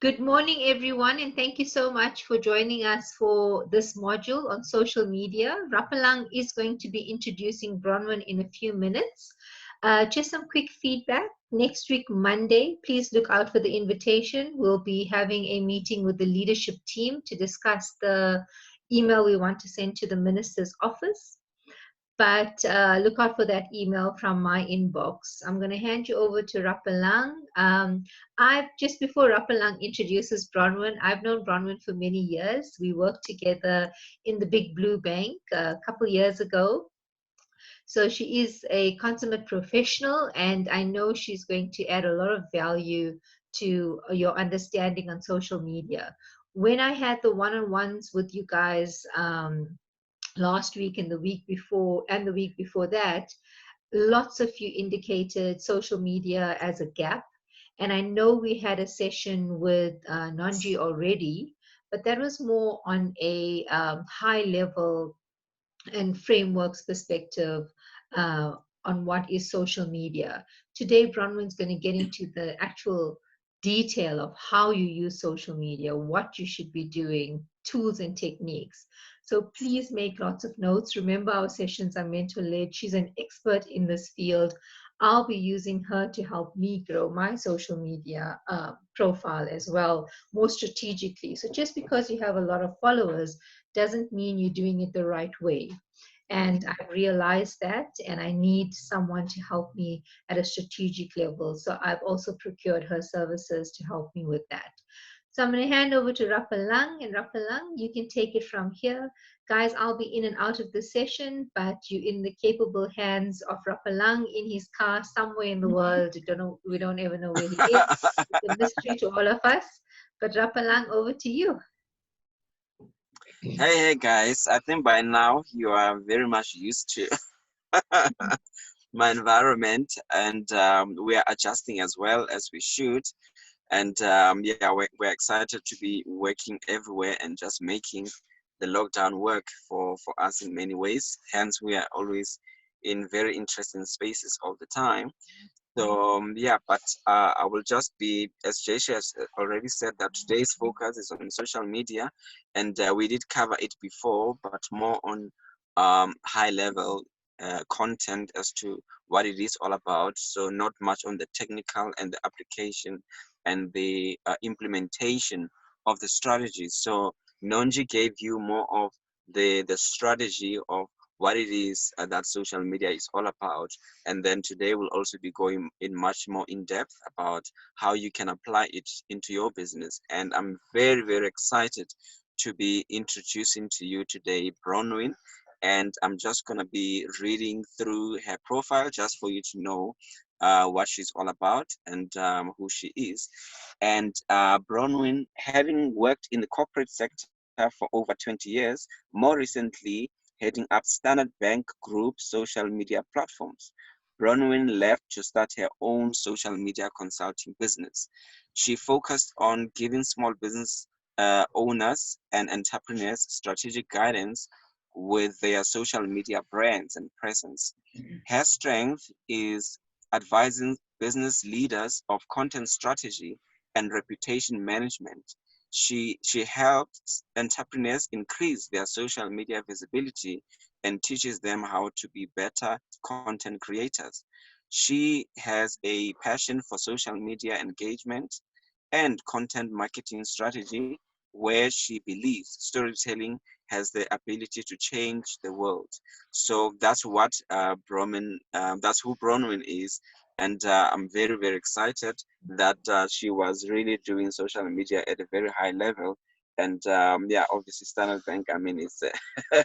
Good morning, everyone, and thank you so much for joining us for this module on social media. Rapalang is going to be introducing Bronwyn in a few minutes. Just some quick feedback. Next week, Monday, please look out for the invitation. We'll be having a meeting with the leadership team to discuss the email we want to send to the minister's office. But look out for that email from my inbox. I'm going to hand you over to Rapalang. Just before Rapalang introduces Bronwyn, I've known Bronwyn for many years. We worked together in the Big Blue Bank a couple years ago. So she is a consummate professional, and I know she's going to add a lot of value to your understanding on social media. When I had the one-on-ones with you guys, last week and the week before that, lots of you indicated social media as a gap. And I know we had a session with Nanji already, but that was more on a high level and frameworks perspective on what is social media. Today, Bronwyn's going to get into the actual detail of how you use social media, what you should be doing, tools and techniques. So please make lots of notes. Remember, our sessions are mentor-led. She's an expert in this field. I'll be using her to help me grow my social media profile as well, more strategically. So just because you have a lot of followers doesn't mean you're doing it the right way. And I realized that, and I need someone to help me at a strategic level. So I've also procured her services to help me with that. So I'm going to hand over to Rapalang, and Rapalang, you can take it from here. Guys, I'll be in and out of the session, but you're in the capable hands of Rapalang in his car somewhere in the world. We don't ever know where he is. It's a mystery to all of us. But Rapalang, over to you. Hey guys, I think by now you are very much used to my environment, and we are adjusting as well as we should. And yeah, we're excited to be working everywhere and just making the lockdown work for us in many ways. Hence, we are always in very interesting spaces all the time. So yeah, but I will just be, as Jaysha has already said, that today's focus is on social media, and we did cover it before, but more on high level content as to what it is all about. So not much on the technical and the application and the implementation of the strategy. So Nonji gave you more of the strategy of what it is that social media is all about. And then today we'll also be going in much more in depth about how you can apply it into your business. And I'm very, very excited to be introducing to you today Bronwyn. And I'm just going to be reading through her profile just for you to know what she's all about and who she is. And Bronwyn, having worked in the corporate sector for over 20 years, more recently heading up Standard Bank Group social media platforms, Bronwyn left to start her own social media consulting business. She focused on giving small business owners and entrepreneurs strategic guidance with their social media brands and presence. Her strength is advising business leaders of content strategy and reputation management. She helps entrepreneurs increase their social media visibility and teaches them how to be better content creators. She has a passion for social media engagement and content marketing strategy, where she believes storytelling has the ability to change the world. So that's what that's who Bronwyn is. And I'm very, very excited that she was really doing social media at a very high level. And yeah, obviously Standard Bank, I mean, it's a,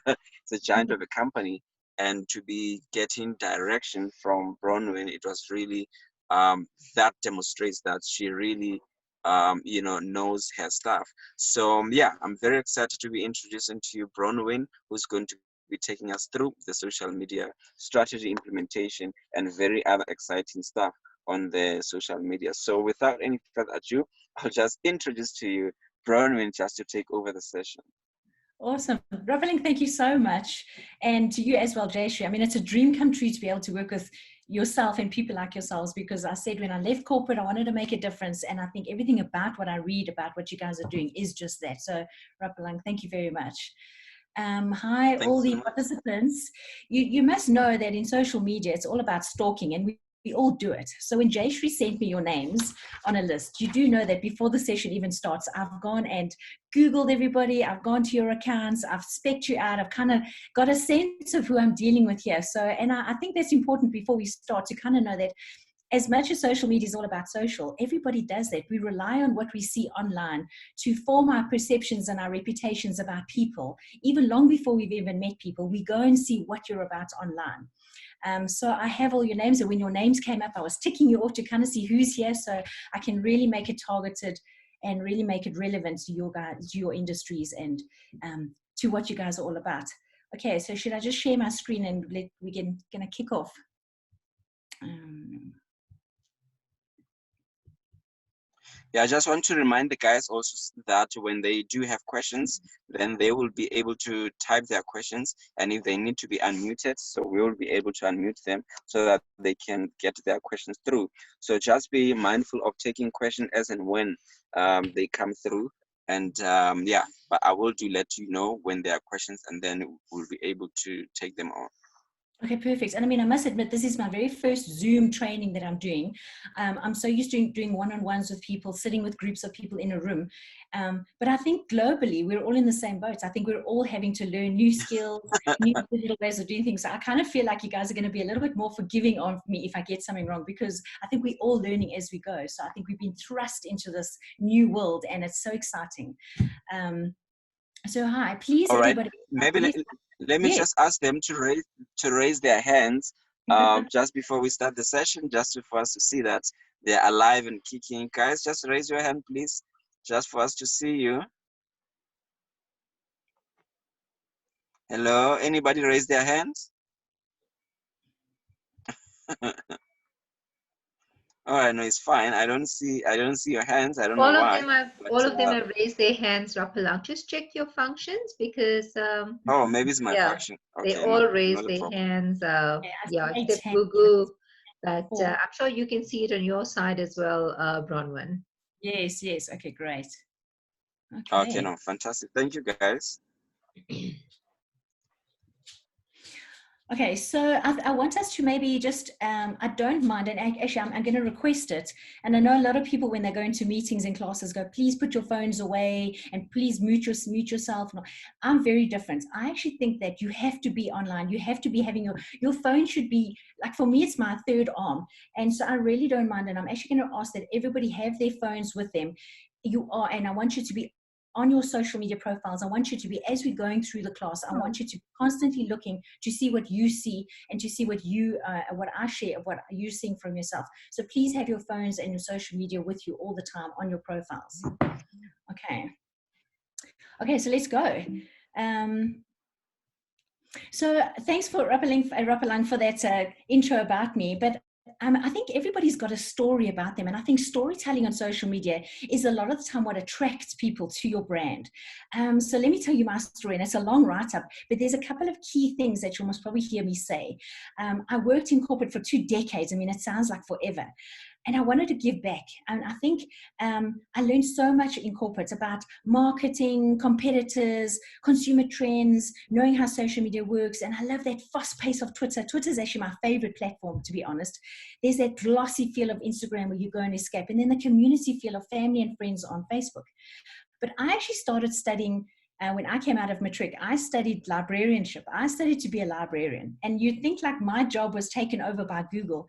it's a giant of a company. And to be getting direction from Bronwyn, it was really, that demonstrates that she really knows her stuff. So yeah, I'm very excited to be introducing to you Bronwyn, who's going to be taking us through the social media strategy implementation and very other exciting stuff on the social media. So without any further ado, I'll just introduce to you Bronwyn just to take over the session. Awesome. Rapalang, thank you so much. And to you as well, Jayshree. I mean, it's a dream come true to be able to work with yourself and people like yourselves, because I said when I left corporate, I wanted to make a difference. And I think everything about what I read about what you guys are doing is just that. So Rapalang, thank you very much. Hi, all Thanks so the much. participants. You must know that in social media, it's all about stalking, and we all do it. So when Jayshree sent me your names on a list, you do know that before the session even starts, I've gone and Googled everybody, I've gone to your accounts, I've specced you out, I've kind of got a sense of who I'm dealing with here. So, and I think that's important before we start to kind of know that as much as social media is all about social, everybody does that. We rely on what we see online to form our perceptions and our reputations about people. Even long before we've even met people, we go and see what you're about online. So I have all your names, and when your names came up, I was ticking you off to kind of see who's here, so I can really make it targeted and really make it relevant to your guys, to your industries, and to what you guys are all about. Okay, so should I just share my screen and we're gonna kick off? Yeah, I just want to remind the guys also that when they do have questions, then they will be able to type their questions, and if they need to be unmuted, so we will be able to unmute them so that they can get their questions through. So just be mindful of taking questions as and when they come through. And yeah, but I will let you know when there are questions, and then we'll be able to take them on. Okay, perfect. And I mean, I must admit, this is my very first Zoom training that I'm doing. I'm so used to doing one-on-ones with people, sitting with groups of people in a room. But I think globally, we're all in the same boat. I think we're all having to learn new skills, new digital ways of doing things. So I kind of feel like you guys are going to be a little bit more forgiving of me if I get something wrong, because I think we're all learning as we go. So I think we've been thrust into this new world, and it's so exciting. So hi, please, All right, everybody. maybe Yes. let me Yes. just ask them to raise their hands just before we start the session, just for us to see that they're alive and kicking. Guys, just raise your hand, please, just for us to see you. Hello, anybody raise their hands? All right, no, it's fine. I don't see your hands. I don't know why. But All of them have raised their hands, Rapalang. Just check your functions, because oh, maybe it's my yeah, function. they Okay, all no, raised not a their problem. hands. I Yeah, see 8 except hands. Gugu, but Four. I'm sure you can see it on your side as well, Bronwyn. Yes, yes. Okay, great. Okay, Okay. no, fantastic. Thank you, guys. Okay, so I want us to maybe just, I don't mind, and actually I'm going to request it. And I know a lot of people, when they go into meetings and classes, go, please put your phones away and please mute yourself. No, I'm very different. I actually think that you have to be online. You have to be having your phone should be, like for me, it's my third arm. And so I really don't mind. And I'm actually going to ask that everybody have their phones with them. You are, and I want you to be on your social media profiles. I want you to be, as we're going through the class, I want you to be constantly looking to see what you see and to see what I share of what you're seeing from yourself. So please have your phones and your social media with you all the time on your profiles. Okay, so let's go. So thanks for Rapalang for that intro about me. But I think everybody's got a story about them. And I think storytelling on social media is a lot of the time what attracts people to your brand. So let me tell you my story. And it's a long write-up, but there's a couple of key things that you must probably hear me say. I worked in corporate for 2 decades. I mean, it sounds like forever. And I wanted to give back. And I think I learned so much in corporates about marketing, competitors, consumer trends, knowing how social media works. And I love that fast pace of Twitter. Twitter is actually my favorite platform, to be honest. There's that glossy feel of Instagram where you go and escape. And then the community feel of family and friends on Facebook. But I actually started studying when I came out of matric. I studied librarianship. I studied to be a librarian. And you'd think like my job was taken over by Google.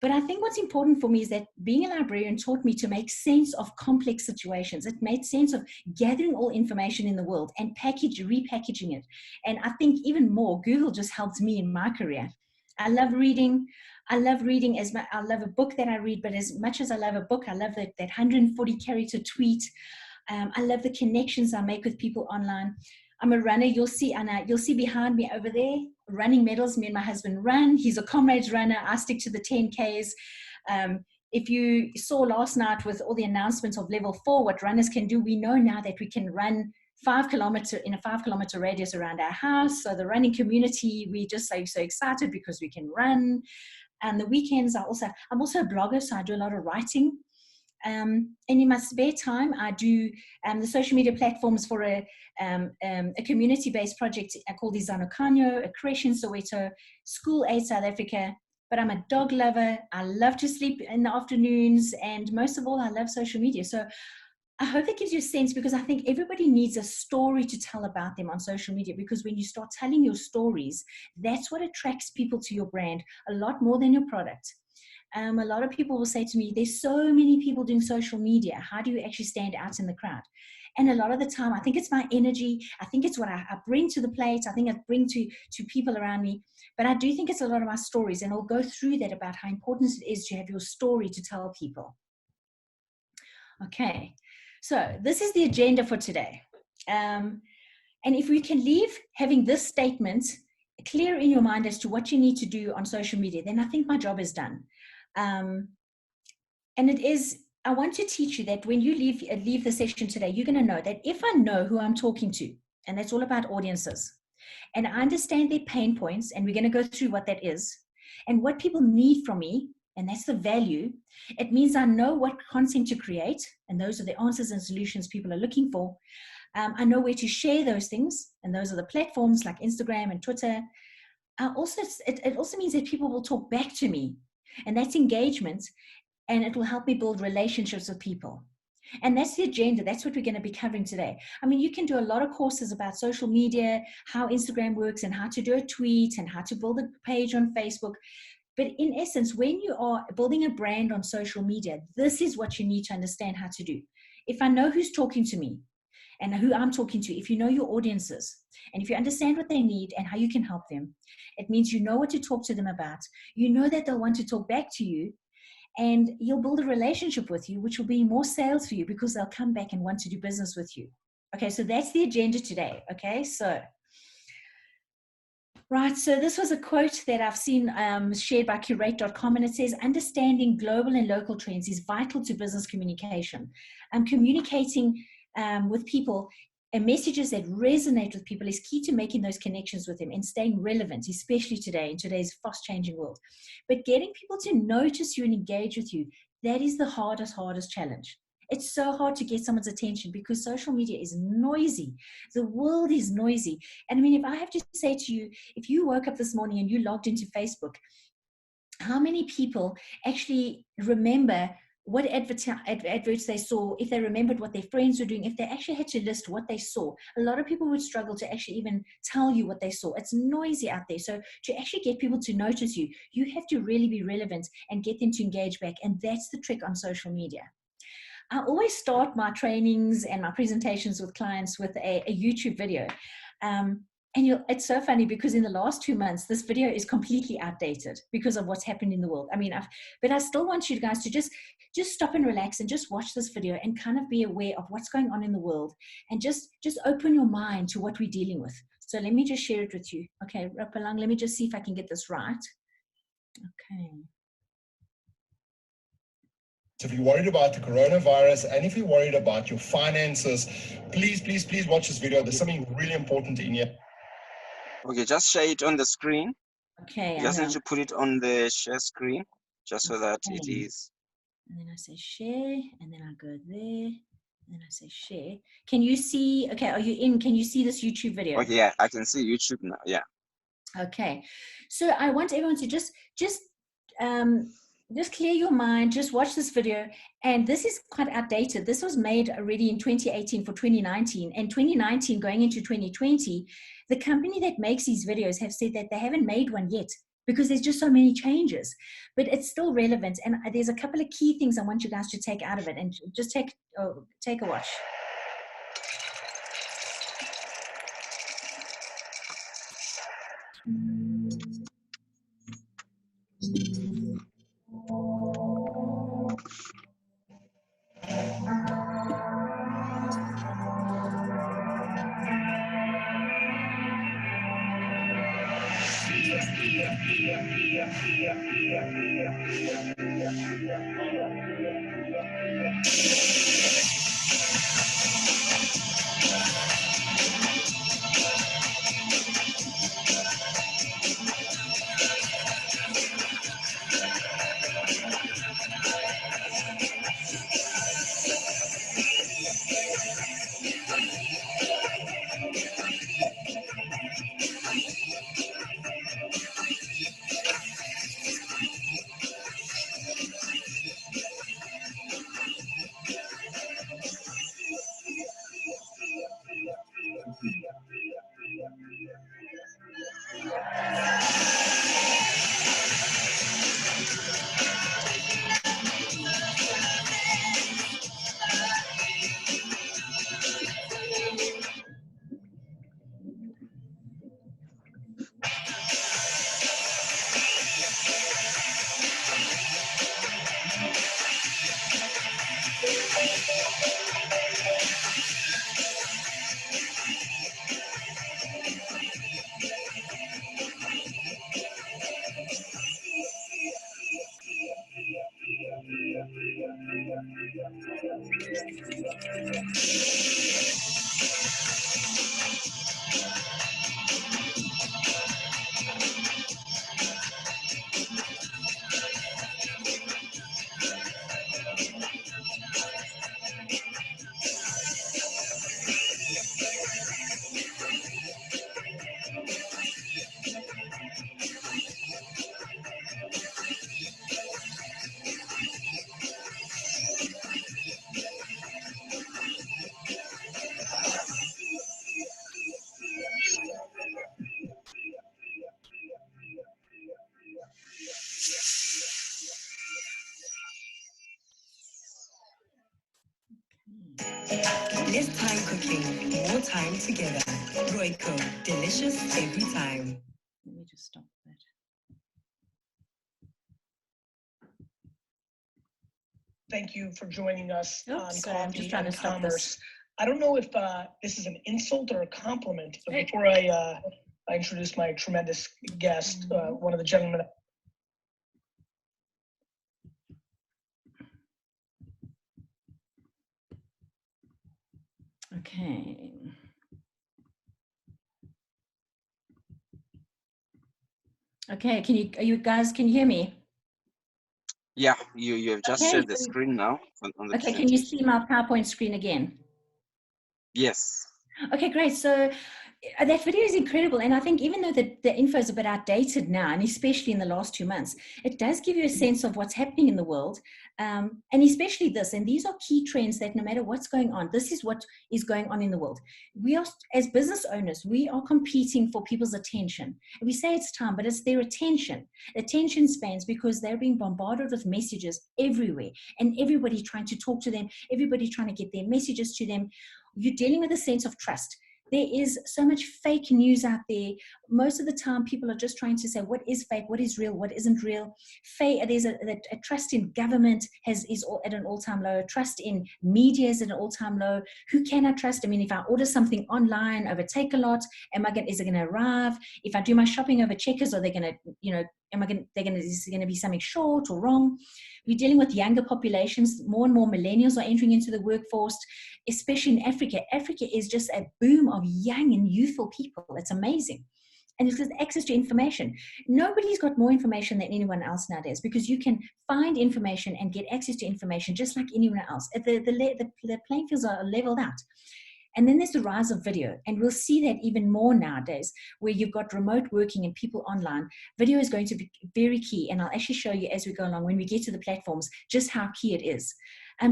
But I think what's important for me is that being a librarian taught me to make sense of complex situations. It made sense of gathering all information in the world and repackaging it. And I think even more, Google just helped me in my career. I love reading. I love a book that I read, but as much as I love a book, I love that 140 character tweet. I love the connections I make with people online. I'm a runner. You'll see behind me over there, running medals. Me and my husband run. He's a comrades runner. I stick to the 10Ks. If you saw last night with all the announcements of level 4, what runners can do, we know now that we can run 5 kilometers in a 5 kilometer radius around our house. So the running community, we just so excited because we can run. And the weekends, I'm also a blogger, so I do a lot of writing. And in my spare time, I do the social media platforms for a community-based project called Izanokanyo, a creche in Soweto, School Aid South Africa. But I'm a dog lover. I love to sleep in the afternoons. And most of all, I love social media. So I hope that gives you a sense, because I think everybody needs a story to tell about them on social media, because when you start telling your stories, that's what attracts people to your brand a lot more than your product. A lot of people will say to me, there's so many people doing social media. How do you actually stand out in the crowd? And a lot of the time, I think it's my energy. I think it's what I bring to the plate. I think I bring to people around me. But I do think it's a lot of my stories. And I'll go through that about how important it is to have your story to tell people. Okay, so this is the agenda for today. And if we can leave having this statement clear in your mind as to what you need to do on social media, then I think my job is done. And it is, I want to teach you that when you leave the session today, you're going to know that if I know who I'm talking to, and that's all about audiences, and I understand their pain points, and we're going to go through what that is, and what people need from me, and that's the value, it means I know what content to create, and those are the answers and solutions people are looking for. I know where to share those things, and those are the platforms like Instagram and Twitter. It also means that people will talk back to me, and that's engagement, and it will help me build relationships with people. And that's the agenda. That's what we're going to be covering today. I mean, you can do a lot of courses about social media, how Instagram works, and how to do a tweet, and how to build a page on Facebook. But in essence, when you are building a brand on social media, this is what you need to understand how to do. If I know who's talking to me and who I'm talking to, if you know your audiences, and if you understand what they need and how you can help them, it means you know what to talk to them about. You know that they'll want to talk back to you, and you'll build a relationship with you, which will be more sales for you, because they'll come back and want to do business with you. Okay, so that's the agenda today. Okay, so right, so this was a quote that I've seen shared by curate.com, and it says, understanding global and local trends is vital to business communication. Communicating with people and messages that resonate with people is key to making those connections with them and staying relevant, especially today, in today's fast-changing world. But getting people to notice you and engage with you, that is the hardest challenge. It's so hard to get someone's attention because social media is noisy. The world is noisy. And I mean, if I have to say to you, if you woke up this morning and you logged into Facebook, how many people actually remember what adverts they saw, if they remembered what their friends were doing, if they actually had to list what they saw? A lot of people would struggle to actually even tell you what they saw. It's noisy out there. So to actually get people to notice you, you have to really be relevant and get them to engage back. And that's the trick on social media. I always start my trainings and my presentations with clients with a YouTube video. And it's so funny because in the last 2 months, this video is completely outdated because of what's happened in the world. I mean, but I still want you guys to just stop and relax and just watch this video and kind of be aware of what's going on in the world, and just open your mind to what we're dealing with. So let me just share it with you. Okay, Rapalang, let me just see if I can get this right. Okay. So if you're worried about the coronavirus, and if you're worried about your finances, please watch this video. There's something really important in here. Okay, just share it on the screen. Okay. You just need to put it on the share screen, just so that it Okay. is. And then I say share, and then I go there, and then I say share. Can you see, okay, are you in? Can you see this YouTube video? Okay, yeah, I can see YouTube now, yeah. Okay, so I want everyone to just clear your mind, just watch this video. And this is quite outdated. This was made already in 2018 for 2019, and 2019 going into 2020, the company that makes these videos have said that they haven't made one yet because there's just so many changes, but it's still relevant. And there's a couple of key things I want you guys to take out of it, and just take a watch. Less time cooking, more time together. Royco, delicious every time. Let me just stop that. Thank you for joining us on Oops, sorry, I'm just Coffee trying and to stop Commerce. this. I don't know if this is an insult or a compliment, but before I introduce my tremendous guest, one of the gentlemen. Okay. Okay, can you hear me? Yeah, you have just Okay, shared the so- screen now on the Okay, can you presentation. see my PowerPoint screen again? Yes. Okay, great. So that video is incredible. And I think even though the info is a bit outdated now, and especially in the last 2 months, it does give you a sense of what's happening in the world. And especially this, and these are key trends that no matter what's going on, this is what is going on in the world. We are, as business owners, we are competing for people's attention. We say it's time, but it's their attention spans, because they're being bombarded with messages everywhere, and everybody trying to talk to them, everybody trying to get their messages to them. You're dealing with a sense of trust. There is so much fake news out there. Most of the time, people are just trying to say what is fake, what is real, what isn't real. There's a trust in government is at an all-time low. Trust in media is at an all-time low. Who can I trust? I mean, if I order something online over Take-A-Lot, is it going to arrive? If I do my shopping over Checkers, are they going to, is it going to be something short or wrong? We're dealing with younger populations. More and more millennials are entering into the workforce, especially in Africa. Africa is just a boom of young and youthful people. It's amazing. And it's access to information. Nobody's got more information than anyone else nowadays, because you can find information and get access to information just like anyone else. The playing fields are leveled out. And then there's the rise of video, and we'll see that even more nowadays, where you've got remote working and people online. Video is going to be very key, and I'll actually show you as we go along when we get to the platforms just how key it is.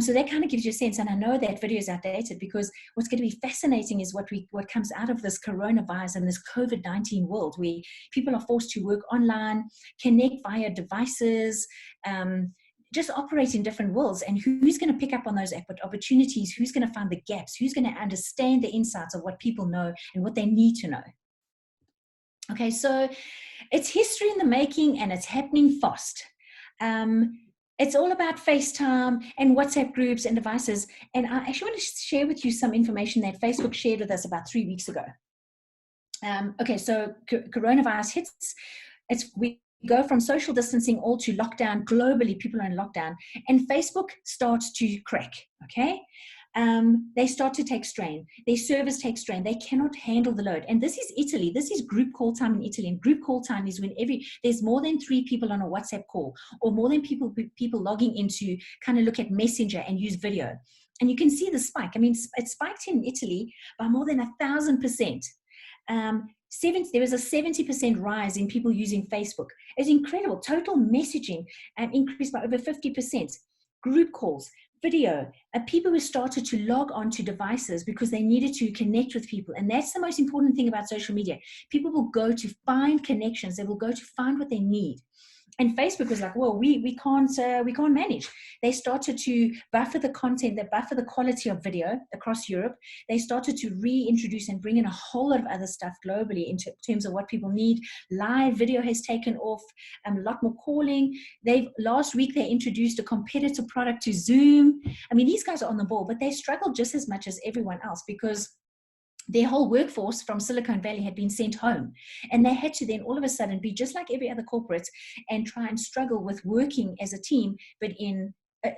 So that kind of gives you a sense, and I know that video is outdated, because what's going to be fascinating is what comes out of this coronavirus and this COVID-19 world, where people are forced to work online, connect via devices, just operate in different worlds. And who's going to pick up on those opportunities? Who's going to find the gaps? Who's going to understand the insights of what people know and what they need to know? Okay, so it's history in the making, and it's happening fast. It's all about FaceTime and WhatsApp groups and devices. And I actually want to share with you some information that Facebook shared with us about 3 weeks ago. Okay, so coronavirus hits. We go from social distancing all to lockdown. Globally, people are in lockdown, and Facebook starts to crack, okay? They start to take strain. Their servers take strain. They cannot handle the load. And this is Italy. This is group call time in Italy. And group call time is when there's more than 3 people on a WhatsApp call, or more than people logging into kind of look at Messenger and use video. And you can see the spike. I mean, it spiked in Italy by more than 1,000%. There was a 70% rise in people using Facebook. It's incredible. Total messaging increased by over 50%. Group calls, video, people who started to log on to devices because they needed to connect with people. And that's the most important thing about social media. People will go to find connections. They will go to find what they need. And Facebook was like, well, we can't manage. They started to buffer the content, they buffer the quality of video across Europe. They started to reintroduce and bring in a whole lot of other stuff globally in terms of what people need. Live video has taken off, a lot more calling. Last week they introduced a competitor product to Zoom. I mean, these guys are on the ball, but they struggled just as much as everyone else because their whole workforce from Silicon Valley had been sent home. And they had to then all of a sudden be just like every other corporate and try and struggle with working as a team, but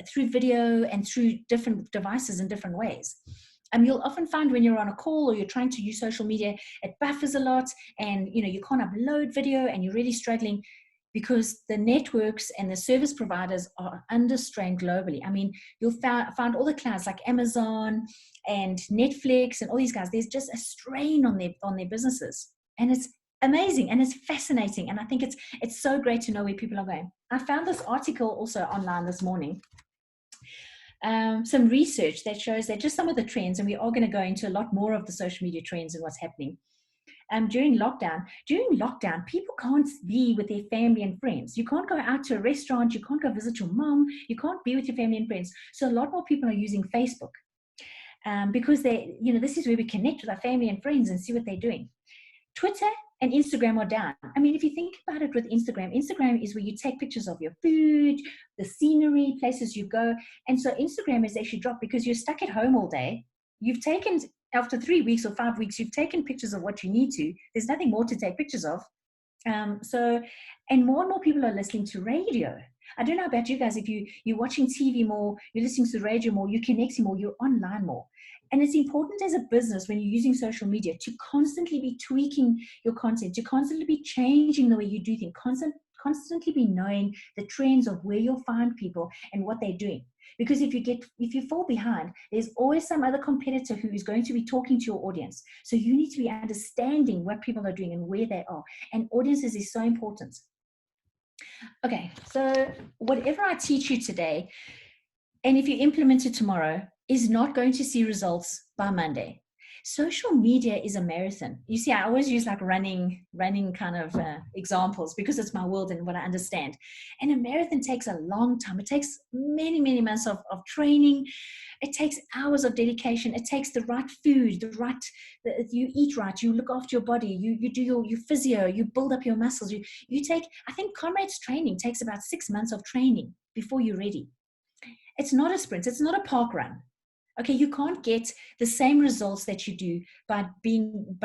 through video and through different devices in different ways. You'll often find when you're on a call or you're trying to use social media, it buffers a lot and you can't upload video and you're really struggling because the networks and the service providers are under strain globally. I mean, you'll find all the clouds like Amazon and Netflix and all these guys, there's just a strain on their businesses. And it's amazing and it's fascinating. And I think it's so great to know where people are going. I found this article also online this morning. Some research that shows that just some of the trends, and we are going to go into a lot more of the social media trends and what's happening. During lockdown, people can't be with their family and friends. You can't go out to a restaurant. You can't go visit your mom. You can't be with your family and friends. So a lot more people are using Facebook because this is where we connect with our family and friends and see what they're doing. Twitter and Instagram are down. I mean, if you think about it with Instagram is where you take pictures of your food, the scenery, places you go. And so Instagram has actually dropped because you're stuck at home all day. After 3 weeks or 5 weeks, you've taken pictures of what you need to. There's nothing more to take pictures of. And more people are listening to radio. I don't know about you guys, if you're watching TV more, you're listening to radio more, you're connecting more, you're online more. And it's important as a business when you're using social media to constantly be tweaking your content, to constantly be changing the way you do things, constantly be knowing the trends of where you'll find people and what they're doing. Because if you fall behind, there's always some other competitor who is going to be talking to your audience. So you need to be understanding what people are doing and where they are. And audiences is so important. Okay, so whatever I teach you today, and if you implement it tomorrow, is not going to see results by Monday. Social media is a marathon. You see, I always use like running kind of examples because it's my world and what I understand. And a marathon takes a long time. It takes many, many months of training. It takes hours of dedication. It takes the right food, you eat right, you look after your body, you do your physio, you build up your muscles. I think Conrad's training takes about 6 months of training before you're ready. It's not a sprint. It's not a park run. Okay, you can't get the same results that you do by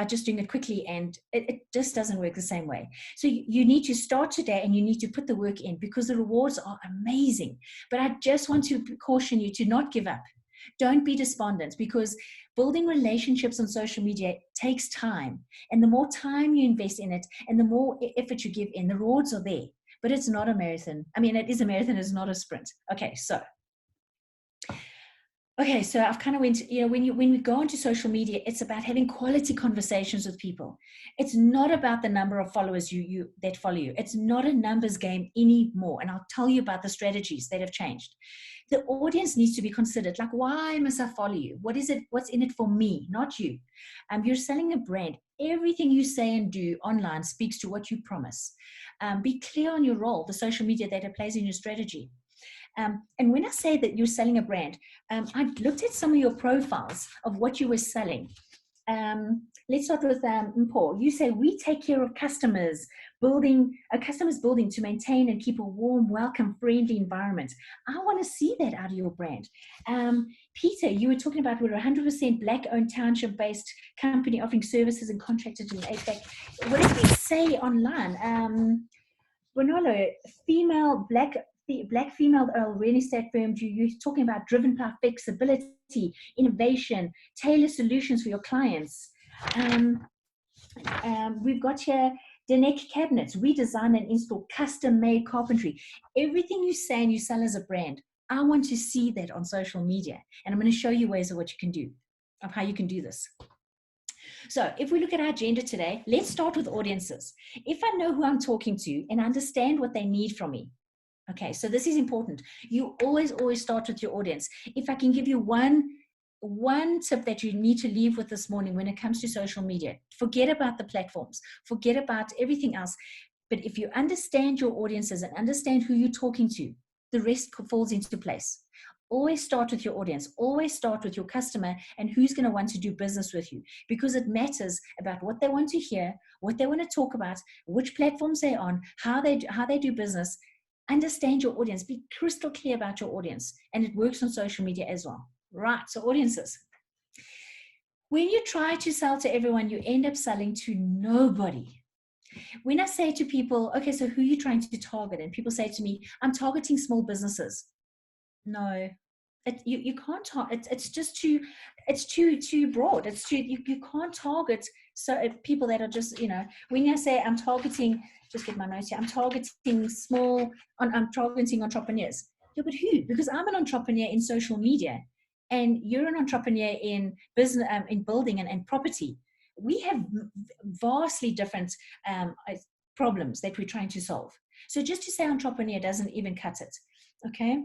just doing it quickly, and it just doesn't work the same way. So you need to start today and you need to put the work in because the rewards are amazing. But I just want to caution you to not give up. Don't be despondent because building relationships on social media takes time. And the more time you invest in it and the more effort you give in, the rewards are there. But it's not a marathon. I mean, it is a marathon, it's not a sprint. Okay, so I've kind of went, when we go onto social media, it's about having quality conversations with people. It's not about the number of followers that follow you. It's not a numbers game anymore. And I'll tell you about the strategies that have changed. The audience needs to be considered. Like, why must I follow you? What is it? What's in it for me, not you? You're selling a brand. Everything you say and do online speaks to what you promise. Be clear on your role, the social media that it plays in your strategy. And when I say that you're selling a brand, I looked at some of your profiles of what you were selling. Let's start with Paul. You say, we take care of customers building to maintain and keep a warm, welcome, friendly environment. I want to see that out of your brand. Peter, you were talking about we're a 100% Black-owned township-based company offering services and contracted in APAC. What did we say online? Bonolo, Black female-owned real estate firm. You're talking about driven by flexibility, innovation, tailor solutions for your clients. We've got here Danek Cabinets. We design and install custom-made carpentry. Everything you say and you sell as a brand, I want to see that on social media. And I'm going to show you ways of what you can do, of how you can do this. So if we look at our agenda today, let's start with audiences. If I know who I'm talking to and understand what they need from me, okay, so this is important. You always start with your audience. If I can give you one tip that you need to leave with this morning when it comes to social media, forget about the platforms, forget about everything else, But if you understand your audiences and understand who you're talking to, the rest falls into place. Always start with your audience. Always start with your customer and who's going to want to do business with you, because it matters about what they want to hear, what they want to talk about, which platforms they're on, how they do business. Understand your audience. Be crystal clear about your audience. And it works on social media as well. Right, so audiences. When you try to sell to everyone, you end up selling to nobody. When I say to people, okay, so who are you trying to target? And people say to me, I'm targeting small businesses. No, you can't target. It's just too broad. It's too, you can't target people that are just, when I say I'm targeting, just get my notes here, I'm targeting entrepreneurs. Yeah, but who? Because I'm an entrepreneur in social media and you're an entrepreneur in business, in building and property. We have vastly different problems that we're trying to solve. So just to say entrepreneur doesn't even cut it. Okay.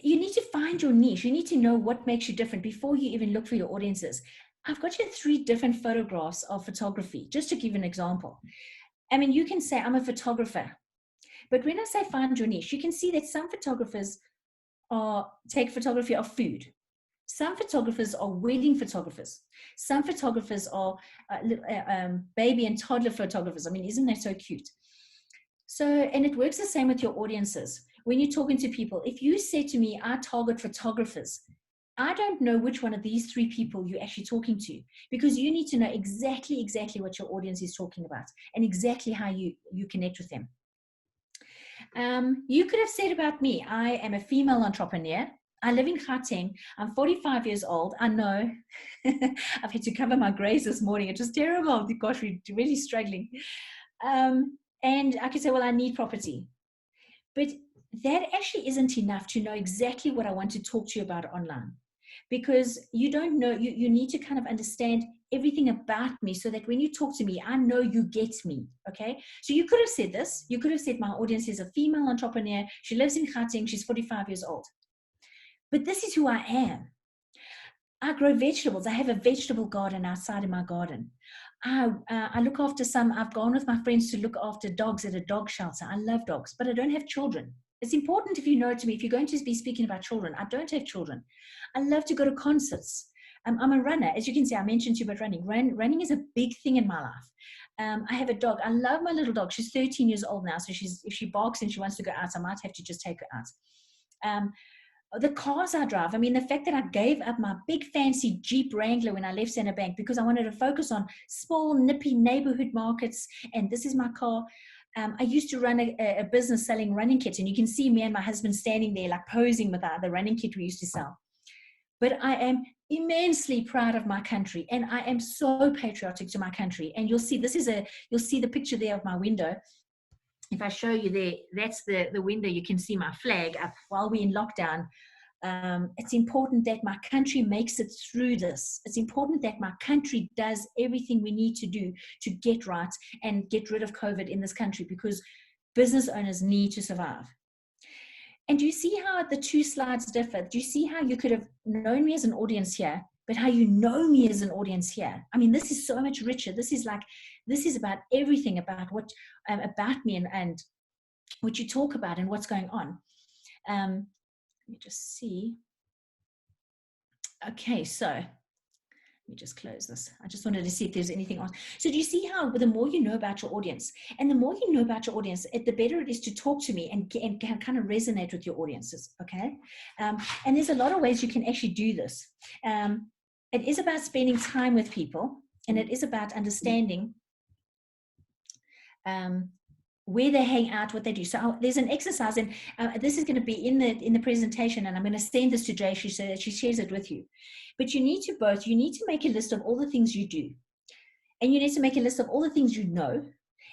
You need to find your niche. You need to know what makes you different before you even look for your audiences. I've got here 3 different photographs of photography, just to give an example. I mean, you can say I'm a photographer, but when I say find your niche, you can see that some photographers take photography of food. Some photographers are wedding photographers. Some photographers are baby and toddler photographers. I mean, isn't that so cute? So, and it works the same with your audiences. When you're talking to people, if you say to me, I target photographers, I don't know which one of these 3 people you're actually talking to, because you need to know exactly what your audience is talking about and exactly how you connect with them. You could have said about me, I am a female entrepreneur. I live in Gauteng. I'm 45 years old. I know I've had to cover my grays this morning. It was terrible. Gosh, we're really struggling. And I could say, well, I need property. But that actually isn't enough to know exactly what I want to talk to you about online, because you don't know, you need to kind of understand everything about me so that when you talk to me, I know you get me. Okay. So you could have said this. You could have said my audience is a female entrepreneur. She lives in Gauteng. She's 45 years old. But this is who I am. I grow vegetables. I have a vegetable garden outside of my garden. I look after I've gone with my friends to look after dogs at a dog shelter. I love dogs, but I don't have children. It's important if you know to me, if you're going to be speaking about children, I don't have children. I love to go to concerts. I'm a runner. As you can see, I mentioned to you about running. Running is a big thing in my life. I have a dog. I love my little dog. She's 13 years old now. So if she barks and she wants to go out, I might have to just take her out. The cars I drive, I mean, the fact that I gave up my big fancy Jeep Wrangler when I left Center Bank because I wanted to focus on small, nippy neighborhood markets, and this is my car. I used to run a business selling running kits, and you can see me and my husband standing there like posing with the running kit we used to sell. But I am immensely proud of my country, and I am so patriotic to my country. And you'll see, you'll see the picture there of my window. If I show you there, that's the window. You can see my flag up while we're in lockdown. It's important that my country makes it through this. It's important that my country does everything we need to do to get right and get rid of COVID in this country, because business owners need to survive. And do you see how the 2 slides differ? Do you see how you could have known me as an audience here, but how you know me as an audience here? I mean, this is so much richer. This is about everything about what about me and what you talk about and what's going on. Let me just see. Okay, so let me just close this. I just wanted to see if there's anything else. So do you see how the more you know about your audience, and the more you know about your audience, the better it is to talk to me and kind of resonate with your audiences, okay? And there's a lot of ways you can actually do this. It is about spending time with people, and it is about understanding where they hang out, what they do. So there's an exercise, and this is going to be in the presentation, and I'm going to send this to Jay so that she shares it with you. But you need to make a list of all the things you do, and you need to make a list of all the things you know,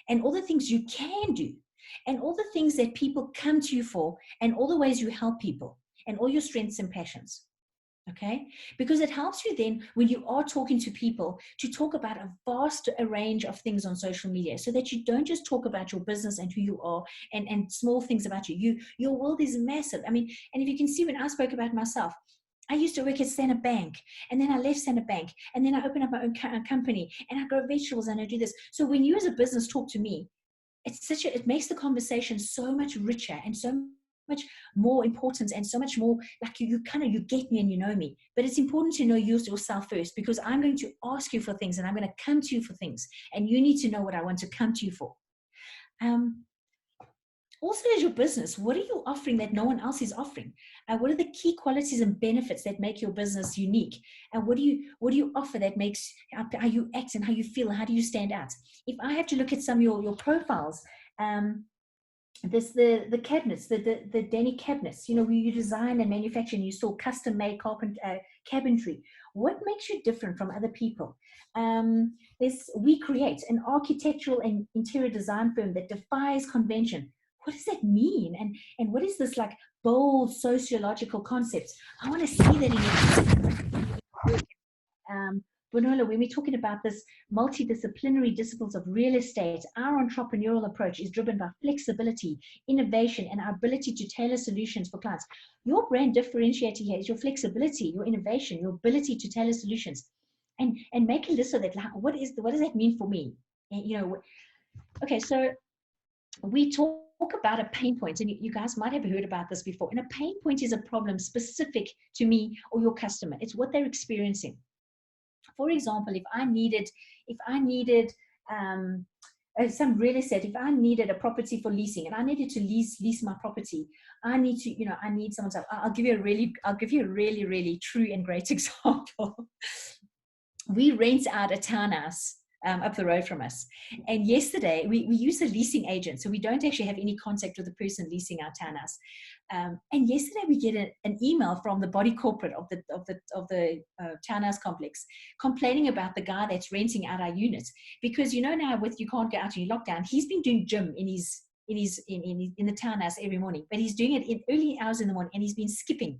and all the things you can do, and all the things that people come to you for, and all the ways you help people, and all your strengths and passions. Okay, because it helps you then when you are talking to people to talk about a vast range of things on social media, so that you don't just talk about your business and who you are and small things about you. Your world is massive. I mean, and if you can see, when I spoke about myself, I used to work at Standard Bank, and then I left Standard Bank, and then I opened up my own company, and I grow vegetables, and I do this. So when you as a business talk to me, it makes the conversation so much richer and so much more important and so much more like you get me and you know me. But it's important to know yourself first, because I'm going to ask you for things and I'm going to come to you for things, and you need to know what I want to come to you for. Also, as your business, what are you offering that no one else is offering? What are the key qualities and benefits that make your business unique? And what do you offer that makes how you act and how you feel? How do you stand out? If I have to look at some of your profiles, the cabinets, the Denny cabinets, where you design and manufacture and you sell custom-made cabinetry. What makes you different from other people? We Create, an architectural and interior design firm that defies convention. What does that mean? And what is this like bold sociological concepts? I want to see that in your work. Bonola, when we're talking about this multidisciplinary disciplines of real estate, our entrepreneurial approach is driven by flexibility, innovation, and our ability to tailor solutions for clients. Your brand differentiator here is your flexibility, your innovation, your ability to tailor solutions. And make a list of that. What does that mean for me? And, okay, so we talk about a pain point, and you guys might have heard about this before. And a pain point is a problem specific to me or your customer. It's what they're experiencing. For example, if I needed some real estate, if I needed a property for leasing and I needed to lease my property, I need someone to. I'll give you a really, really true and great example. We rent out a townhouse up the road from us. And yesterday we use a leasing agent, so we don't actually have any contact with the person leasing our townhouse. And yesterday we get an email from the body corporate of the townhouse complex complaining about the guy that's renting out our units, because now you can't go out in lockdown. He's been doing gym in the townhouse every morning, but he's doing it in early hours in the morning, and he's been skipping.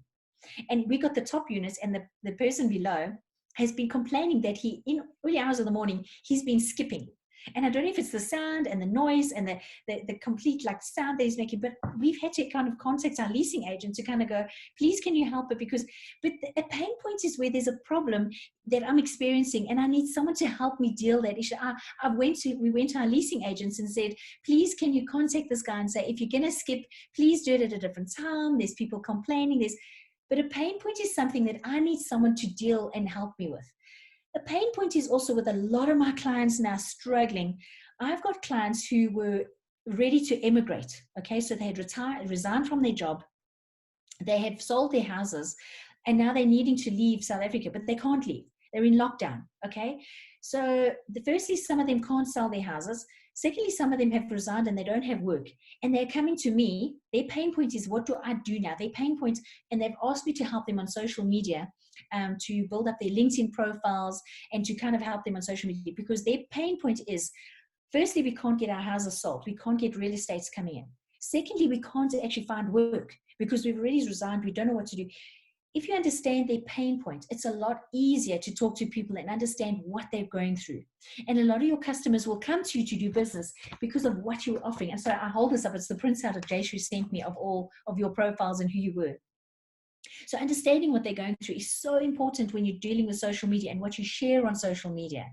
And we got the top units, and the person below has been complaining that in early hours of the morning, he's been skipping. And I don't know if it's the sound and the noise and the complete sound that he's making, but we've had to kind of contact our leasing agent to kind of go, please, can you help it? But a pain point is where there's a problem that I'm experiencing and I need someone to help me deal that issue. We went to our leasing agents and said, please, can you contact this guy and say, if you're going to skip, please do it at a different time. There's people complaining. But a pain point is something that I need someone to deal and help me with. A pain point is also with a lot of my clients now struggling. I've got clients who were ready to emigrate. Okay, so they had resigned from their job. They had sold their houses, and now they're needing to leave South Africa, but they can't leave. They're in lockdown. Okay, so firstly, some of them can't sell their houses. Secondly, some of them have resigned and they don't have work. And they're coming to me. Their pain point is, what do I do now? Their pain point, and they've asked me to help them on social media to build up their LinkedIn profiles and to kind of help them on social media, because their pain point is, firstly, we can't get our houses sold. We can't get real estates coming in. Secondly, we can't actually find work because we've already resigned. We don't know what to do. If you understand their pain point, it's a lot easier to talk to people and understand what they're going through. And a lot of your customers will come to you to do business because of what you're offering. And so I hold this up. It's the printout that Jayshree sent me of all of your profiles and who you were. So understanding what they're going through is so important when you're dealing with social media and what you share on social media.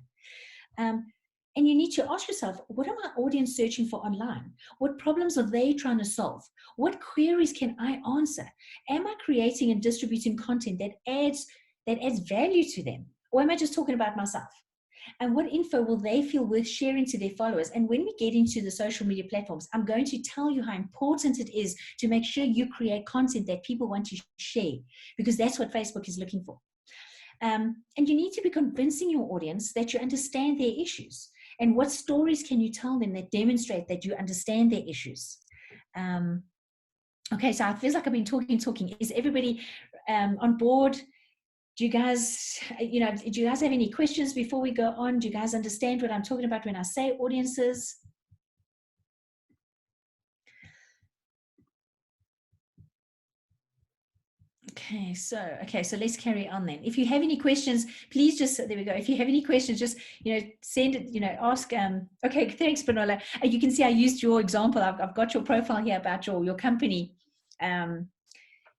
And you need to ask yourself, what are my audience searching for online? What problems are they trying to solve? What queries can I answer? Am I creating and distributing content that adds value to them? Or am I just talking about myself? And what info will they feel worth sharing to their followers? And when we get into the social media platforms, I'm going to tell you how important it is to make sure you create content that people want to share, because that's what Facebook is looking for. And you need to be convincing your audience that you understand their issues. And what stories can you tell them that demonstrate that you understand their issues? Okay, so it feels like I've been talking. Is everybody on board? Do you guys have any questions before we go on? Do you guys understand what I'm talking about when I say audiences? Okay, so let's carry on then. If you have any questions, please just, there we go. If you have any questions, just, send it, ask. Okay, thanks, Benola. You can see I used your example. I've got your profile here about your company.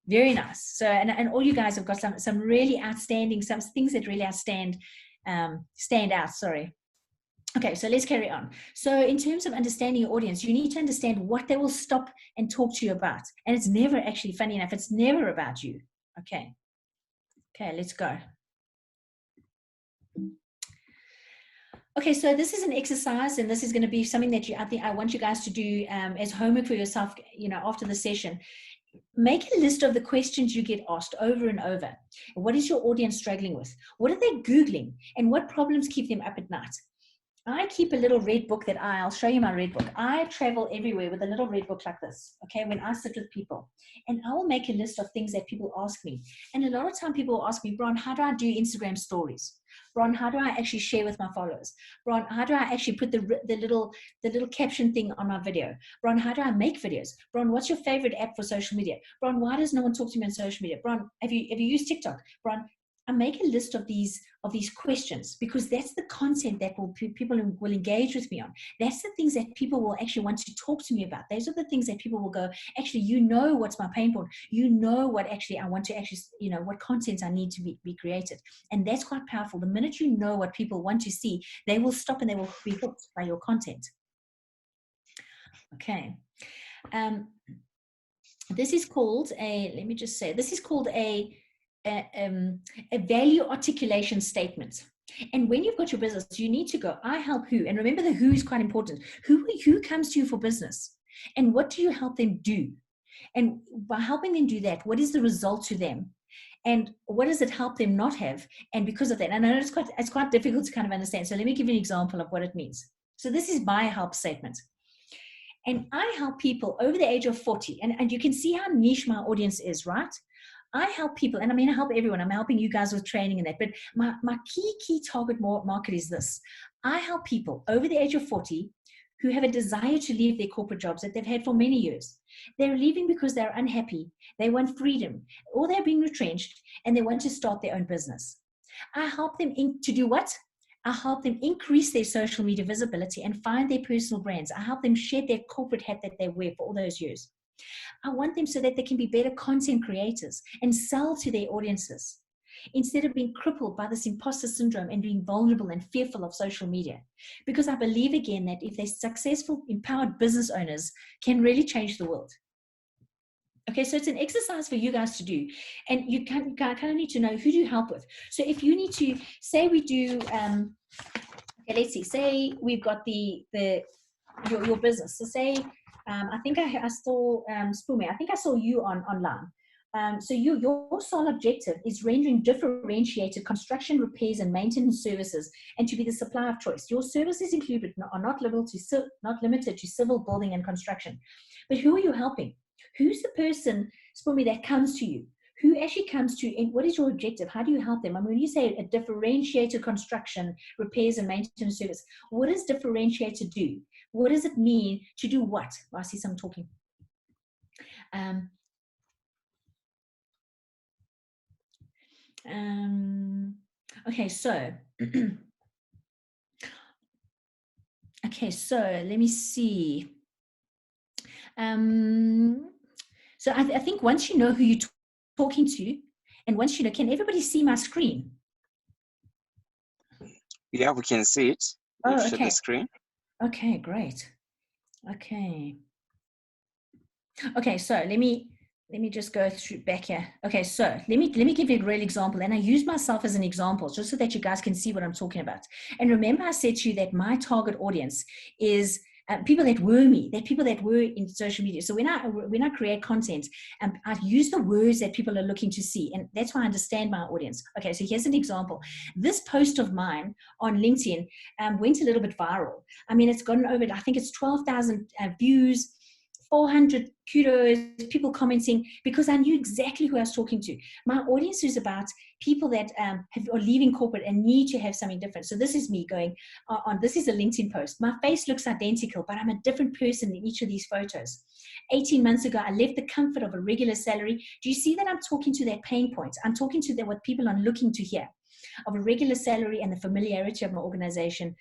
Very nice. So, and all you guys have got some really outstanding, some things that really stand out. Sorry. Okay, so let's carry on. So in terms of understanding your audience, you need to understand what they will stop and talk to you about. And it's never actually, funny enough, it's never about you. Okay. Okay, let's go. Okay, so this is an exercise, and this is going to be something that I want you guys to do as homework for yourself, after the session. Make a list of the questions you get asked over and over. What is your audience struggling with? What are they Googling? And what problems keep them up at night? I keep a little red book that I'll show you my red book. I travel everywhere with a little red book like this, okay, when I sit with people. And I will make a list of things that people ask me. And a lot of time people will ask me, Bron, how do I do Instagram stories? Bron, how do I actually share with my followers? Bron, how do I actually put the little caption thing on my video? Bron, how do I make videos? Bron, what's your favorite app for social media? Bron, why does no one talk to me on social media? Bron, have you used TikTok? Bron, I make a list of these questions, because that's the content that people will engage with me on. That's the things that people will actually want to talk to me about. Those are the things that people will go, actually, what's my pain point. What actually I want to actually, what content I need to be created. And that's quite powerful. The minute you know what people want to see, they will stop and they will be hooked by your content. Okay. This is called a value articulation statement. And when you've got your business, you need to go, I help who? And remember, the who is quite important. Who comes to you for business? And what do you help them do? And by helping them do that, what is the result to them? And what does it help them not have? And because of that, and I know it's quite difficult to kind of understand. So let me give you an example of what it means. So this is my help statement. And I help people over the age of 40. And you can see how niche my audience is, right? I help people, and I mean, I help everyone. I'm helping you guys with training and that, but my key target market is this. I help people over the age of 40 who have a desire to leave their corporate jobs that they've had for many years. They're leaving because they're unhappy. They want freedom, or they're being retrenched and they want to start their own business. I help them to do what? I help them increase their social media visibility and find their personal brands. I help them shed their corporate hat that they wear for all those years. I want them so that they can be better content creators and sell to their audiences, instead of being crippled by this imposter syndrome and being vulnerable and fearful of social media. Because I believe again that if they're successful, empowered business owners can really change the world. Okay, so it's an exercise for you guys to do. And you kind of need to know, who do you help with? So if you need to, say we do, okay, let's see, say we've got your business. So say, I think I saw Spoomy. I think I saw you online. So your sole objective is rendering differentiated construction, repairs, and maintenance services, and to be the supplier of choice. Your services included are not limited to civil, building, and construction. But who are you helping? Who's the person, Spoomy, that comes to you? Who actually comes to you, and what is your objective? How do you help them? I mean, when you say a differentiated construction, repairs, and maintenance service, what does differentiated do? What does it mean to do what? Oh, I see some talking. Okay, so let me see. So I think once you know who you're talking to, and once you know, can everybody see my screen? Yeah, we can see it. Oh, okay. Share the screen. Okay, great. Okay, so let me just go through back here. Okay, so let me give you a real example, and I use myself as an example just so that you guys can see what I'm talking about. And remember, I said to you that my target audience is people that were me, that people that were in social media. So when I create content, I use the words that people are looking to see, and that's why I understand my audience. Okay, so here's an example. This post of mine on LinkedIn went a little bit viral. I mean, it's gotten over, I think it's 12,000 views, 400 kudos, people commenting, because I knew exactly who I was talking to. My audience is about people that are leaving corporate and need to have something different. So this is me going on, this is a LinkedIn post. My face looks identical, but I'm a different person in each of these photos. 18 months ago, I left the comfort of a regular salary. Do you see that I'm talking to that pain point? I'm talking to what people are looking to hear. of a regular salary and the familiarity of my organization,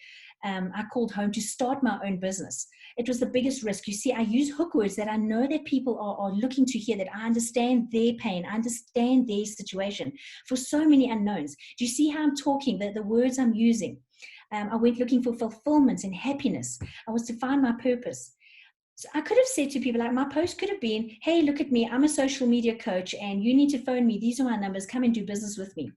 I called home to start my own business. It was the biggest risk. You see, I use hook words that I know that people are looking to hear, that I understand their pain, I understand their situation, for so many unknowns. Do you see how I'm talking, the words I'm using? I went looking for fulfillment and happiness. I was to find my purpose. So I could have said to people, like, my post could have been, hey, look at me, I'm a social media coach and you need to phone me. These are my numbers, come and do business with me.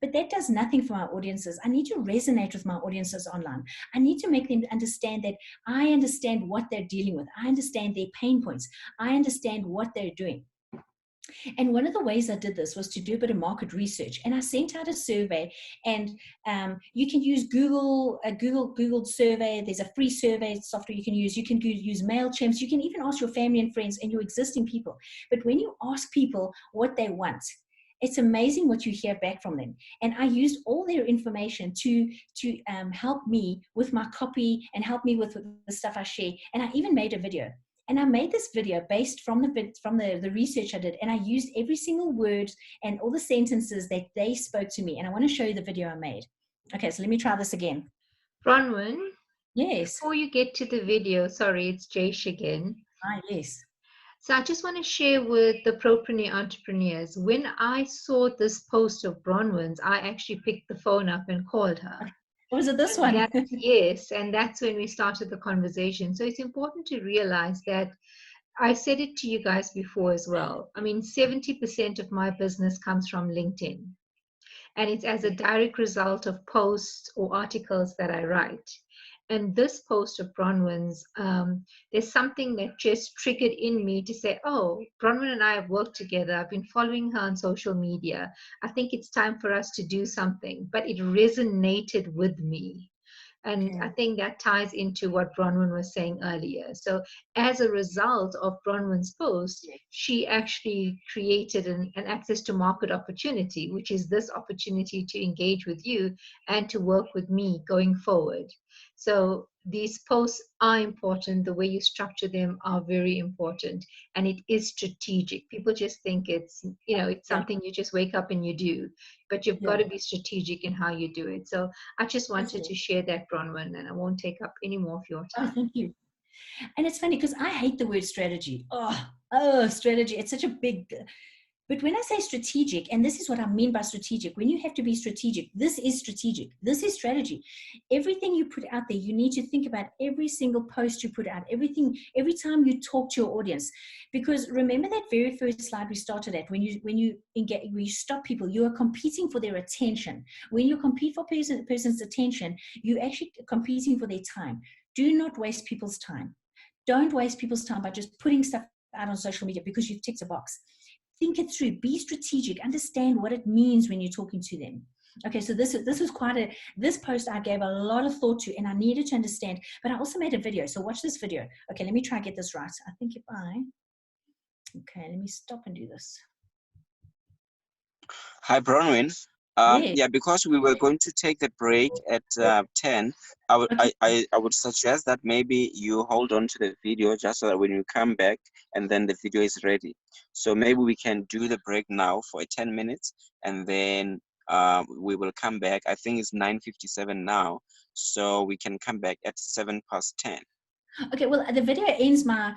But that does nothing for my audiences. I need to resonate with my audiences online. I need to make them understand that I understand what they're dealing with. I understand their pain points. I understand what they're doing. And one of the ways I did this was to do a bit of market research. And I sent out a survey, and you can use Google survey. There's a free survey software you can use. You can use MailChimp. You can even ask your family and friends and your existing people. But when you ask people what they want, it's amazing what you hear back from them. And I used all their information to help me with my copy and help me with the stuff I share. And I even made a video. And I made this video based from the research I did. And I used every single word and all the sentences that they spoke to me. And I want to show you the video I made. Okay, so let me try this again. Bronwyn? Yes. Before you get to the video, sorry, it's Jaish again. Ah, yes. So I just want to share with the PROPreneur entrepreneurs, when I saw this post of Bronwyn's, I actually picked the phone up and called her. Was it this one? Yes, and that's when we started the conversation. So it's important to realize that I said it to you guys before as well. I mean, 70% of my business comes from LinkedIn, and it's as a direct result of posts or articles that I write. And this post of Bronwyn's, there's something that just triggered in me to say, oh, Bronwyn and I have worked together. I've been following her on social media. I think it's time for us to do something. But it resonated with me. And I think that ties into what Bronwyn was saying earlier. So as a result of Bronwyn's post, she actually created an access to market opportunity, which is this opportunity to engage with you and to work with me going forward. So these posts are important. The way you structure them are very important. And it is strategic. People just think it's, it's something you just wake up and you do. But you've got to be strategic in how you do it. So I just wanted to share that, Bronwyn, and I won't take up any more of your time. Oh, thank you. And it's funny because I hate the word strategy. Oh, strategy. It's such a big... But when I say strategic, and this is what I mean by strategic, when you have to be strategic, this is strategic. This is strategy. Everything you put out there, you need to think about every single post you put out, everything, every time you talk to your audience. Because remember that very first slide we started at, when you stop people, you are competing for their attention. When you compete for a person's attention, you're actually competing for their time. Do not waste people's time. Don't waste people's time by just putting stuff out on social media because you've ticked a box. Think it through, be strategic, understand what it means when you're talking to them. Okay, so this was this post I gave a lot of thought to, and I needed to understand, but I also made a video. So watch this video. Okay, let me try and get this right. I think okay, let me stop and do this. Hi, Bronwyn. Yes. Yeah, because we were going to take the break at 10, I would suggest that maybe you hold on to the video just so that when you come back and then the video is ready. So maybe we can do the break now for 10 minutes and then we will come back. I think it's 9:57 now, so we can come back at 10:07. Okay, well, the video ends my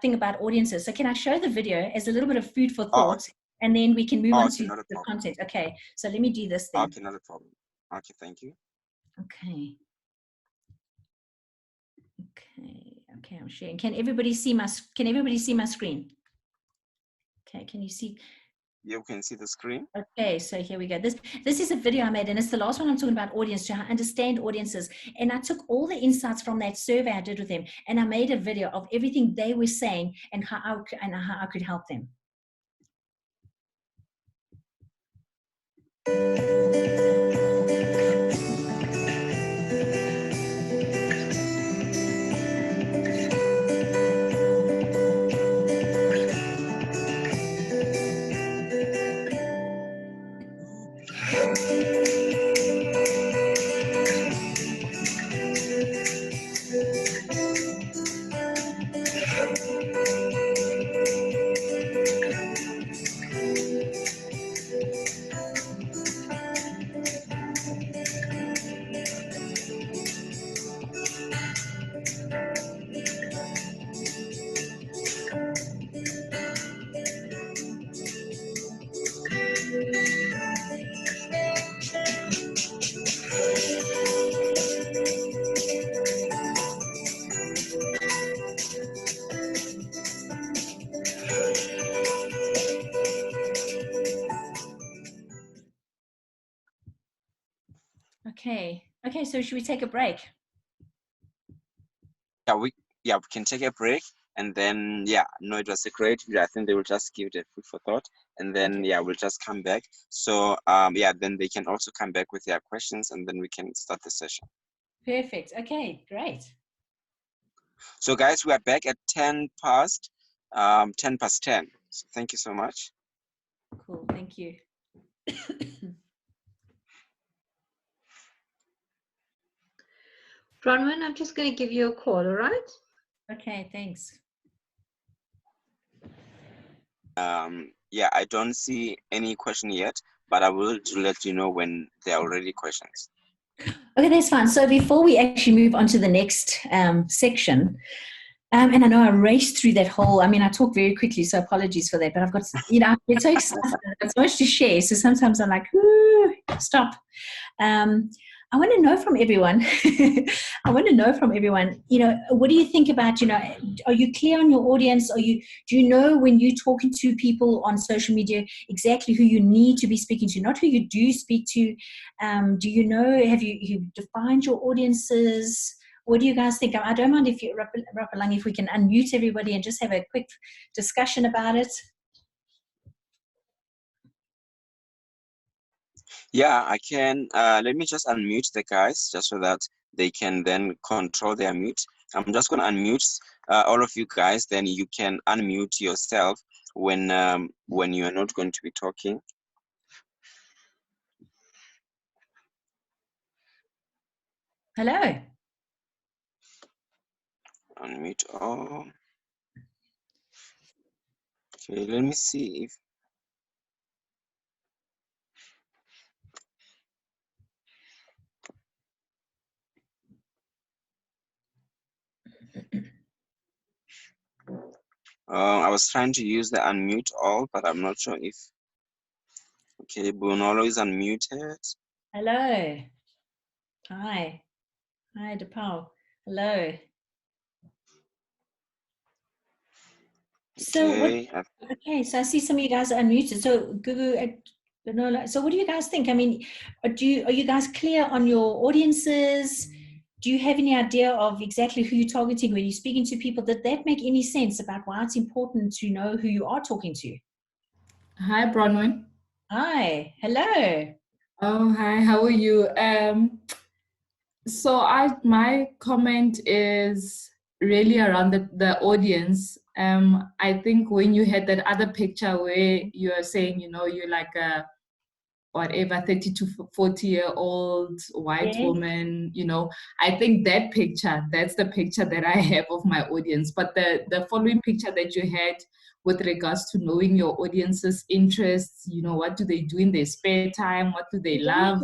thing about audiences. So can I show the video as a little bit of food for thought? And then we can move on to the content. Okay, so let me do this then. Okay, not a problem. Okay, thank you. Okay, I'm sharing. Can everybody see my screen? Okay, can you see? You can see the screen. Okay, so here we go. This is a video I made, and it's the last one I'm talking about audience, to understand audiences. And I took all the insights from that survey I did with them, and I made a video of everything they were saying and how I could help them. Okay. Okay, so should we take a break? We can take a break, and then no, it was a great video. I think they will just give it a food for thought, and then we'll just come back. So then they can also come back with their questions, and then we can start the session. Perfect. Okay, great. So guys, we are back at 10 past 10. So thank you so much. Cool, thank you. Bronwyn, I'm just going to give you a call, all right? Okay, thanks. I don't see any question yet, but I will let you know when there are already questions. Okay, that's fine. So before we actually move on to the next section, and I know I raced through that whole, I talk very quickly, so apologies for that, but I've got, I get so excited, I've got so much to share, so sometimes I'm like, ooh, stop. I want to know from everyone, what do you think about, are you clear on your audience? Do you know when you're talking to people on social media exactly who you need to be speaking to, not who you do speak to? Do you know, have you defined your audiences? What do you guys think? I don't mind if you, Rapalang, if we can unmute everybody and just have a quick discussion about it. Yeah, I can. Let me just unmute the guys just so that they can then control their mute. I'm just going to unmute all of you guys. Then you can unmute yourself when you are not going to be talking. Hello. Unmute all. Okay, let me see if. I was trying to use the unmute all, but I'm not sure if. Okay, Bunolo is unmuted. Hello. Hi. Hi, DePaul. Hello. So Okay. so I see some of you guys are unmuted. So Gugu, so what do you guys think? Are you guys clear on your audiences? Do you have any idea of exactly who you're targeting when you're speaking to people? Did that make any sense about why it's important to know who you are talking to? Hi, Bronwyn. Hi. Hello. Oh, hi. How are you? So my comment is really around the audience. I think when you had that other picture where you are saying, you're like a whatever 30 to 40-year-old white woman, I think that's the picture that I have of my audience. But the following picture that you had with regards to knowing your audience's interests, what do they do in their spare time, what do they love?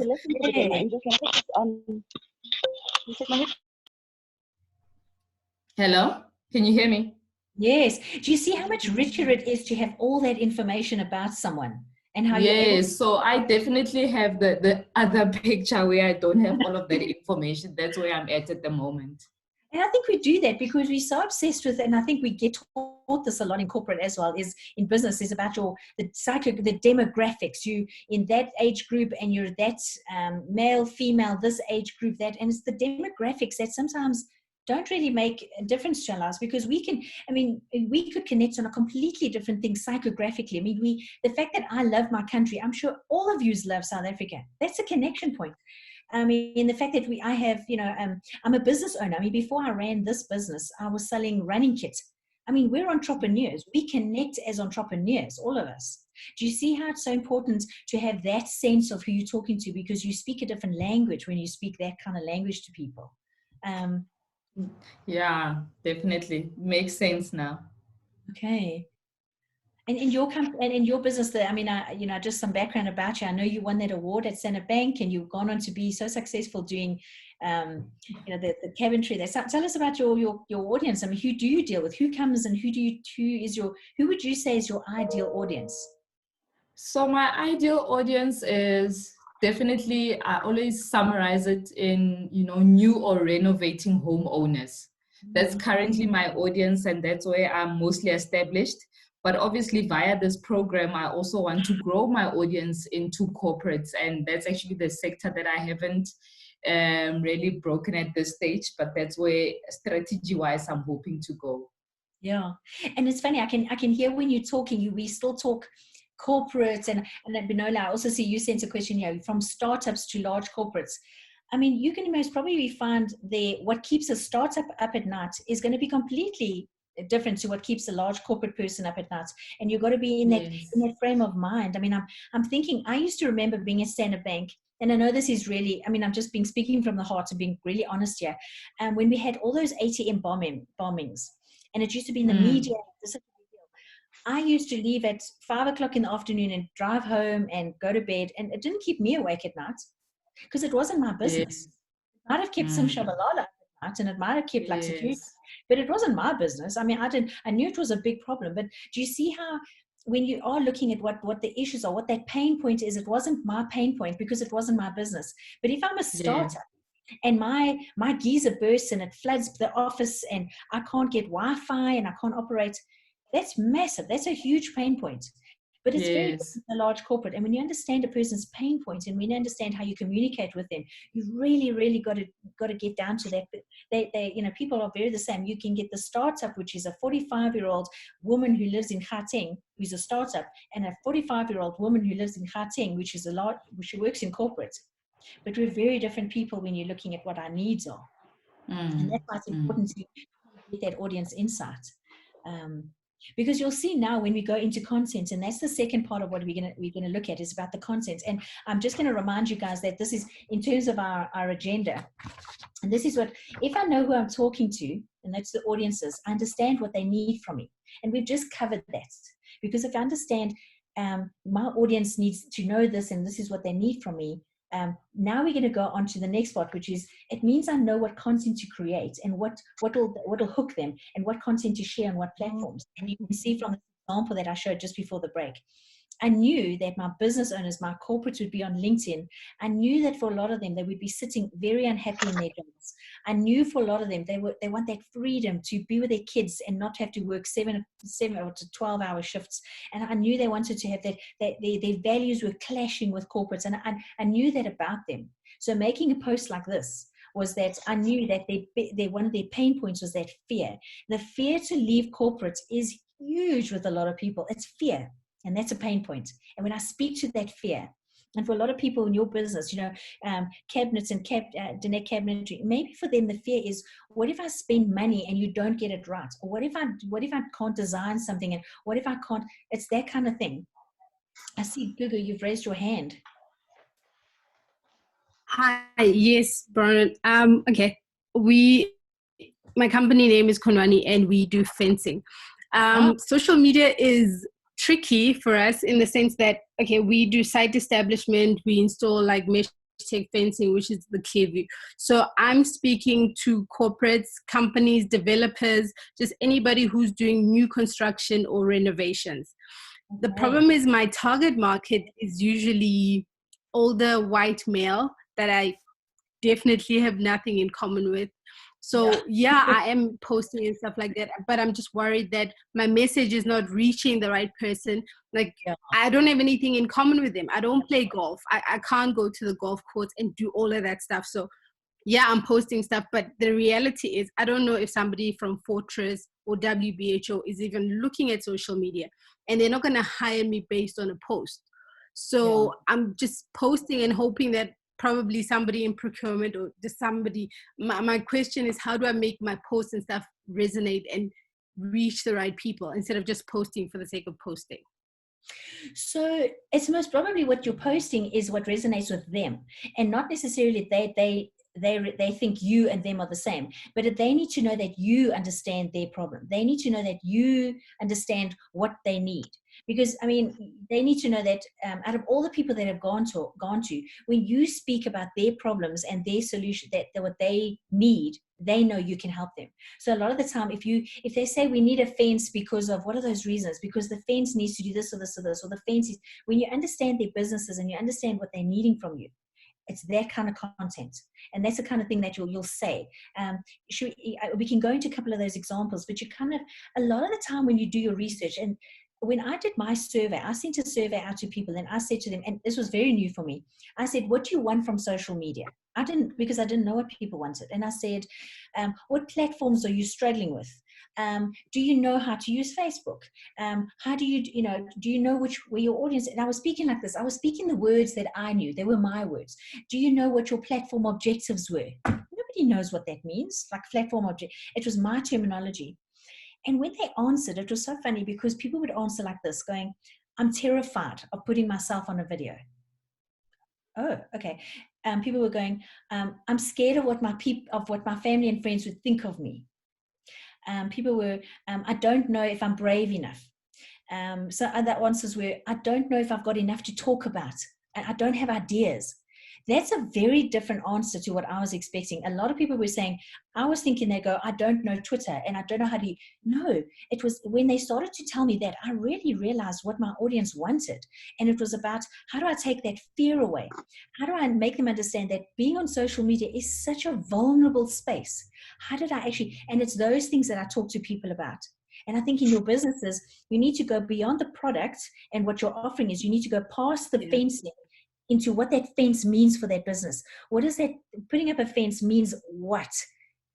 Hello, can you hear me? Yes. Do you see how much richer it is to have all that information about someone? And how So I definitely have the other picture where I don't have all of that information. That's where I'm at the moment. And I think we do that because we're so obsessed with, and I think we get taught this a lot in corporate as well, is in business, is about the demographics. You in that age group and you're that male, female, this age group, that, and it's the demographics that sometimes don't really make a difference to our lives, because we could connect on a completely different thing psychographically. The fact that I love my country, I'm sure all of you love South Africa. That's a connection point. The fact that I'm a business owner. Before I ran this business, I was selling running kits. We're entrepreneurs. We connect as entrepreneurs, all of us. Do you see how it's so important to have that sense of who you're talking to, because you speak a different language when you speak that kind of language to people? Yeah, definitely makes sense now. Okay. And in your company and in your business, just some background about you. I know you won that award at Standard Bank, and you've gone on to be so successful doing, the cabinetry there. So tell us about your audience. Who do you deal with? Who comes and who would you say is your ideal audience? So my ideal audience is definitely, I always summarize it in, new or renovating homeowners. That's currently my audience, and that's where I'm mostly established. But obviously via this program, I also want to grow my audience into corporates. And that's actually the sector that I haven't really broken at this stage, but that's where strategy-wise I'm hoping to go. Yeah, and it's funny. I can hear when you're talking. We still talk corporates, and Binola, I also see you sent a question here, from startups to large corporates. I mean, you can most probably find what keeps a startup up at night is going to be completely different to what keeps a large corporate person up at night. And you've got to be in that frame of mind. I mean, I'm thinking. I used to remember being at Standard Bank. And I know this is really, I mean, I'm just speaking from the heart and being really honest here. And when we had all those ATM bombings, and it used to be in the media. I used to leave at 5 o'clock in the afternoon and drive home and go to bed. And it didn't keep me awake at night because it wasn't my business. It might have kept some shabalala at night, and it might have kept like security, but it wasn't my business. I mean, I knew it was a big problem. But do you see how, when you are looking at what the issues are, what that pain point is, it wasn't my pain point because it wasn't my business. But if I'm a startup, and my geyser bursts and it floods the office and I can't get Wi-Fi and I can't operate, that's massive. That's a huge pain point. But it's very different in a large corporate. And when you understand a person's pain point and when you understand how you communicate with them, you really, really got to get down to that. But they people are very the same. You can get the startup, which is a 45-year-old woman who lives in Gauteng, who's a startup, and a 45-year-old woman who lives in Gauteng, which works in corporate. But we're very different people when you're looking at what our needs are. And that's why it's important to get that audience insight. Because you'll see now when we go into content, and that's the second part of what we're gonna look at, is about the content. And I'm just gonna remind you guys that this is in terms of our agenda. And this is what, if I know who I'm talking to, and that's the audiences, I understand what they need from me. And we've just covered that. Because if I understand my audience needs to know this, and this is what they need from me, now we're going to go on to the next part, which is, it means I know what content to create and what will hook them and what content to share on what platforms. And you can see from the example that I showed just before the break, I knew that my business owners, my corporates would be on LinkedIn. I knew that for a lot of them, they would be sitting very unhappy in their jobs. I knew for a lot of them, they want that freedom to be with their kids and not have to work 7 or to 12-hour shifts. And I knew they wanted to have that their values were clashing with corporates. And I knew that about them. So making a post like this was that I knew that one of their pain points was that fear. The fear to leave corporates is huge with a lot of people. It's fear. And that's a pain point. And when I speak to that fear, and for a lot of people in your business, cabinets and Danette cabinetry, maybe for them the fear is, what if I spend money and you don't get it right? Or what if I can't design something? And what if I can't? It's that kind of thing. I see, Gugu, you've raised your hand. Hi, yes, Brian. Okay, my company name is Konwani, and we do fencing. Social media is tricky for us in the sense that, okay, we do site establishment, we install like mesh tech fencing, which is the Clearview. So I'm speaking to corporates, companies, developers, just anybody who's doing new construction or renovations. The problem is my target market is usually older white male that I definitely have nothing in common with. So yeah, I am posting and stuff like that, but I'm just worried that my message is not reaching the right person. Like, I don't have anything in common with them. I don't play golf. I can't go to the golf course and do all of that stuff. So yeah, I'm posting stuff, but the reality is I don't know if somebody from Fortress or WBHO is even looking at social media, and they're not going to hire me based on a post. So I'm just posting and hoping that probably somebody in procurement or just somebody, my question is, how do I make my posts and stuff resonate and reach the right people instead of just posting for the sake of posting? So it's most probably what you're posting is what resonates with them, and not necessarily they think you and them are the same, but they need to know that you understand their problem. They need to know that you understand what they need. Because, I mean, they need to know that out of all the people that have gone to, when you speak about their problems and their solution, that what they need, they know you can help them. So a lot of the time, if they say we need a fence because of, what are those reasons? Because the fence needs to do this or this or this, or the fence is, when you understand their businesses and you understand what they're needing from you, it's that kind of content. And that's the kind of thing that you'll say. We can go into a couple of those examples, but you kind of, a lot of the time when you do your research, and when I did my survey, I sent a survey out to people and I said to them, and this was very new for me, I said, what do you want from social media? Because I didn't know what people wanted. And I said, what platforms are you struggling with? Do you know how to use Facebook? How do you know where your audience, and I was speaking like this, I was speaking the words that I knew, they were my words. Do you know what your platform objectives were? Nobody knows what that means, like platform object. It was my terminology. And when they answered, it was so funny because people would answer like this, going, I'm terrified of putting myself on a video. Oh, okay. People were going, I'm scared of what my family and friends would think of me. People were, I don't know if I'm brave enough. So other answers were, I don't know if I've got enough to talk about. And I don't have ideas. That's a very different answer to what I was expecting. A lot of people were saying, I was thinking they go, I don't know Twitter and I don't know how to. No, it was when they started to tell me that, I really realized what my audience wanted. And it was about, how do I take that fear away? How do I make them understand that being on social media is such a vulnerable space? How did I actually, and it's those things that I talk to people about. And I think in your businesses, you need to go beyond the product and what your offering is. You need to go past the fencing into what that fence means for that business. What is that? Putting up a fence means what?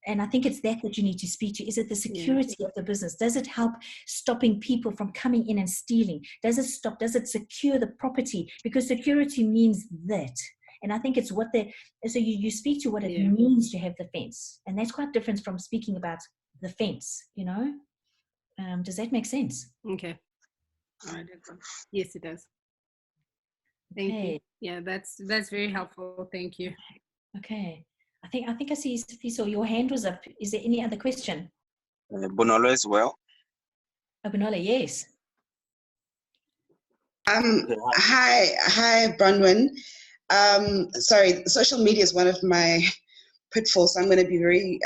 And I think it's that you need to speak to. Is it the security of the business? Does it help stopping people from coming in and stealing? Does it secure the property? Because security means that. And I think it's so you speak to what it means to have the fence. And that's quite different from speaking about the fence, you know? Does that make sense? Okay. All right. Yes, it does. Thank you. Yeah, that's very helpful. Thank you. Okay. I think I see, so your hand was up. Is there any other question? Bonolo as well. Bonolo, yes. Hi, Bronwyn. Sorry, social media is one of my pitfalls. So I'm going to be very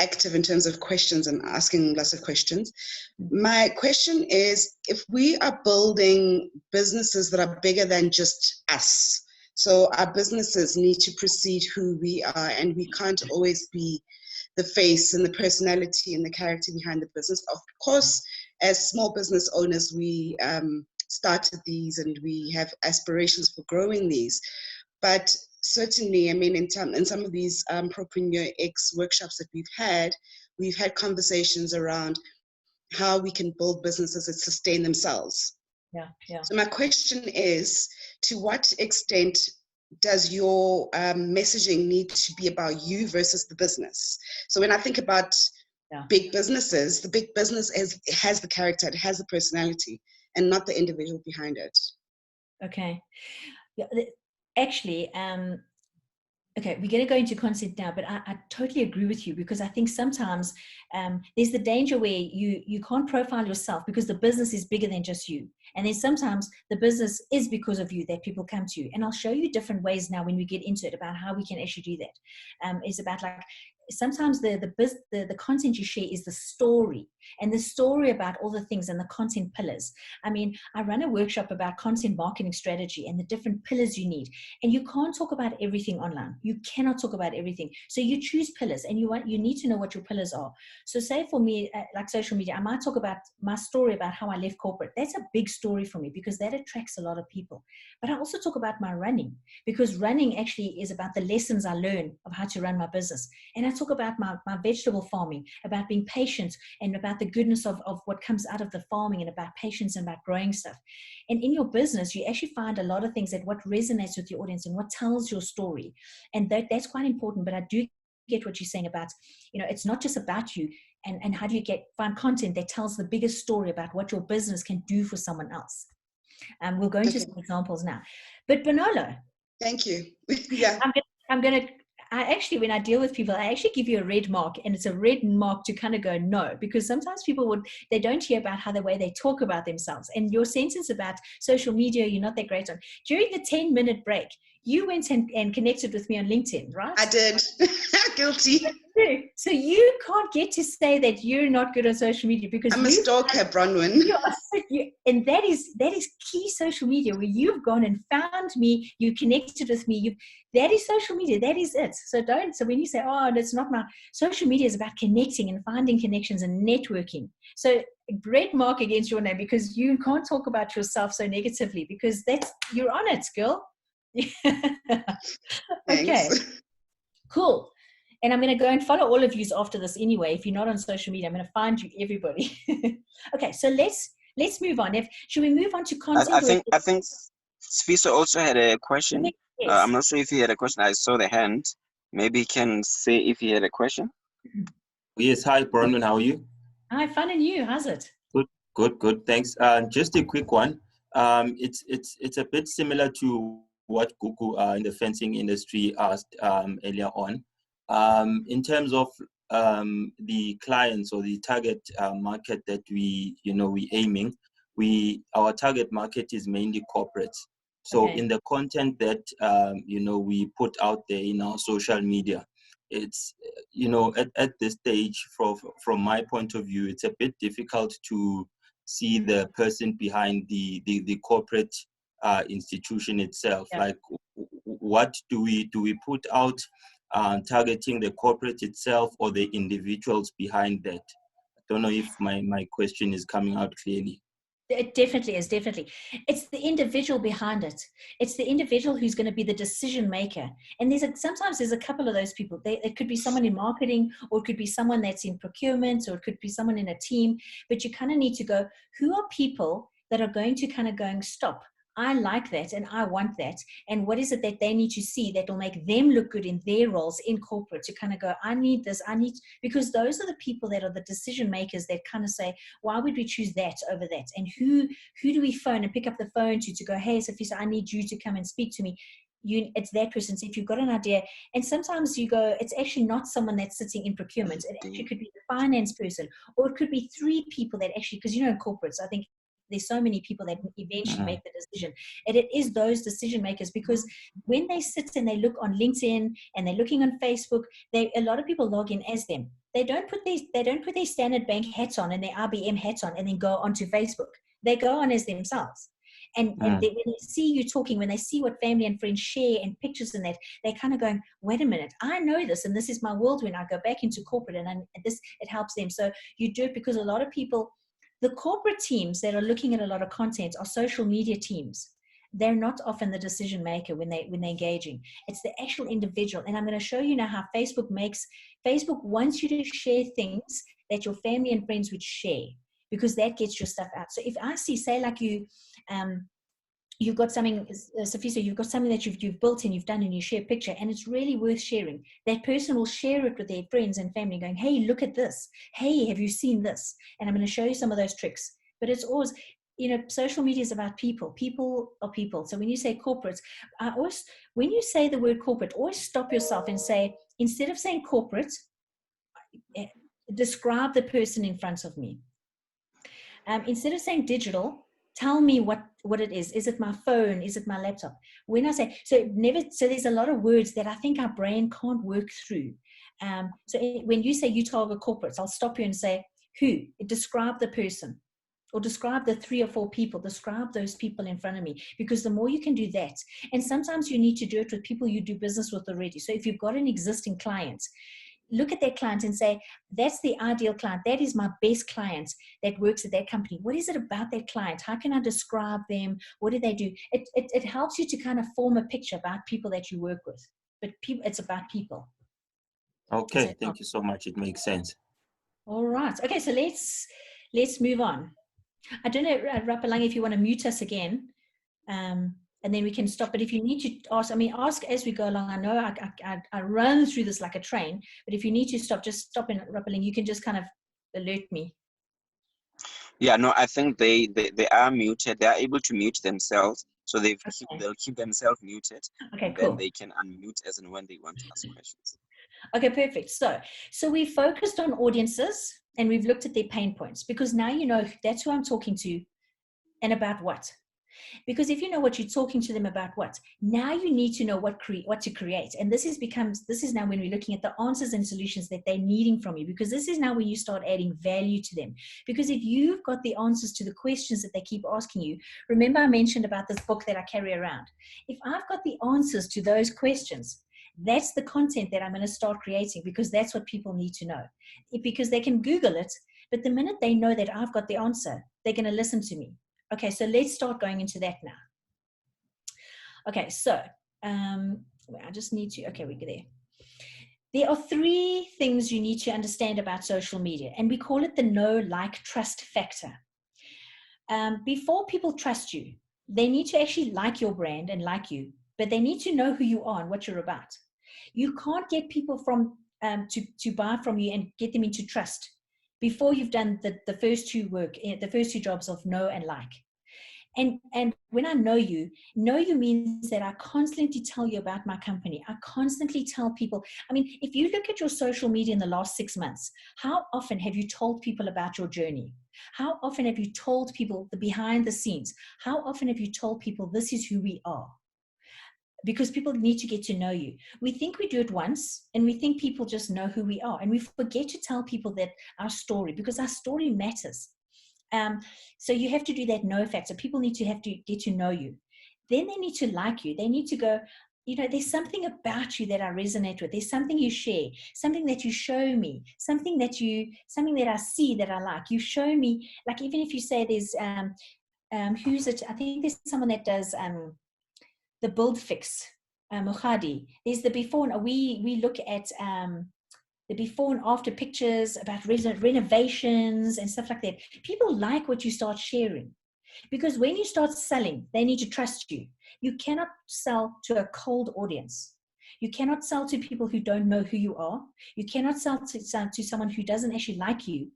active in terms of questions and asking lots of questions. My question is, if we are building businesses that are bigger than just us, so our businesses need to precede who we are, and we can't always be the face and the personality and the character behind the business. Of course, as small business owners, we started these and we have aspirations for growing these. But certainly, I mean, in some of these PROPreneurX workshops that we've had conversations around how we can build businesses that sustain themselves. Yeah. So my question is, to what extent does your messaging need to be about you versus the business? So when I think about big businesses, the big business has the character, it has the personality, and not the individual behind it. Okay. Yeah, actually, okay, we're going to go into content now, but I totally agree with you, because I think sometimes there's the danger where you can't profile yourself because the business is bigger than just you. And then sometimes the business is because of you that people come to you. And I'll show you different ways now when we get into it about how we can actually do that. It's about, like, sometimes the content you share is the story, and the story about all the things and the content pillars. I mean, I run a workshop about content marketing strategy and the different pillars you need, and you can't talk about everything online. You cannot talk about everything. So you choose pillars, and you need to know what your pillars are. So say for me, like social media, I might talk about my story about how I left corporate. That's a big story for me because that attracts a lot of people. But I also talk about my running, because running actually is about the lessons I learned of how to run my business. And I talk about my vegetable farming, about being patient, and about the goodness of what comes out of the farming, and about patience and about growing stuff. And in your business, you actually find a lot of things that what resonates with your audience and what tells your story. And that's quite important. But I do get what you're saying about, it's not just about you, and how do you find content that tells the biggest story about what your business can do for someone else. We'll go into some examples now. But Bonolo. Thank you. Yeah. I'm going to, when I deal with people, I actually give you a red mark, and it's a red mark to kind of go no, because sometimes people they don't hear about the way they talk about themselves. And your sentence about social media, you're not that great on. During the 10-minute break, you went and connected with me on LinkedIn, right? I did. Guilty. So you can't get to say that you're not good on social media because I'm a stalker, Bronwyn. And that is key social media, where you've gone and found me, you connected with me. That is social media. That is it. So when you say, oh, that's not my social media, is about connecting and finding connections and networking. So red mark against your name, because you can't talk about yourself so negatively, because you're on it, girl. Okay, cool. And I'm going to go and follow all of you after this anyway. If you're not on social media, I'm going to find you, everybody. Okay, so let's move on. Should we move on to content? I think Sfiso also had a question. Yes. I'm not sure if he had a question. I saw the hand. Maybe he can say if he had a question. Yes, hi, Bronwyn, how are you? Hi, fine, and you? How's it? Good, thanks. Just a quick one. It's a bit similar to what Gugu in the fencing industry asked earlier on. In terms of the clients or the target market that we aiming, our target market is mainly corporates. So in the content that we put out there in our social media, it's at this stage, from my point of view, it's a bit difficult to see the person behind the corporate institution itself. Yeah. Like, what do we put out targeting the corporate itself or the individuals behind that? I don't know if my question is coming out clearly. It definitely is, definitely. It's the individual behind it. It's the individual who's going to be the decision maker. And sometimes there's a couple of those people. It could be someone in marketing, or it could be someone that's in procurement, or it could be someone in a team. But you kind of need to go, who are people that are going to kind of going, stop, I like that and I want that. And what is it that they need to see that will make them look good in their roles in corporate, to kind of go, I need this, because those are the people that are the decision makers that kind of say, why would we choose that over that? And who do we phone and pick up the phone to go, hey, Sophia, I need you to come and speak to me. It's that person. So if you've got an idea, and sometimes you go, it's actually not someone that's sitting in procurement. It actually could be the finance person, or it could be 3 people that actually, because in corporates, I think there's so many people that eventually make the decision. And it is those decision makers, because when they sit and they look on LinkedIn and they're looking on Facebook, a lot of people log in as them. They don't put their Standard Bank hats on and their IBM hats on and then go onto Facebook. They go on as themselves. And when they see you talking, when they see what family and friends share and pictures and that, they're kind of going, wait a minute, I know this, and this is my world when I go back into corporate, and it helps them. So you do it, because a lot of people, the corporate teams that are looking at a lot of content are social media teams. They're not often the decision maker when they're engaging. It's the actual individual. And I'm going to show you now how Facebook wants you to share things that your family and friends would share, because that gets your stuff out. So if I see, say like you've got something, Sophia, you've got something that you've built and you've done, and you share a picture and it's really worth sharing, that person will share it with their friends and family going, hey, look at this. Hey, have you seen this? And I'm going to show you some of those tricks. But it's always, social media is about people. People are people. So when you say corporates, when you say the word corporate, always stop yourself and say, instead of saying corporate, describe the person in front of me. Instead of saying digital, tell me what it is. Is it my phone? Is it my laptop? When I say, so there's a lot of words that I think our brain can't work through. So when you say you target corporates, I'll stop you and say, who? Describe the person, or describe the 3 or 4 people, describe those people in front of me, because the more you can do that, and sometimes you need to do it with people you do business with already. So if you've got an existing client, look at that client and say, that's the ideal client. That is my best client that works at that company. What is it about that client? How can I describe them? What do they do? It helps you to kind of form a picture about people that you work with. But it's about people. Okay, thank you so much. It makes sense. All right. Okay, so let's move on. I don't know, Rapalang, if you want to mute us again. And then we can stop. But if you need to ask as we go along. I know I run through this like a train, but if you need to stop, just stop in Rappling. You can just kind of alert me. Yeah, no, I think they are muted. They are able to mute themselves. So they'll keep themselves muted. Okay, and cool. Then they can unmute as and when they want to ask questions. Okay, perfect. So we focused on audiences and we've looked at their pain points, because now that's who I'm talking to and about what. Because if you know what you're talking to them about, what now you need to know what to create. And this is now when we're looking at the answers and solutions that they're needing from you, because this is now when you start adding value to them. Because if you've got the answers to the questions that they keep asking you, remember I mentioned about this book that I carry around. If I've got the answers to those questions, that's the content that I'm going to start creating, because that's what people need to know. Because they can Google it, but the minute they know that I've got the answer, they're going to listen to me. Okay, so let's start going into that now. Okay, so I just need to, okay, we're there. There are 3 things you need to understand about social media, and we call it the know, like, trust factor. Before people trust you, they need to actually like your brand and like you, but they need to know who you are and what you're about. You can't get people from to buy from you and get them into trust before you've done the first 2 jobs of know and like. And when I know you means that I constantly tell you about my company. I constantly tell people. I mean, if you look at your social media in the last 6 months, how often have you told people about your journey? How often have you told people the behind the scenes? How often have you told people this is who we are? Because people need to get to know you. We think we do it once, and we think people just know who we are. And we forget to tell people that our story, because our story matters. So you have to do that know factor. People need to have to get to know you. Then they need to like you. They need to go, you know, there's something about you that I resonate with. There's something you share, something that you show me, something that I see that I like. You show me, like, even if you say there's, who's it? I think there's someone that does, the build fix, Mukhadi. There's the before, and we look at the before and after pictures about renovations and stuff like that. People like what you start sharing, because when you start selling, they need to trust you. You cannot sell to a cold audience. You cannot sell to people who don't know who you are. You cannot sell to someone who doesn't actually like you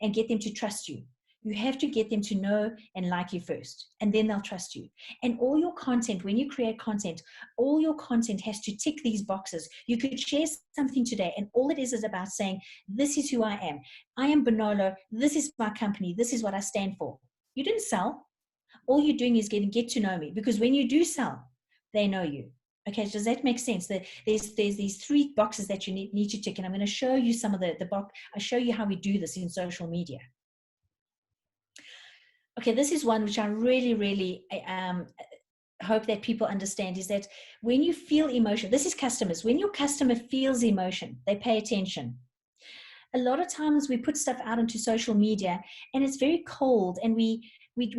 and get them to trust you. You have to get them to know and like you first, and then they'll trust you. And all your content, when you create content, all your content has to tick these boxes. You could share something today, and all it is about saying, this is who I am. I am Bonolo. This is my company. This is what I stand for. You didn't sell. All you're doing is get to know me, because when you do sell, they know you. Okay, does that make sense? That there's these 3 boxes that you need to tick, and I'm going to show you some of the box. I'll show you how we do this in social media. Okay, this is one which I really, really hope that people understand, is that when you feel emotion, this is customers. When your customer feels emotion, they pay attention. A lot of times we put stuff out onto social media and it's very cold, and we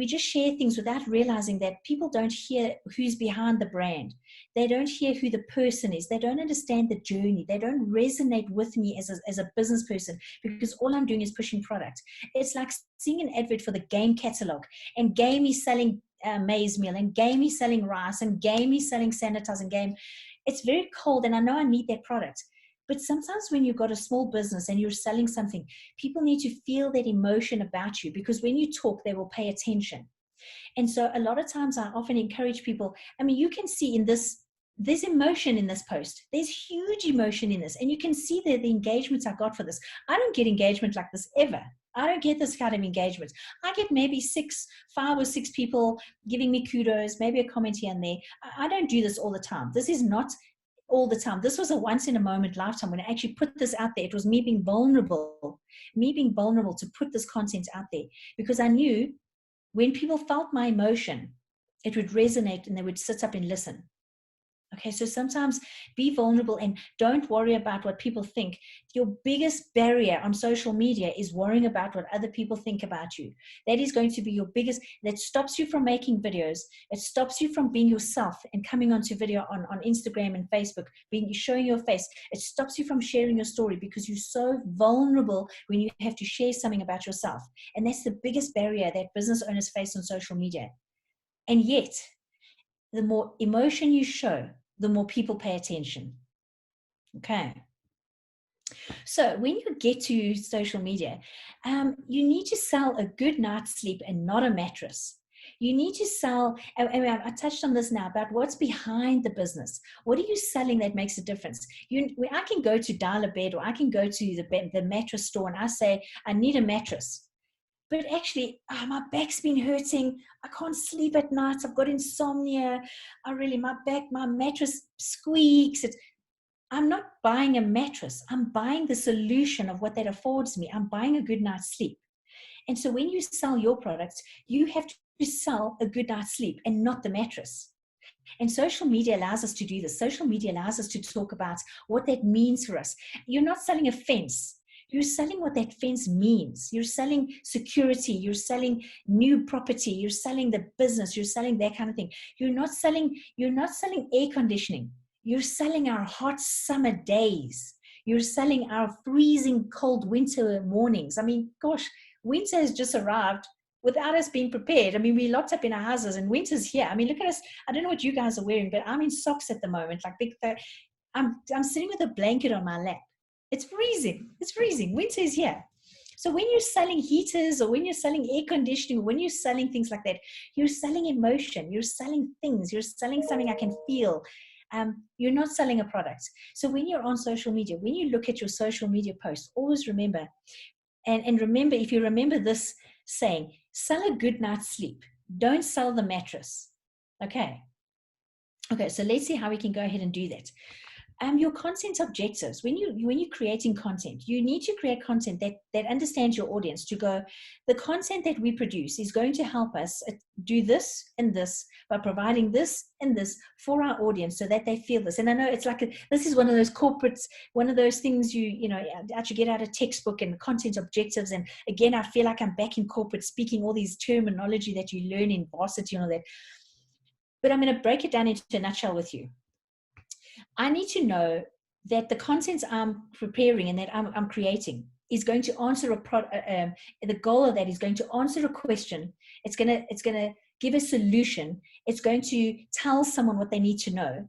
just share things without realizing that people don't hear who's behind the brand. They don't hear who the person is. They don't understand the journey. They don't resonate with me as a business person, because all I'm doing is pushing product. It's like seeing an advert for the game catalog, and Game is selling maize meal, and Game is selling rice, and Game is selling sanitizing Game. It's very cold, and I know I need that product. But sometimes when you've got a small business and you're selling something, people need to feel that emotion about you, because when you talk, they will pay attention. And so a lot of times I often encourage people, I mean, you can see in this, there's emotion in this post. There's huge emotion in this. And you can see the engagements I got for this. I don't get engagement like this ever. I don't get this kind of engagement. I get maybe 5 or 6 people giving me kudos, maybe a comment here and there. I don't do this all the time. This is not all the time. This was a once in a moment lifetime when I actually put this out there. It was me being vulnerable to put this content out there, because I knew when people felt my emotion, it would resonate and they would sit up and listen. Okay, so sometimes be vulnerable and don't worry about what people think. Your biggest barrier on social media is worrying about what other people think about you. That is going to be your biggest, that stops you from making videos. It stops you from being yourself and coming onto video on Instagram and Facebook, showing your face. It stops you from sharing your story, because you're so vulnerable when you have to share something about yourself. And that's the biggest barrier that business owners face on social media. And yet, the more emotion you show, the more people pay attention. Okay. So when you get to social media, you need to sell a good night's sleep and not a mattress. You need to sell, I touched on this now, about what's behind the business. What are you selling that makes a difference? I can go to Dial a Bed, or I can go to the mattress store and I say, I need a mattress. but actually, my back's been hurting. I can't sleep at night. I've got insomnia. My mattress squeaks. I'm not buying a mattress. I'm buying the solution of what that affords me. I'm buying a good night's sleep. And so when you sell your products, you have to sell a good night's sleep and not the mattress. And social media allows us to do this. Social media allows us to talk about what that means for us. You're not selling a fence. You're selling what that fence means. You're selling security. You're selling new property. You're selling the business. You're selling that kind of thing. You're not selling air conditioning. You're selling our hot summer days. You're selling our freezing cold winter mornings. I mean, gosh, winter has just arrived without us being prepared. I mean, we locked up in our houses and winter's here. I mean, look at us. I don't know what you guys are wearing, but I'm in socks at the moment. Like I'm sitting with a blanket on my lap. It's freezing. It's freezing. Winter is here. So when you're selling heaters or when you're selling air conditioning, when you're selling things like that, you're selling emotion. You're selling things. You're selling something I can feel. You're not selling a product. So when you're on social media, when you look at your social media posts, always remember, and remember, if you remember this saying, sell a good night's sleep. Don't sell the mattress. Okay, so let's see how we can go ahead and do that. Your content objectives. When you're creating content, you need to create content that understands your audience. To go, the content that we produce is going to help us do this and this by providing this and this for our audience, so that they feel this. And I know it's like this is one of those corporates, one of those things you actually get out of textbook and content objectives. And again, I feel like I'm back in corporate speaking all these terminology that you learn in varsity and all that. But I'm going to break it down into a nutshell with you. I need to know that the content I'm preparing and that I'm creating is going to answer the goal of that is going to answer a question. It's going to give a solution. It's going to tell someone what they need to know,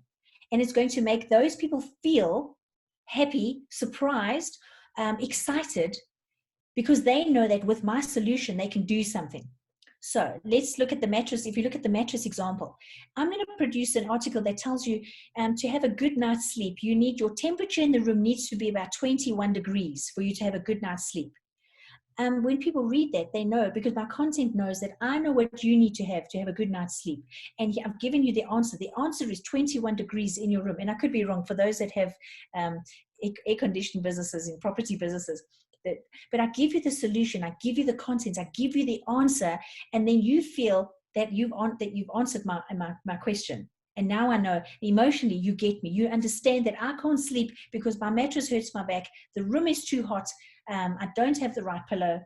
and it's going to make those people feel happy, surprised, excited, because they know that with my solution they can do something. So let's look at the mattress. If you look at the mattress example, I'm going to produce an article that tells you to have a good night's sleep, your temperature in the room needs to be about 21 degrees for you to have a good night's sleep. When people read that, they know, because my content knows that I know what you need to have a good night's sleep. And I've given you the answer. The answer is 21 degrees in your room. And I could be wrong for those that have air conditioning businesses and property businesses. But I give you the solution, I give you the content, I give you the answer, and then you feel that you've answered my question. And now I know emotionally you get me. You understand that I can't sleep because my mattress hurts my back, the room is too hot, I don't have the right pillow.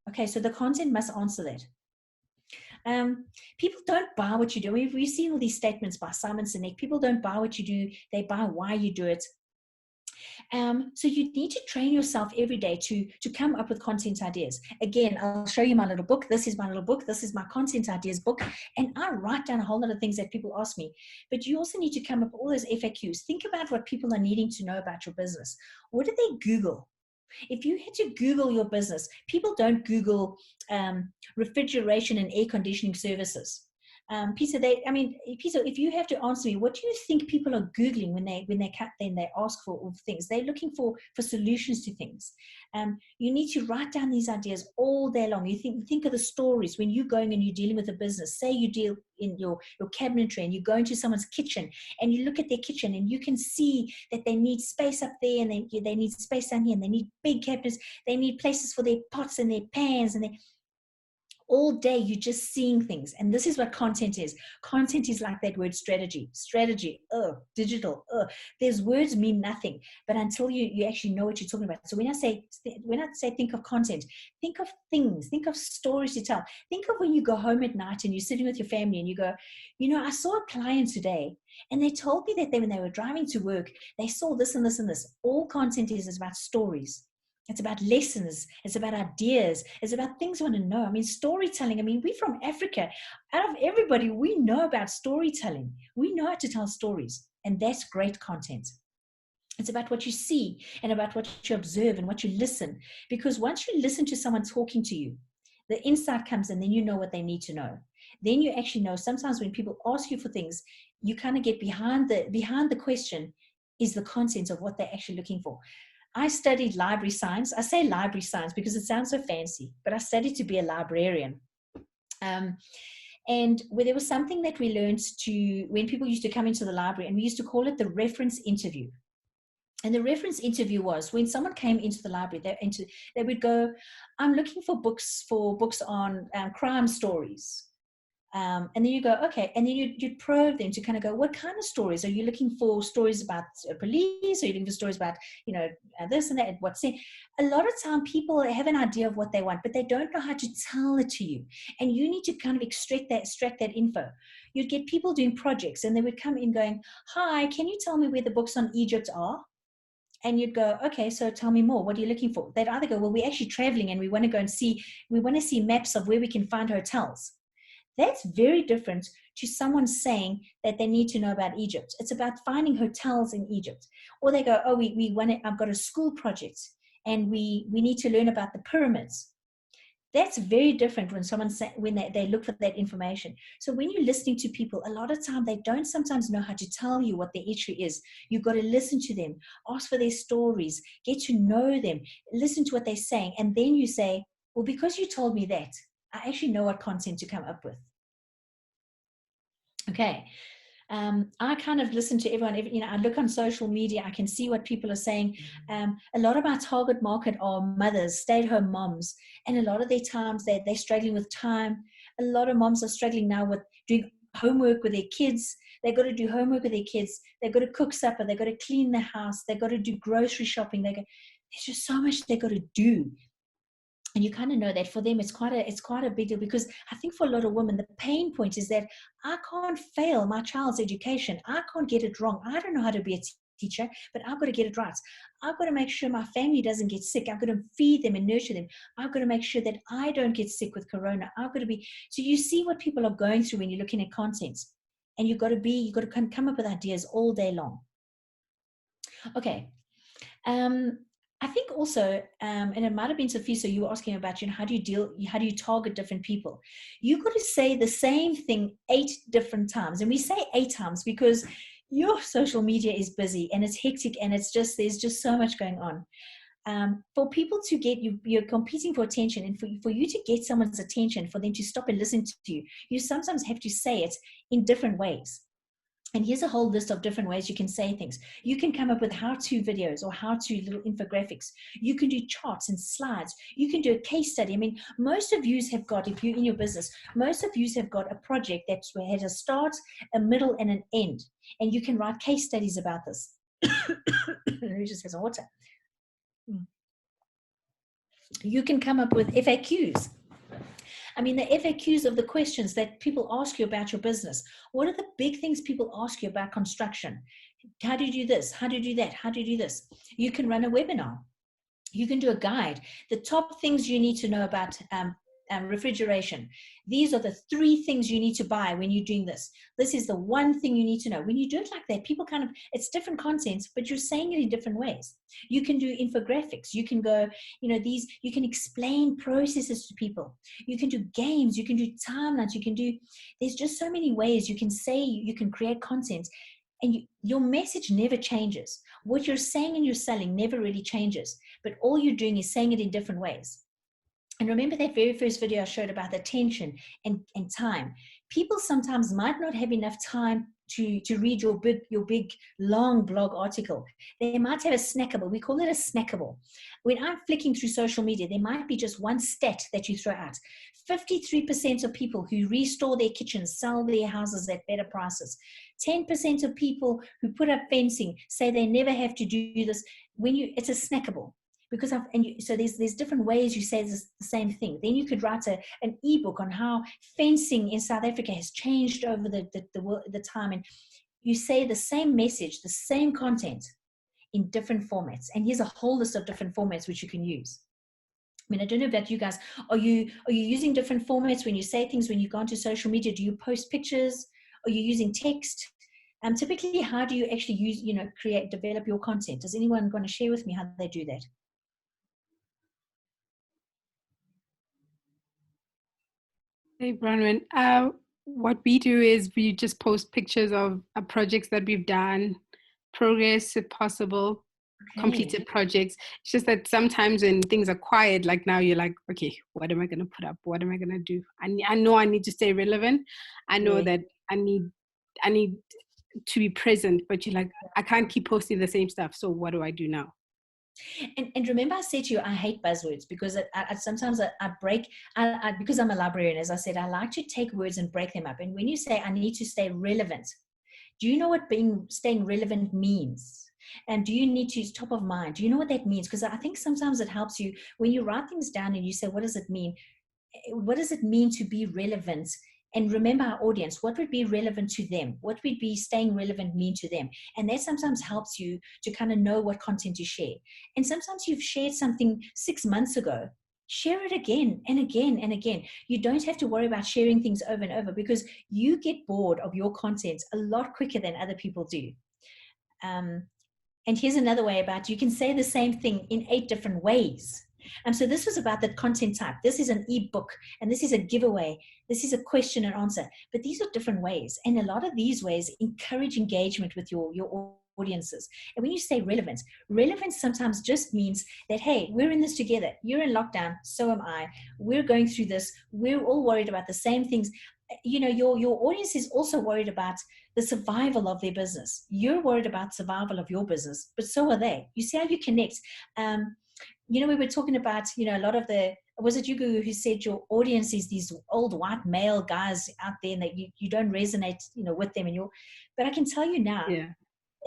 Okay, so the content must answer that. People don't buy what you do. We've seen all these statements by Simon Sinek. People don't buy what you do, they buy why you do it. So you need to train yourself every day to come up with content ideas. Again, I'll show you my little book. This is my little book. This is my content ideas book. And I write down a whole lot of things that people ask me. But you also need to come up with all those FAQs. Think about what people are needing to know about your business. What do they Google? If you had to Google your business, people don't Google refrigeration and air conditioning services. Peter, if you have to answer me, what do you think people are Googling when they ask for things? They're looking for solutions to things. You need to write down these ideas all day long. You think of the stories when you're going and you're dealing with a business. Say you deal in your cabinetry and you go into someone's kitchen and you look at their kitchen and you can see that they need space up there and they need space down here and they need big cabinets. They need places for their pots and their pans and all day you're just seeing things. And this is what content is. Content is like that word strategy, digital, There's words mean nothing, but until you actually know what you're talking about. So when I say think of content, think of things, think of stories to tell. Think of when you go home at night and you're sitting with your family and you go, I saw a client today and they told me that when they were driving to work, they saw this and this and this. All content is about stories. It's about lessons. It's about ideas. It's about things you want to know. Storytelling. We're from Africa. Out of everybody, we know about storytelling. We know how to tell stories. And that's great content. It's about what you see and about what you observe and what you listen. Because once you listen to someone talking to you, the insight comes and then you know what they need to know. Then you actually know. Sometimes when people ask you for things, you kind of get behind the question is the content of what they're actually looking for. I studied library science. I say library science because it sounds so fancy, but I studied to be a librarian. And where there was something that we learned to, when people used to come into the library, and we used to call it the reference interview. And the reference interview was when someone came into the library, they would go, I'm looking for books on crime stories. And then you go, okay. And then you'd probe them to kind of go, what kind of stories? Are you looking for stories about police? Are you looking for stories about, this and that? What's it? A lot of time people have an idea of what they want, but they don't know how to tell it to you. And you need to kind of extract that info. You'd get people doing projects and they would come in going, hi, can you tell me where the books on Egypt are? And you'd go, okay, so tell me more. What are you looking for? They'd either go, well, we're actually traveling and we want to go and we want to see maps of where we can find hotels. That's very different to someone saying that they need to know about Egypt. It's about finding hotels in Egypt. Or they go, oh, I've got a school project and we need to learn about the pyramids. That's very different when they look for that information. So when you're listening to people, a lot of time they don't sometimes know how to tell you what the issue is. You've got to listen to them, ask for their stories, get to know them, listen to what they're saying. And then you say, well, because you told me that, I actually know what content to come up with. Okay. I kind of listen to everyone, I look on social media, I can see what people are saying. A lot of our target market are mothers, stay-at-home moms, and a lot of their times they're struggling with time. A lot of moms are struggling now with doing homework with their kids. They've got to do homework with their kids. They've got to cook supper. They've got to clean the house. They've got to do grocery shopping. There's just so much they've got to do. And you kind of know that for them, it's quite a big deal, because I think for a lot of women, the pain point is that I can't fail my child's education. I can't get it wrong. I don't know how to be a teacher, but I've got to get it right. I've got to make sure my family doesn't get sick. I've got to feed them and nurture them. I've got to make sure that I don't get sick with corona. So you see what people are going through when you're looking at content, and you've got to come up with ideas all day long. Okay. I think also, and it might have been Sophie, so you were asking about, how do you target different people? You've got to say the same thing 8 different times. And we say 8 times because your social media is busy and it's hectic and there's just so much going on. For people to get you, you're competing for attention, and for you to get someone's attention, for them to stop and listen to you, you sometimes have to say it in different ways. And here's a whole list of different ways you can say things. You can come up with how-to videos or how-to little infographics. You can do charts and slides. You can do a case study. I mean, most of you have got, if you're in your business, most of you have got a project that has a start, a middle, and an end. And you can write case studies about this. Who just has some water? You can come up with FAQs. I mean, the FAQs of the questions that people ask you about your business. What are the big things people ask you about construction? How do you do this? How do you do that? How do you do this? You can run a webinar. You can do a guide. The top things you need to know about refrigeration. These are the 3 things you need to buy when you're doing this. This is the 1 thing you need to know. When you do it like that, people it's different content, but you're saying it in different ways. You can do infographics. You can go, you can explain processes to people. You can do games. You can do timelines. There's just so many ways you can say, you can create content, and your message never changes. What you're saying and you're selling never really changes, but all you're doing is saying it in different ways. And remember that very first video I showed about attention and time. People sometimes might not have enough time to read your big long blog article. They might have a snackable. We call it a snackable. When I'm flicking through social media, there might be just one stat that you throw out. 53% of people who restore their kitchens sell their houses at better prices. 10% of people who put up fencing say they never have to do this. It's a snackable. So there's different ways you say the same thing. Then you could write an ebook on how fencing in South Africa has changed over the time, and you say the same message, the same content in different formats. And here's a whole list of different formats which you can use. I mean, I don't know about you guys. Are you using different formats when you say things? When you go onto social media, do you post pictures? Are you using text? Typically, how do you actually develop your content? Does anyone want to share with me how they do that? Hey, Bronwyn. What we do is we just post pictures of projects that we've done, progress if possible, completed projects. It's just that sometimes when things are quiet, like now, you're like, okay, what am I going to put up? What am I going to do? I know I need to stay relevant. I know that I need to be present, but you're like, I can't keep posting the same stuff. So what do I do now? And remember, I said to you, I hate buzzwords, because sometimes I break, because I'm a librarian, as I said, I like to take words and break them up. And when you say I need to stay relevant, do you know what staying relevant means? And do you need to use top of mind? Do you know what that means? Because I think sometimes it helps you when you write things down and you say, what does it mean? What does it mean to be relevant? And remember our audience, what would be relevant to them? What would be staying relevant mean to them? And that sometimes helps you to kind of know what content to share. And sometimes you've shared something 6 months ago. Share it again and again and again. You don't have to worry about sharing things over and over, because you get bored of your content a lot quicker than other people do. And here's another way about, you can say the same thing in 8 different ways. So this was about the content type. This is an ebook, and this is a giveaway. This is a question and answer. But these are different ways. And a lot of these ways encourage engagement with your audiences. And when you say relevance sometimes just means that, hey, we're in this together. You're in lockdown, so am I. We're going through this. We're all worried about the same things. You know, your audience is also worried about the survival of their business. You're worried about survival of your business, but so are they. You see how you connect. You know, we were talking about, you know, a lot of was it you who said your audience is these old white male guys out there, and that you don't resonate, you know, with them. But I can tell you now,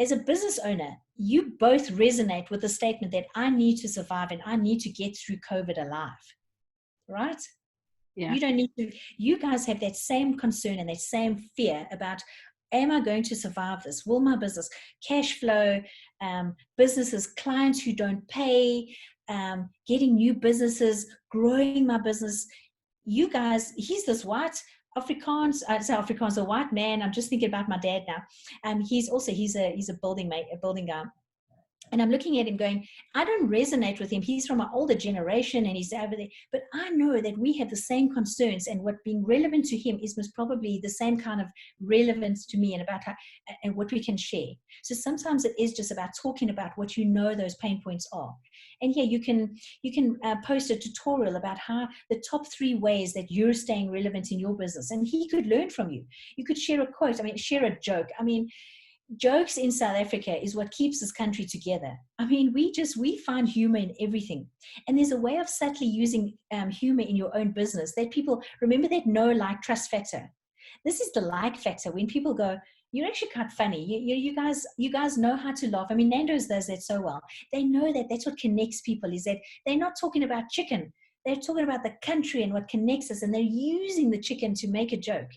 as a business owner, you both resonate with the statement that I need to survive and I need to get through COVID alive, right? Yeah. You don't need to, you guys have that same concern and that same fear about, am I going to survive this? Will my business, cash flow, businesses, clients who don't pay, getting new businesses, growing my business. You guys, he's this white Afrikaans, a white man. I'm just thinking about my dad now. He's a building guy. And I'm looking at him going, I don't resonate with him. He's from an older generation and he's over there. But I know that we have the same concerns, and what being relevant to him is most probably the same kind of relevance to me, and about how, and what we can share. So sometimes it is just about talking about what you know those pain points are. And yeah, you can post a tutorial about how the top 3 ways that you're staying relevant in your business. And he could learn from you. You could share a quote. Share a joke. Jokes in South Africa is what keeps this country together. We find humor in everything. And there's a way of subtly using humor in your own business that people, remember that know, like, trust factor. This is the like factor. When people go, you're actually quite funny. You guys know how to laugh. Nando's does that so well. They know that that's what connects people, is that they're not talking about chicken. They're talking about the country and what connects us, and they're using the chicken to make a joke.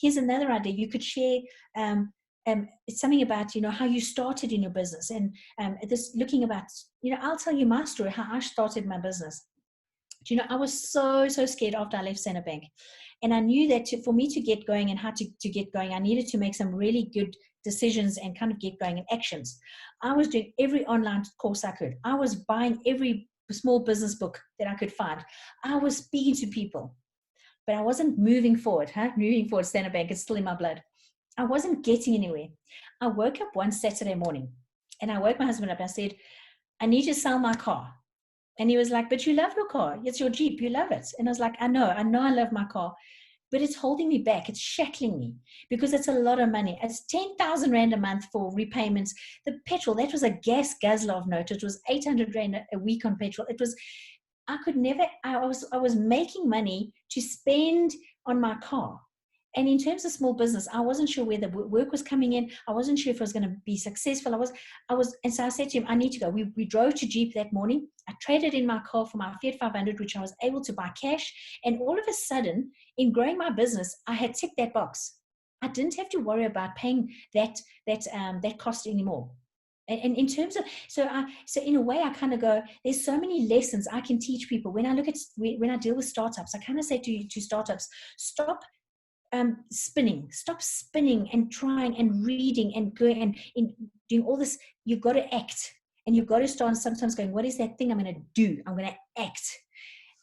Here's another idea. You could share it's something about, how you started in your business, and this looking about, I'll tell you my story, how I started my business. I was so scared after I left Standard Bank, and I knew that for me to get going and how to get going, I needed to make some really good decisions and kind of get going in actions. I was doing every online course I could. I was buying every small business book that I could find. I was speaking to people, but I wasn't moving forward. Standard Bank, it's still in my blood. I wasn't getting anywhere. I woke up one Saturday morning and I woke my husband up. I said, I need to sell my car. And he was like, but you love your car. It's your Jeep. You love it. And I was like, I know I love my car, but it's holding me back. It's shackling me because it's a lot of money. It's 10,000 Rand a month for repayments. The petrol, that was a gas guzzler of note. It was 800 Rand a week on petrol. I was making money to spend on my car. And in terms of small business, I wasn't sure where the work was coming in. I wasn't sure if I was going to be successful. And so I said to him, I need to go. We drove to Jeep that morning. I traded in my car for my Fiat 500, which I was able to buy cash. And all of a sudden, in growing my business, I had ticked that box. I didn't have to worry about paying that cost anymore. And in terms of, so in a way, I kind of go, there's so many lessons I can teach people. When I deal with startups, I kind of say to startups, stop spinning and trying and reading and going and in doing all this. You've got to act, and you've got to start sometimes going, what is that thing I'm going to do? I'm going to act.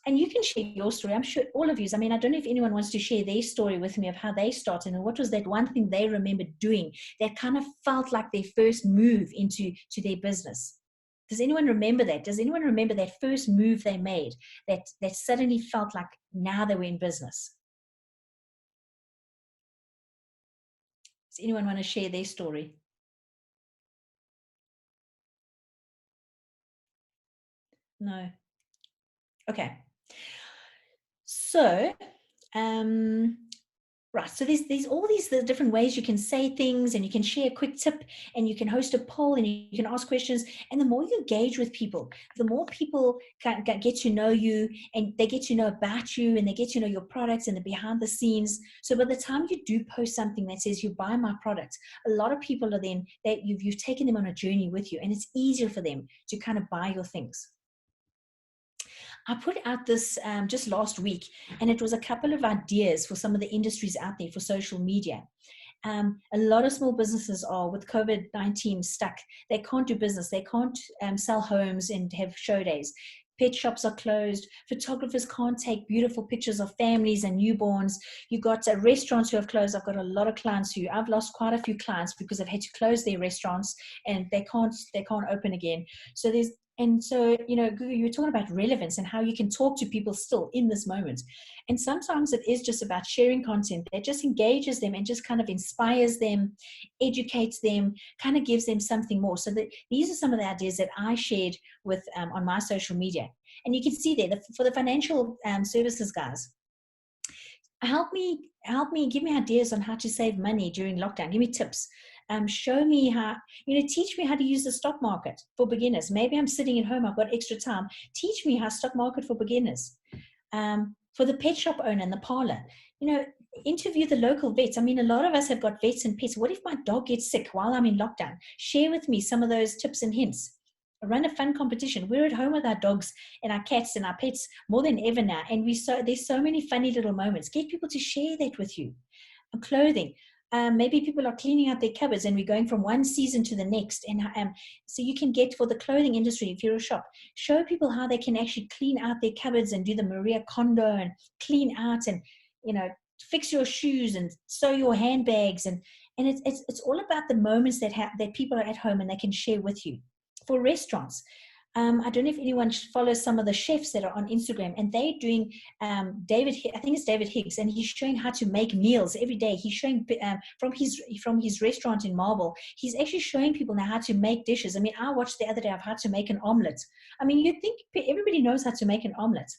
And you can share your story. I'm sure all of you. I mean, I don't know if anyone wants to share their story with me of how they started and what was that one thing they remembered doing that kind of felt like their first move into their business. Does anyone remember that? Does anyone remember that first move they made that suddenly felt like now they were in business? Does anyone want to share their story? No. Okay. So, right. So there's all these the different ways you can say things, and you can share a quick tip, and you can host a poll, and you can ask questions. And the more you engage with people, the more people get to know you, and they get to know about you, and they get to know your products and the behind the scenes. So by the time you do post something that says you buy my product, a lot of people are then that you've taken them on a journey with you, and it's easier for them to kind of buy your things. I put out this just last week, and it was a couple of ideas for some of the industries out there for social media. A lot of small businesses are, with COVID-19 stuck. They can't do business. They can't sell homes and have show days. Pet shops are closed. Photographers can't take beautiful pictures of families and newborns. You've got restaurants who have closed. I've got a lot of clients I've lost quite a few clients because they've had to close their restaurants and they can't open again. So you were talking about relevance and how you can talk to people still in this moment. And sometimes it is just about sharing content that just engages them and just kind of inspires them, educates them, kind of gives them something more. So that these are some of the ideas that I shared with on my social media. And you can see there, for the financial services guys, help me, give me ideas on how to save money during lockdown. Give me tips. Show me how, teach me how to use the stock market for beginners. Maybe I'm sitting at home, I've got extra time. Teach me how stock market for beginners. For the pet shop owner and the parlor, interview the local vets. I mean, a lot of us have got vets and pets. What if my dog gets sick while I'm in lockdown? Share with me some of those tips and hints. Run a fun competition. We're at home with our dogs and our cats and our pets more than ever now. And there's so many funny little moments. Get people to share that with you. Clothing. Maybe people are cleaning out their cupboards and we're going from one season to the next. And so you can get, for the clothing industry, if you're a shop, show people how they can actually clean out their cupboards and do the Maria Kondo and clean out and, fix your shoes and sew your handbags. And it's all about the moments that people are at home and they can share with you. For restaurants, I don't know if anyone follows some of the chefs that are on Instagram, and they're doing I think it's David Higgs, and he's showing how to make meals every day. He's showing from his restaurant in Marble. He's actually showing people now how to make dishes. I mean, I watched the other day of how to make an omelet. I mean, you'd think everybody knows how to make an omelet.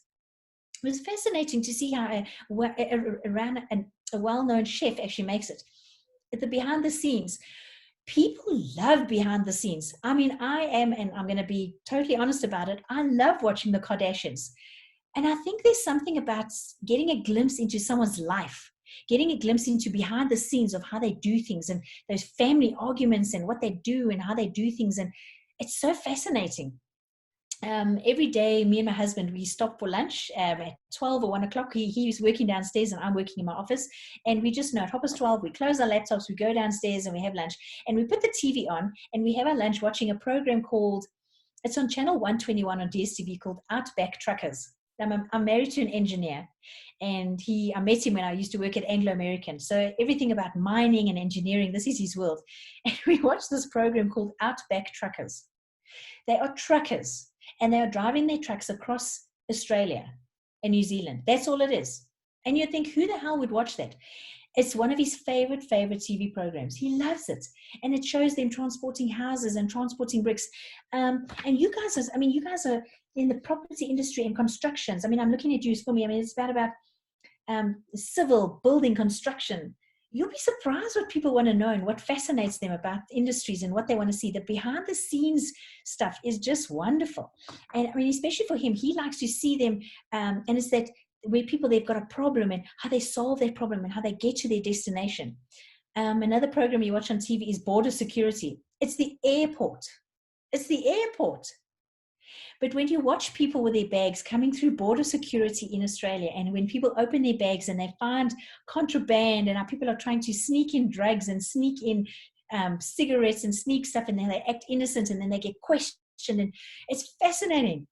It was fascinating to see how a well-known chef actually makes it. At the behind the scenes, people love behind the scenes. I mean, and I'm going to be totally honest about it, I love watching the Kardashians. And I think there's something about getting a glimpse into someone's life, getting a glimpse into behind the scenes of how they do things and those family arguments and what they do and how they do things. And it's so fascinating. Every day, me and my husband, we stop for lunch at 12 or 1 o'clock. He's working downstairs and I'm working in my office. And we just know at 12:30, we close our laptops, we go downstairs and we have lunch. And we put the TV on and we have our lunch watching a program it's on channel 121 on DSTV, called Outback Truckers. I'm married to an engineer, and I met him when I used to work at Anglo American. So everything about mining and engineering, this is his world. And we watched this program called Outback Truckers. They are truckers. And they are driving their trucks across Australia and New Zealand. That's all it is. And you think, who the hell would watch that? It's one of his favorite TV programs. He loves it. And it shows them transporting houses and transporting bricks. And you guys are in the property industry and constructions. I mean, I'm looking at you for me. I mean, it's about civil building construction. You'll be surprised what people want to know and what fascinates them about industries and what they want to see. The behind the scenes stuff is just wonderful. And I mean, especially for him, he likes to see them. And it's that where people, they've got a problem and how they solve their problem and how they get to their destination. Another program you watch on TV is Border Security. It's the airport. It's the airport. But when you watch people with their bags coming through border security in Australia, and when people open their bags and they find contraband, and how people are trying to sneak in drugs and sneak in cigarettes and sneak stuff, and then they act innocent and then they get questioned, and it's fascinating.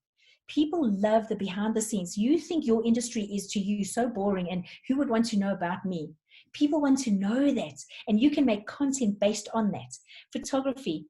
People love the behind the scenes. You think your industry is to you so boring and who would want to know about me? People want to know that, and you can make content based on that. Photography.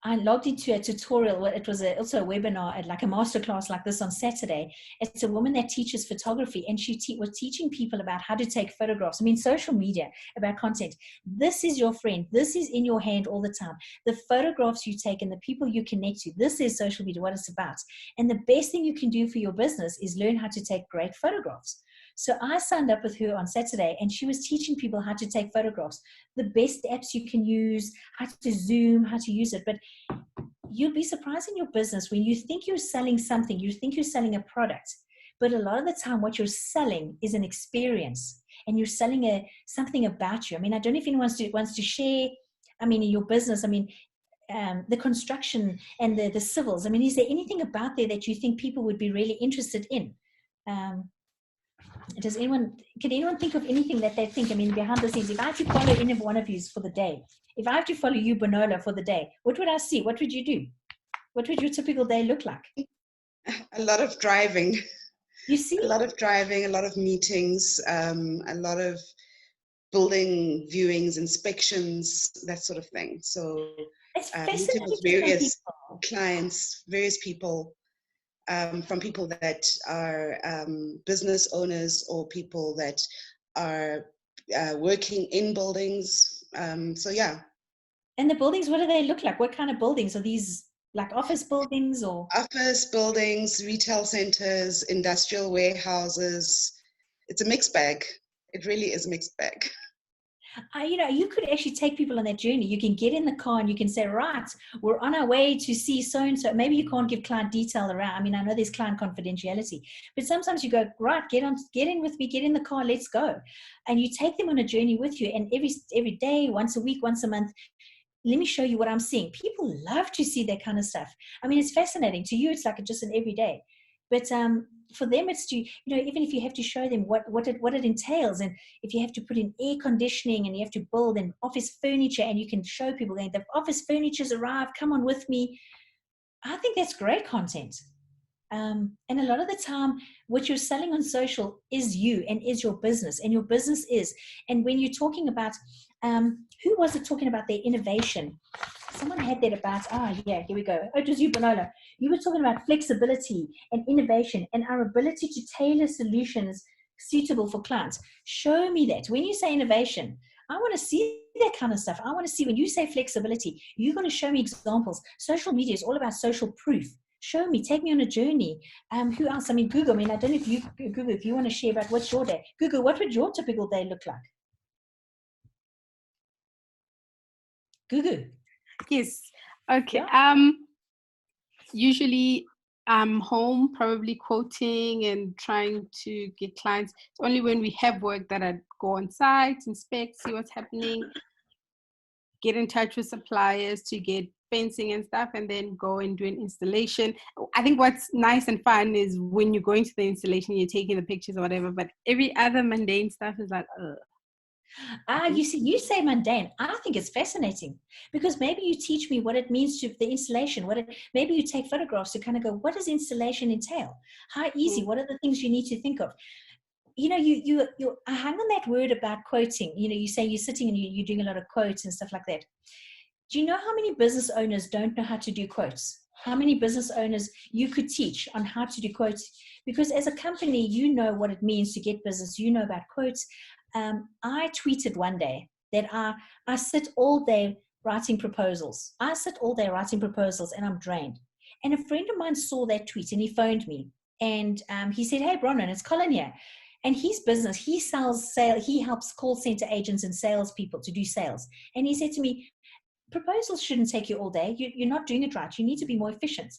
I logged into a tutorial. It was also a webinar, like a masterclass like this on Saturday. It's a woman that teaches photography, and she was teaching people about how to take photographs. I mean, social media, about content. This is your friend. This is in your hand all the time. The photographs you take and the people you connect to, this is social media, what it's about. And the best thing you can do for your business is learn how to take great photographs. So I signed up with her on Saturday, and she was teaching people how to take photographs, the best apps you can use, how to zoom, how to use it. But you'll be surprised in your business when you think you're selling something, you think you're selling a product, but a lot of the time what you're selling is an experience, and you're selling something about you. I mean, I don't know if anyone wants to share, I mean, in your business, I mean, the construction and the civils. I mean, is there anything about there that you think people would be really interested in? Can anyone think of anything that they think, I mean, behind the scenes? If I had to follow any of one of you for the day, if I have to follow you, Bonola, for the day, what would I see? What would you do? What would your typical day look like? A lot of driving. You see? A lot of driving, a lot of meetings, a lot of building viewings, inspections, that sort of thing. So it's meeting with various clients, various people, from people that are business owners or people that are working in buildings. So yeah. And the buildings, what do they look like? What kind of buildings? Are these like office buildings or? Office buildings, retail centers, industrial warehouses. It's a mixed bag. It really is a mixed bag. You know, you could actually take people on that journey. You can get in the car and you can say, right, we're on our way to see so-and-so. Maybe you can't give client detail around. I mean, I know there's client confidentiality, but sometimes you go, right, get in with me, get in the car, let's go. And you take them on a journey with you. And every day, once a week, once a month, let me show you what I'm seeing. People love to see that kind of stuff. I mean, it's fascinating. To you, it's like just an everyday. But for them, it's to, you know, even if you have to show them what it entails, and if you have to put in air conditioning and you have to build an office furniture, and you can show people that the office furniture's arrived, come on with me. I think that's great content. And a lot of the time, what you're selling on social is you and is your business, and your business is. And when you're talking about, who was it talking about their innovation? Someone had that about, yeah, here we go. Oh, it was you, Bonola. You were talking about flexibility and innovation and our ability to tailor solutions suitable for clients. Show me that. When you say innovation, I want to see that kind of stuff. I want to see, when you say flexibility, you're going to show me examples. Social media is all about social proof. Show me, take me on a journey. Who else? I mean, Google. I mean, I don't know if you, Google, if you want to share about what's your day. Google, what would your typical day look like? Google. Yes. Okay. Yeah. Usually I'm home, probably quoting and trying to get clients. It's only when we have work that I go on site, inspect, see what's happening, get in touch with suppliers to get fencing and stuff, and then go and do an installation. I think what's nice and fun is when you're going to the installation, you're taking the pictures or whatever, but every other mundane stuff is like, You see, you say mundane. I think it's fascinating, because maybe you teach me what it means to the installation. Maybe you take photographs to kind of go, what does installation entail? How easy? What are the things you need to think of? You know, I hang on that word about quoting. You know, you say you're sitting and you're doing a lot of quotes and stuff like that. Do you know how many business owners don't know how to do quotes? How many business owners you could teach on how to do quotes? Because as a company, you know what it means to get business. You know about quotes. I tweeted one day that I sit all day writing proposals. I sit all day writing proposals and I'm drained. And a friend of mine saw that tweet and he phoned me. And he said, hey, Bronwyn, it's Colin here. And his business, he helps call center agents and salespeople to do sales. And he said to me, proposals shouldn't take you all day. You're not doing it right. You need to be more efficient.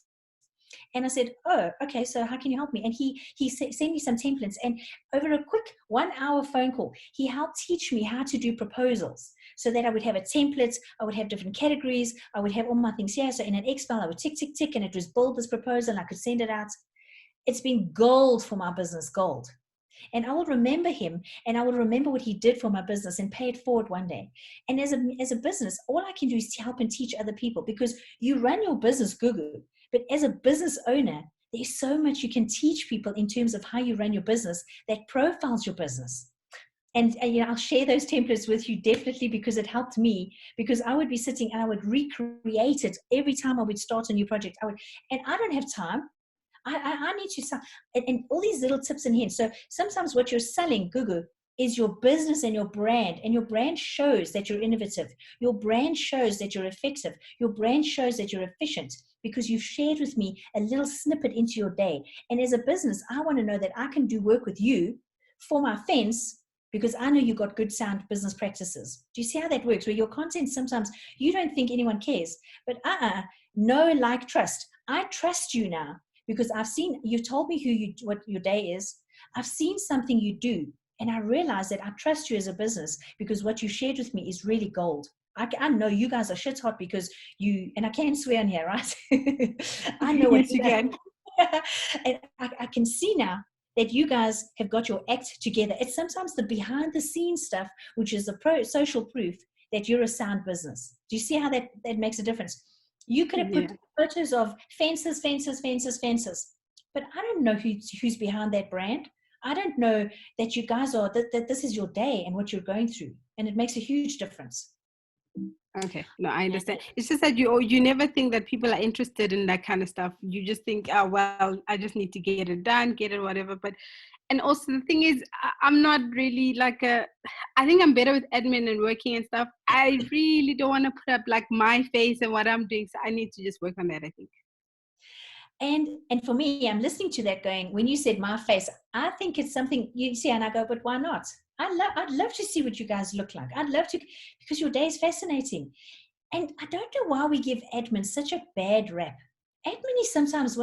And I said, oh, okay, so how can you help me? And he sent me some templates. And over a quick 1 hour phone call, he helped teach me how to do proposals so that I would have a template. I would have different categories. I would have all my things here. So in an Excel, I would tick, tick, tick, and it was build this proposal and I could send it out. It's been gold for my business, gold. And I will remember him, and I will remember what he did for my business and pay it forward one day. And as a business, all I can do is help and teach other people, because you run your business, Gugu, but as a business owner, there's so much you can teach people in terms of how you run your business that profiles your business. And you know, I'll share those templates with you definitely, because it helped me, because I would be sitting and I would recreate it every time I would start a new project. And I don't have time. I need to sell, and all these little tips and hints. So sometimes what you're selling, Gugu, is your business and your brand shows that you're innovative. Your brand shows that you're effective. Your brand shows that you're efficient, because you've shared with me a little snippet into your day. And as a business, I want to know that I can do work with you for my fence, because I know you've got good, sound business practices. Do you see how that works? Where your content, sometimes you don't think anyone cares, but know, like, trust. I trust you now, because I've seen, you've told me what your day is. I've seen something you do, and I realize that I trust you as a business, because what you shared with me is really gold. I know you guys are shit hot, because you, and I can't swear on here, right? I know what you can. And I can see now that you guys have got your act together. It's sometimes the behind the scenes stuff, which is the social proof that you're a sound business. Do you see how that makes a difference? You could have put photos of fences, but I don't know who's behind that brand. I don't know that you guys are, that this is your day and what you're going through. And it makes a huge difference. Okay, no, I understand. It's just that you never think that people are interested in that kind of stuff. You just think, oh, well, I just need to get it done, get it, whatever. But, and also the thing is, I'm not really like I think I'm better with admin and working and stuff. I really don't want to put up like my face and what I'm doing. So I need to just work on that, I think. And for me, I'm listening to that going, when you said my face, I think it's something you see, and I go, but why not? I'd love to see what you guys look like. I'd love to, because your day is fascinating. And I don't know why we give admin such a bad rap. Admin is sometimes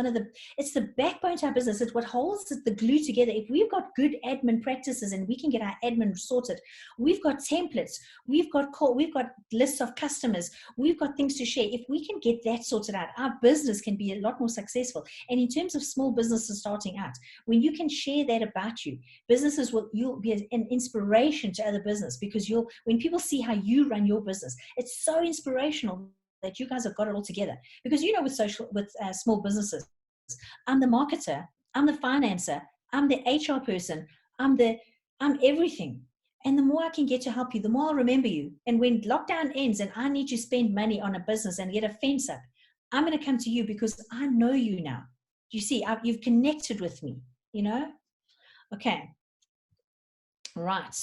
it's the backbone to our business. It's what holds the glue together. If we've got good admin practices and we can get our admin sorted, we've got templates, we've got lists of customers, we've got things to share. If we can get that sorted out, our business can be a lot more successful. And in terms of small businesses starting out, when you can share that about you, you'll be an inspiration to other business, because when people see how you run your business, it's so inspirational that you guys have got it all together. Because with small businesses, I'm the marketer, I'm the financer, I'm the HR person, I'm everything. And the more I can get to help you, the more I'll remember you. And when lockdown ends and I need to spend money on a business and get a fence up, I'm going to come to you, because I know you now. Do you see? You've connected with me, you know? Okay. Right.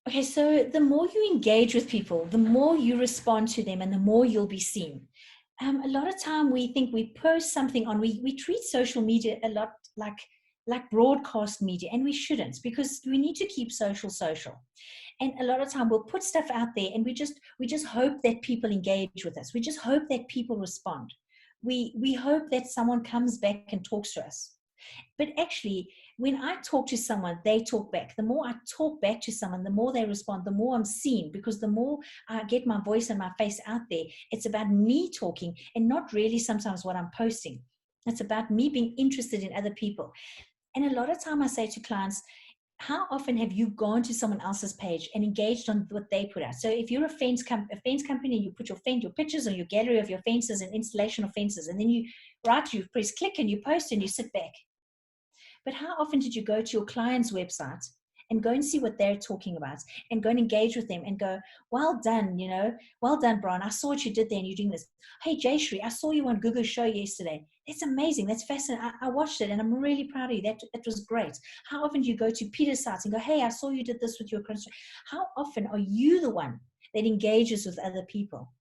Okay, so the more you engage with people, the more you respond to them, and the more you'll be seen. A lot of time we think we post something on, we treat social media a lot like broadcast media, and we shouldn't, because we need to keep social. And a lot of time we'll put stuff out there, and we just hope that people engage with us. We just hope that people respond. We hope that someone comes back and talks to us. But actually, when I talk to someone, they talk back. The more I talk back to someone, the more they respond, the more I'm seen, because the more I get my voice and my face out there, it's about me talking and not really sometimes what I'm posting. It's about me being interested in other people. And a lot of time I say to clients, how often have you gone to someone else's page and engaged on what they put out? So if you're a fence company, you put your pictures on your gallery of your fences and installation of fences, and then you press click and you post and you sit back. But how often did you go to your client's website and go and see what they're talking about and go and engage with them and go, well done, well done, Brian. I saw what you did there and you're doing this. Hey, Jayshree, I saw you on Google's show yesterday. That's amazing. That's fascinating. I watched it and I'm really proud of you. That was great. How often do you go to Peter's sites and go, hey, I saw you did this with your construction. How often are you the one that engages with other people?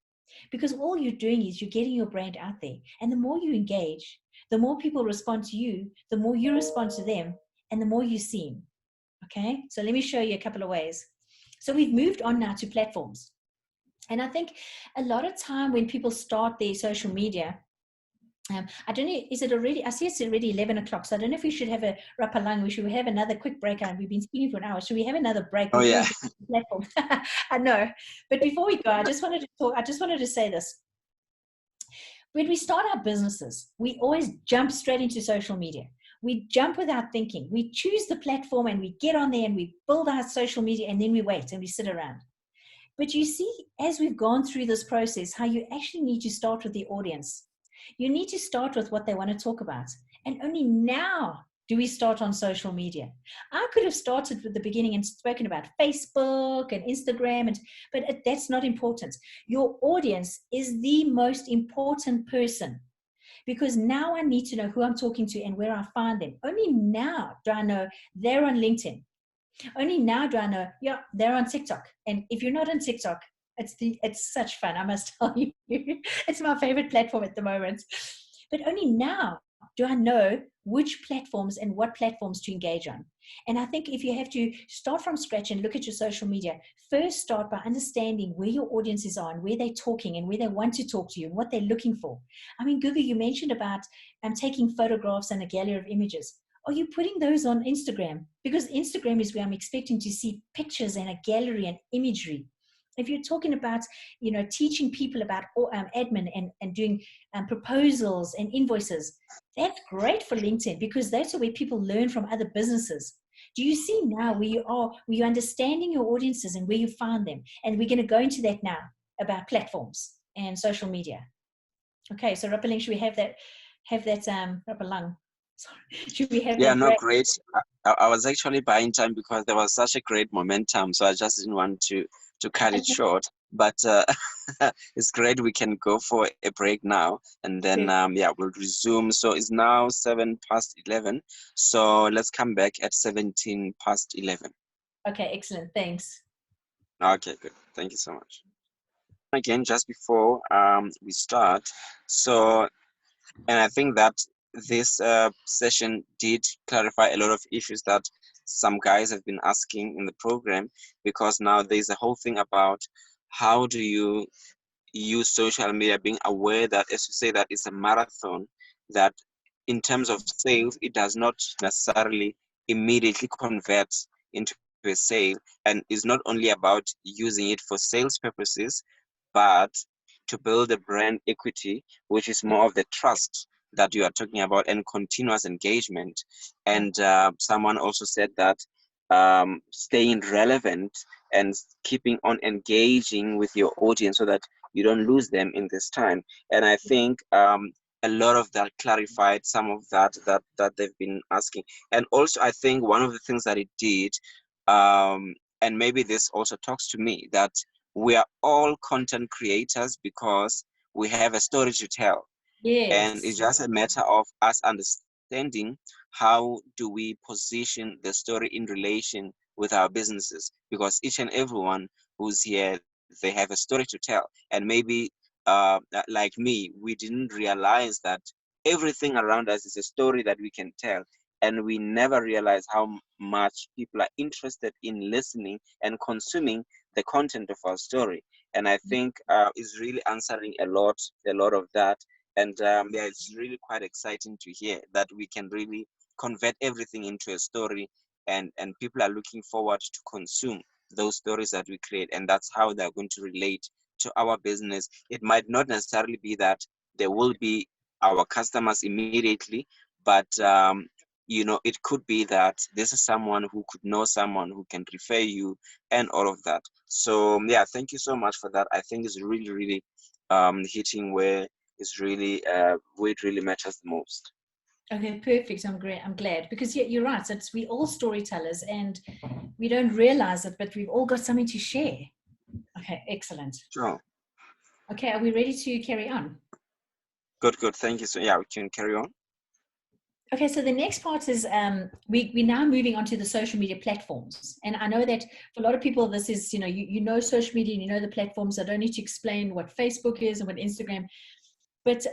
Because all you're doing is you're getting your brand out there. And the more you engage, the more people respond to you, the more you respond to them, and the more you see them. Okay, so let me show you a couple of ways. So we've moved on now to platforms. And I think a lot of time when people start their social media, I don't know, is it already, I see it's already 11 o'clock, so I don't know if we should have a Rapalang, we should have another quick break. We've been speaking for an hour. Should we have another break? Oh, yeah. Platform? I know, but before we go, I just wanted to say this. When we start our businesses, we always jump straight into social media. We jump without thinking. We choose the platform and we get on there and we build our social media, and then we wait and we sit around. But you see, as we've gone through this process, how you actually need to start with the audience. You need to start with what they want to talk about. And only now do we start on social media. I could have started with the beginning and spoken about Facebook and Instagram, but that's not important. Your audience is the most important person, because now I need to know who I'm talking to and where I find them. Only now do I know they're on LinkedIn. Only now do I know, yeah, they're on TikTok. And if you're not on TikTok, it's such fun, I must tell you. It's my favorite platform at the moment. But only now do I know which platforms and what platforms to engage on. And I think if you have to start from scratch and look at your social media, first start by understanding where your audiences are and where they're talking and where they want to talk to you and what they're looking for. I mean, Gugu, you mentioned about taking photographs and a gallery of images. Are you putting those on Instagram? Because Instagram is where I'm expecting to see pictures and a gallery and imagery. If you're talking about, teaching people about admin and doing proposals and invoices, that's great for LinkedIn, because those are where people learn from other businesses. Do you see now where you're understanding your audiences and where you find them? And we're going to go into that now about platforms and social media. Okay, so Rapalang, should we have that Rapalang? Sorry. Should we have Yeah, that? no, great. I was actually buying time because there was such a great momentum, so I just didn't want to cut it short. But it's great. We can go for a break now, and then we'll resume. So it's now 11:07. So let's come back at 11:17. Okay, excellent. Thanks. Okay, good. Thank you so much. Again, just before we start, so, and I think that this session did clarify a lot of issues that some guys have been asking in the program, because now there's a whole thing about how do you use social media, being aware that, as you say, that it's a marathon, that in terms of sales, it does not necessarily immediately convert into a sale, and it's not only about using it for sales purposes, but to build a brand equity, which is more of the trust that you are talking about and continuous engagement. And someone also said that staying relevant and keeping on engaging with your audience so that you don't lose them in this time. And I think a lot of that clarified some of that they've been asking. And also, I think one of the things that it did, and maybe this also talks to me, that we are all content creators because we have a story to tell. Yes. And it's just a matter of us understanding how do we position the story in relation with our businesses, because each and everyone who's here, they have a story to tell. And maybe like me, we didn't realize that everything around us is a story that we can tell, and we never realize how much people are interested in listening and consuming the content of our story. And I think it's really answering a lot of that. And it's really quite exciting to hear that we can really convert everything into a story, and people are looking forward to consume those stories that we create, and that's how they're going to relate to our business. It might not necessarily be that they will be our customers immediately, but it could be that this is someone who could know someone who can refer you and all of that. So thank you so much for that. I think it's really, really hitting where it's really where it really matters the most. Okay, perfect. I'm glad, because you're right. We all storytellers, and we don't realize it, but we've all got something to share. Okay, excellent. Sure. Okay, are we ready to carry on? Good. Thank you. So we can carry on. Okay, so the next part is we're now moving on to the social media platforms. And I know that for a lot of people, this is, you know social media and you know the platforms. I don't need to explain what Facebook is and what Instagram, but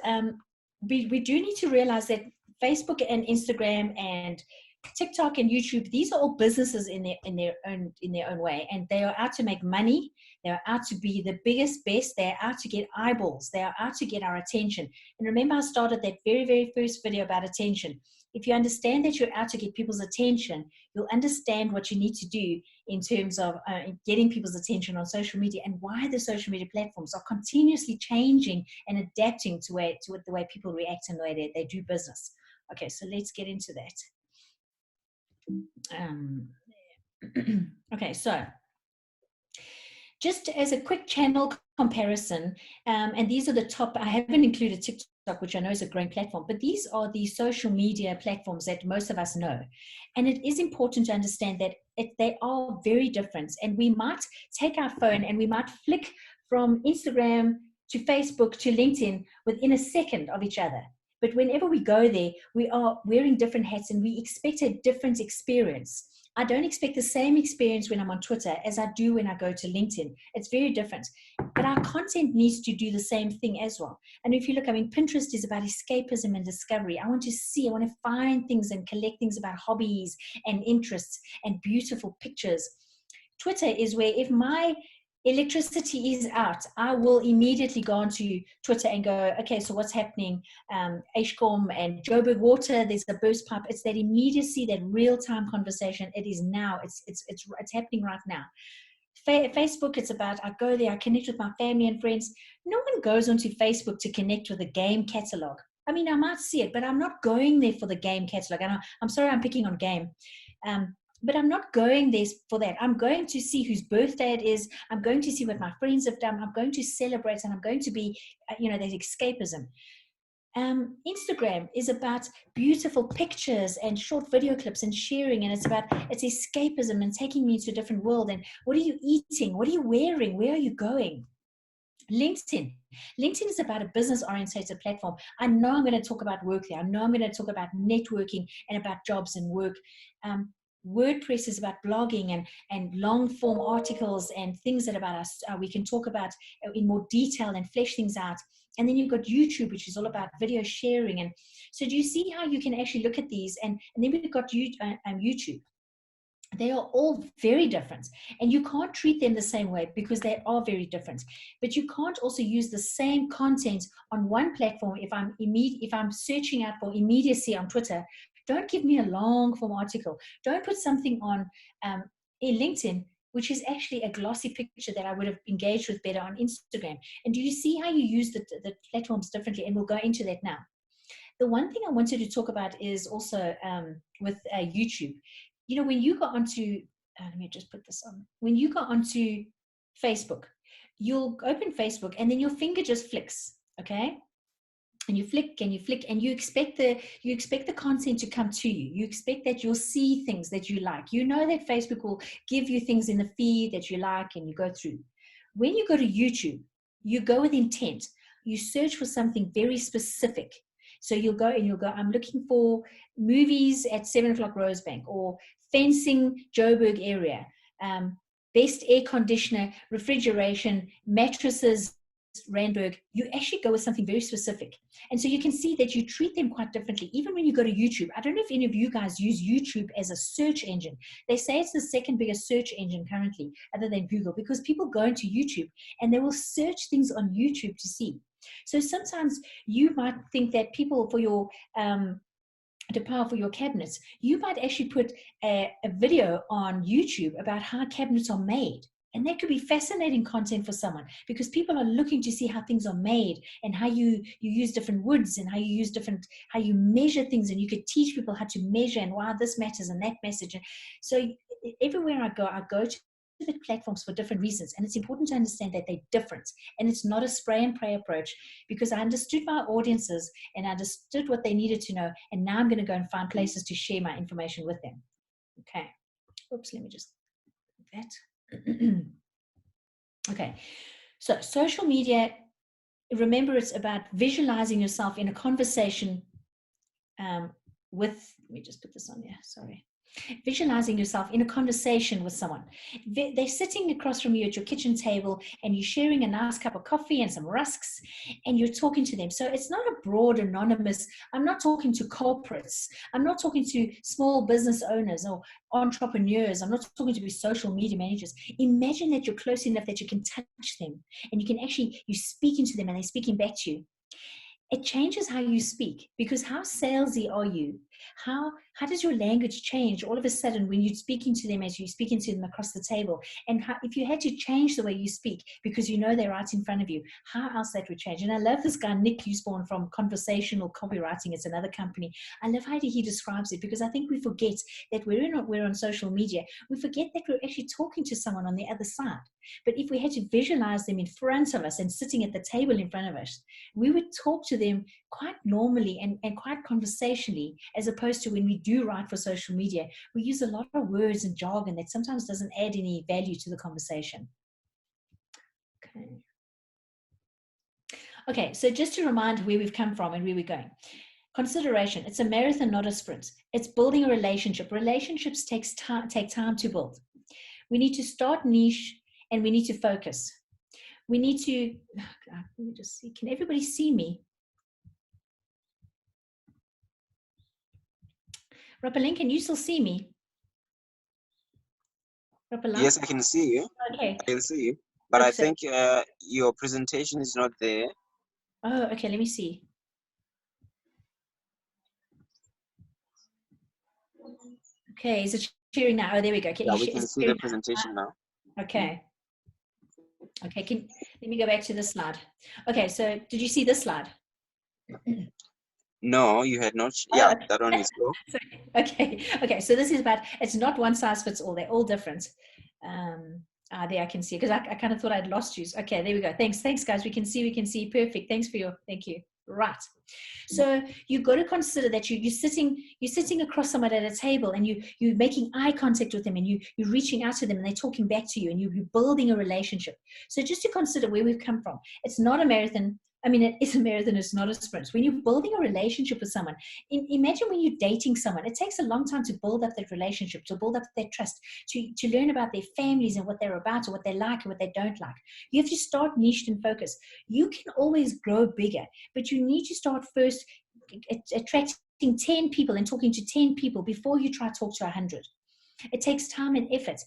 we do need to realize that Facebook and Instagram and TikTok and YouTube, these are all businesses in their own way, and they are out to make money. They are out to be the biggest, best. They are out to get eyeballs. They are out to get our attention. And remember, I started that very, very first video about attention. If you understand that you're out to get people's attention, you'll understand what you need to do in terms of getting people's attention on social media, and why the social media platforms are continuously changing and adapting to the way people react and the way they do business. Okay, so let's get into that. Okay, so just as a quick channel comparison, and these are the top, I haven't included TikTok, which I know is a growing platform, but these are the social media platforms that most of us know. And it is important to understand that they are very different. And we might take our phone and we might flick from Instagram to Facebook to LinkedIn within a second of each other. But whenever we go there, we are wearing different hats and we expect a different experience. I don't expect the same experience when I'm on Twitter as I do when I go to LinkedIn. It's very different. But our content needs to do the same thing as well. And if you look, I mean, Pinterest is about escapism and discovery. I want to find things and collect things about hobbies and interests and beautiful pictures. Twitter is where if my electricity is out, I will immediately go onto Twitter and go, okay, so what's happening? Ashcombe and Joburg Water, there's a burst pipe. It's that immediacy, that real-time conversation. It is now. It's happening right now. Facebook, it's about, I go there, I connect with my family and friends. No one goes onto Facebook to connect with a game catalog. I mean, I might see it, but I'm not going there for the game catalog. And I'm sorry, I'm picking on game. But I'm not going there for that. I'm going to see whose birthday it is. I'm going to see what my friends have done. I'm going to celebrate, and I'm going to be, there's escapism. Instagram is about beautiful pictures and short video clips and sharing, and it's escapism and taking me to a different world. And what are you eating? What are you wearing? Where are you going? LinkedIn is about a business-oriented platform. I know I'm going to talk about work there. I know I'm going to talk about networking and about jobs and work. WordPress is about blogging and long-form articles and things that about us we can talk about in more detail and flesh things out. And then you've got YouTube, which is all about video sharing. And so do you see how you can actually look at these? And then we've got YouTube. They are all very different, and you can't treat them the same way because they are very different. But you can't also use the same content on one platform. If I'm searching out for immediacy on Twitter, don't give me a long form article. Don't put something on in LinkedIn, which is actually a glossy picture that I would have engaged with better on Instagram. And do you see how you use the platforms differently? And we'll go into that now. The one thing I wanted to talk about is also with YouTube. When you go onto, let me just put this on. When you go onto Facebook, you'll open Facebook and then your finger just flicks, okay? And you flick and you flick and you expect the content to come to you. You expect that you'll see things that you like. You know that Facebook will give you things in the feed that you like and you go through. When you go to YouTube, you go with intent. You search for something very specific. So you'll go, I'm looking for movies at 7 o'clock Rosebank, or fencing Joburg area, best air conditioner, refrigeration, mattresses, Randburg. You actually go with something very specific. And so you can see that you treat them quite differently. Even when you go to YouTube, I don't know if any of you guys use YouTube as a search engine. They say it's the second biggest search engine currently, other than Google, because people go into YouTube and they will search things on YouTube to see. So sometimes you might think that people for your to power for your cabinets, you might actually put a video on YouTube about how cabinets are made. And that could be fascinating content for someone, because people are looking to see how things are made and how you use different woods and how you measure things, and you could teach people how to measure and why this matters and that message. And so everywhere I go to the platforms for different reasons, and it's important to understand that they're different, and it's not a spray and pray approach, because I understood my audiences and I understood what they needed to know, and now I'm going to go and find places to share my information with them. Okay, oops, let me just do that. Okay, so social media, remember, it's about visualizing yourself in a conversation with, let me just put this on there, sorry. Visualizing yourself in a conversation with someone. They're sitting across from you at your kitchen table and you're sharing a nice cup of coffee and some rusks and you're talking to them. So it's not a broad anonymous, I'm not talking to corporates. I'm not talking to small business owners or entrepreneurs. I'm not talking to social media managers. Imagine that you're close enough that you can touch them and you can actually, you speak into them and they're speaking back to you. It changes how you speak, because how salesy are you How does your language change all of a sudden when you're speaking to them as you're speaking to them across the table? And how, if you had to change the way you speak because you know they're right in front of you, how else that would change? And I love this guy, Nick Usborne from Conversational Copywriting. It's another company. I love how he describes it, because I think we forget that we're on social media. We forget that we're actually talking to someone on the other side. But if we had to visualize them in front of us and sitting at the table in front of us, we would talk to them quite normally and quite conversationally, as opposed to when we do write for social media, we use a lot of words and jargon that sometimes doesn't add any value to the conversation. Okay, so just to remind where we've come from and where we're going. Consideration, it's a marathon, not a sprint. It's building a relationship. Relationships take time to build. We need to start niche and we need to focus. We need to, let me just see, can everybody see me? Rapalang, can you still see me? Rapalang? Yes, I can see you. Okay. I can see you. But I think your presentation is not there. Oh, okay, let me see. Okay, is it sharing now? Oh, there we go. Yeah, we can see the presentation now. Okay. Okay, let me go back to this slide. Okay, so did you see this slide? No, you had not. Yeah, that one is cool. Okay, so this is about, it's not one size fits all. They're all different. There I can see, because I kind of thought I'd lost you. Okay, there we go. Thanks guys. We can see. Perfect. Thank you. Right. So you've got to consider that you're sitting across someone at a table, and you're making eye contact with them, and you're reaching out to them, and they're talking back to you, and you're building a relationship. So just to consider where we've come from. It's not a marathon. I mean, it is a marathon, it's not a sprint. When you're building a relationship with someone, imagine when you're dating someone, it takes a long time to build up that relationship, to build up that trust, to learn about their families and what they're about, or what they like and what they don't like. You have to start niched and focused. You can always grow bigger, but you need to start first attracting 10 people and talking to 10 people before you try to talk to 100. It takes time and effort.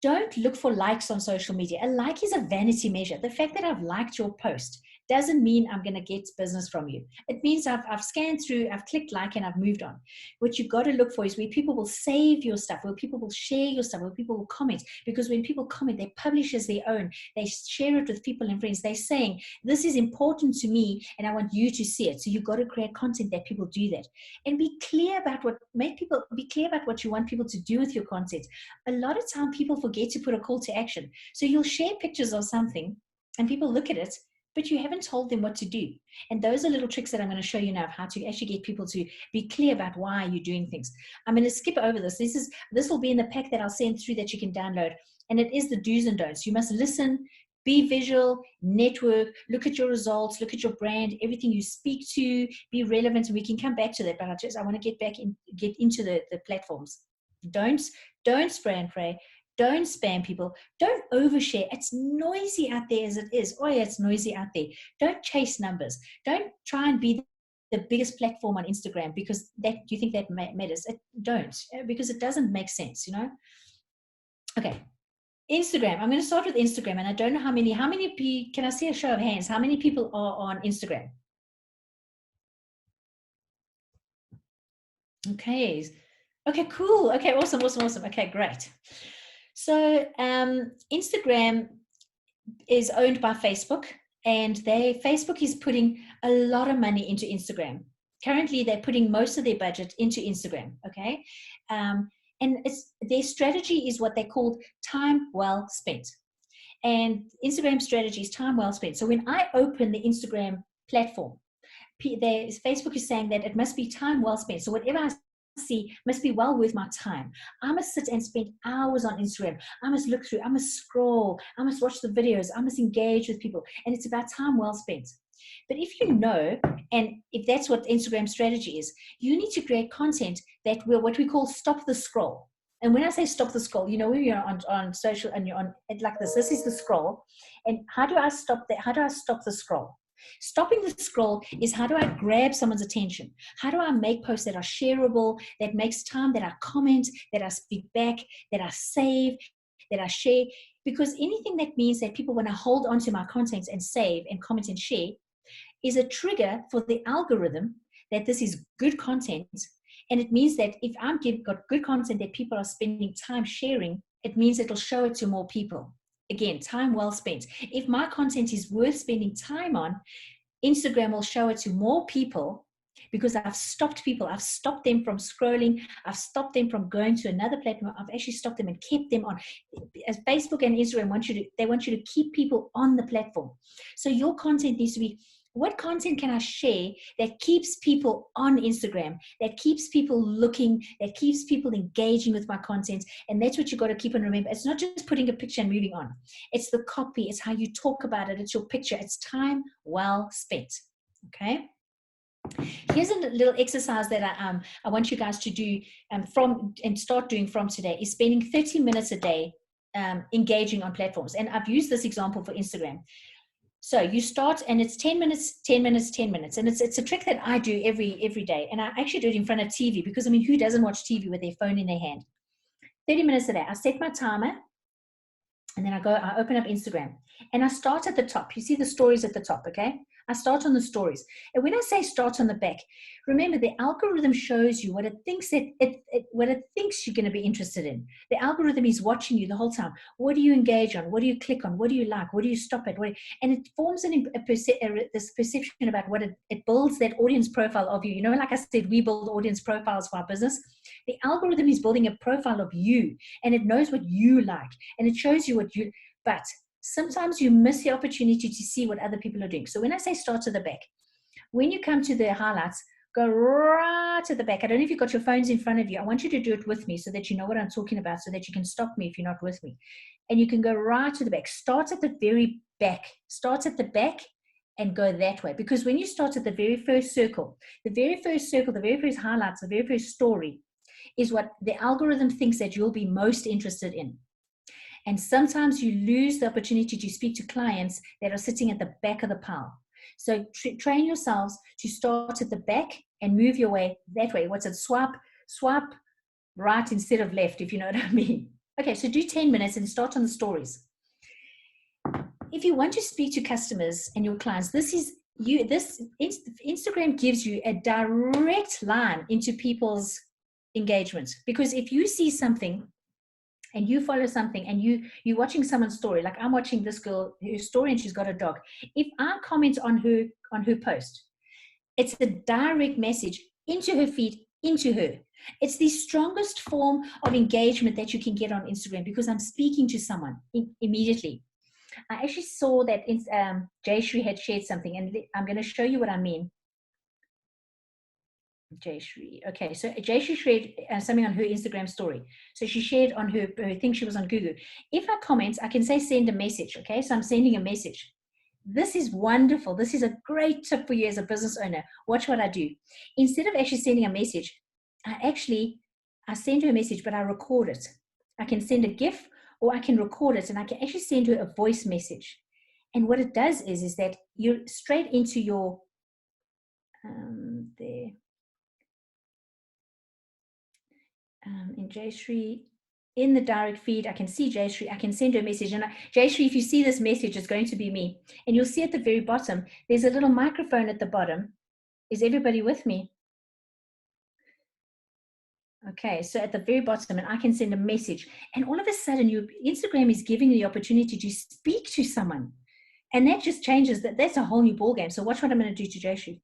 Don't look for likes on social media. A like is a vanity measure. The fact that I've liked your post doesn't mean I'm going to get business from you. It means I've scanned through, I've clicked like, and I've moved on. What you've got to look for is where people will save your stuff, where people will share your stuff, where people will comment. Because when people comment, they publish as their own. They share it with people and friends. They're saying, this is important to me, and I want you to see it. So you've got to create content that people do that. And be clear about what you want people to do with your content. A lot of time people forget to put a call to action. So you'll share pictures of something, and people look at it, but you haven't told them what to do. And those are little tricks that I'm going to show you now of how to actually get people to be clear about why you're doing things. I'm going to skip over this. This will be in the pack that I'll send through that you can download. And it is the do's and don'ts. You must listen, be visual, network, look at your results, look at your brand, everything you speak to, be relevant. And we can come back to that, but I want to get into the platforms. Don't spray and pray. Don't spam people. Don't overshare. It's noisy out there as it is. Oh yeah, it's noisy out there. Don't chase numbers. Don't try and be the biggest platform on Instagram because you think that matters. Don't, because it doesn't make sense, you know? Okay. Instagram. I'm going to start with Instagram, and I don't know how many people, can I see a show of hands? How many people are on Instagram? Okay. Okay, cool. Okay, awesome. Okay, great. So Instagram is owned by Facebook, and Facebook is putting a lot of money into Instagram. Currently, they're putting most of their budget into Instagram, okay? And their strategy is what they call time well spent. And Instagram strategy is time well spent. So when I open the Instagram platform, Facebook is saying that it must be time well spent. So whatever I see must be well worth my time. I must sit and spend hours on Instagram. I must look through, I must scroll, I must watch the videos, I must engage with people. And it's about time well spent. But if you know, and if that's what Instagram strategy is, you need to create content that will, what we call stop the scroll. And when I say stop the scroll, you know, when you're on social and you're on it like this is the scroll. And how do I stop that? How do I stop the scroll? Stopping the scroll is how do I grab someone's attention? How do I make posts that are shareable, that makes time, that I comment, that I speak back, that I save, that I share? Because anything that means that people want to hold on to my content and save and comment and share is a trigger for the algorithm that this is good content. And it means that if I've got good content that people are spending time sharing, it means it'll show it to more people. Again, time well spent. If my content is worth spending time on, Instagram will show it to more people because I've stopped people. I've stopped them from scrolling. I've stopped them from going to another platform. I've actually stopped them and kept them on. As Facebook and Instagram want you to keep people on the platform. So your content needs to be, what content can I share that keeps people on Instagram, that keeps people looking, that keeps people engaging with my content? And that's what you got to keep and remember. It's not just putting a picture and moving on. It's the copy. It's how you talk about it. It's your picture. It's time well spent. Okay. Here's a little exercise that I want you guys to do start doing from today, is spending 30 minutes a day engaging on platforms. And I've used this example for Instagram. So you start, and it's 10 minutes, 10 minutes, 10 minutes. And it's a trick that I do every day. And I actually do it in front of TV because, I mean, who doesn't watch TV with their phone in their hand? 30 minutes a day. I set my timer, and then I open up Instagram, and I start at the top. You see the stories at the top, okay? I start on the stories. And when I say start on the back, remember the algorithm shows you what it thinks what it thinks you're going to be interested in. The algorithm is watching you the whole time. What do you engage on? What do you click on? What do you like? What do you stop at? And it forms this perception about what it builds that audience profile of you. You know, like I said, we build audience profiles for our business. The algorithm is building a profile of you, and it knows what you like, and it shows you what you, but sometimes you miss the opportunity to see what other people are doing. So when I say start to the back, when you come to the highlights, go right to the back. I don't know if you've got your phones in front of you. I want you to do it with me so that you know what I'm talking about, so that you can stop me if you're not with me. And you can go right to the back. Start at the very back. Start at the back and go that way. Because when you start at the very first circle, the very first highlights, the very first story is what the algorithm thinks that you'll be most interested in. And sometimes you lose the opportunity to speak to clients that are sitting at the back of the pile. So train yourselves to start at the back and move your way that way. What's it? Swipe right instead of left, if you know what I mean. Okay, so do 10 minutes and start on the stories. If you want to speak to customers and your clients, Instagram gives you a direct line into people's engagement. Because if you see something and you follow something and you're watching someone's story, like I'm watching this girl, her story, and she's got a dog. If I comment on her post, it's a direct message into her feed, into her. It's the strongest form of engagement that you can get on Instagram, because I'm speaking to someone immediately. I actually saw that Jayshree had shared something, and I'm going to show you what I mean. Jayshree. Okay, so Jayshree shared something on her Instagram story. So she shared on her thing, she was on Google. If I comment, I can say send a message. Okay, so I'm sending a message. This is wonderful. This is a great tip for you as a business owner. Watch what I do. Instead of actually sending a message, I send her a message, but I record it. I can send a GIF, or I can record it, and I can actually send her a voice message. And what it does is that you're straight into your there. In Jayshree, in the direct feed, I can see Jayshree. I can send her a message. And Jayshree, if you see this message, it's going to be me. And you'll see at the very bottom, there's a little microphone at the bottom. Is everybody with me? Okay, so at the very bottom, and I can send a message. And all of a sudden, Instagram is giving you the opportunity to speak to someone. And that just changes. That's a whole new ballgame. So watch what I'm going to do to Jayshree.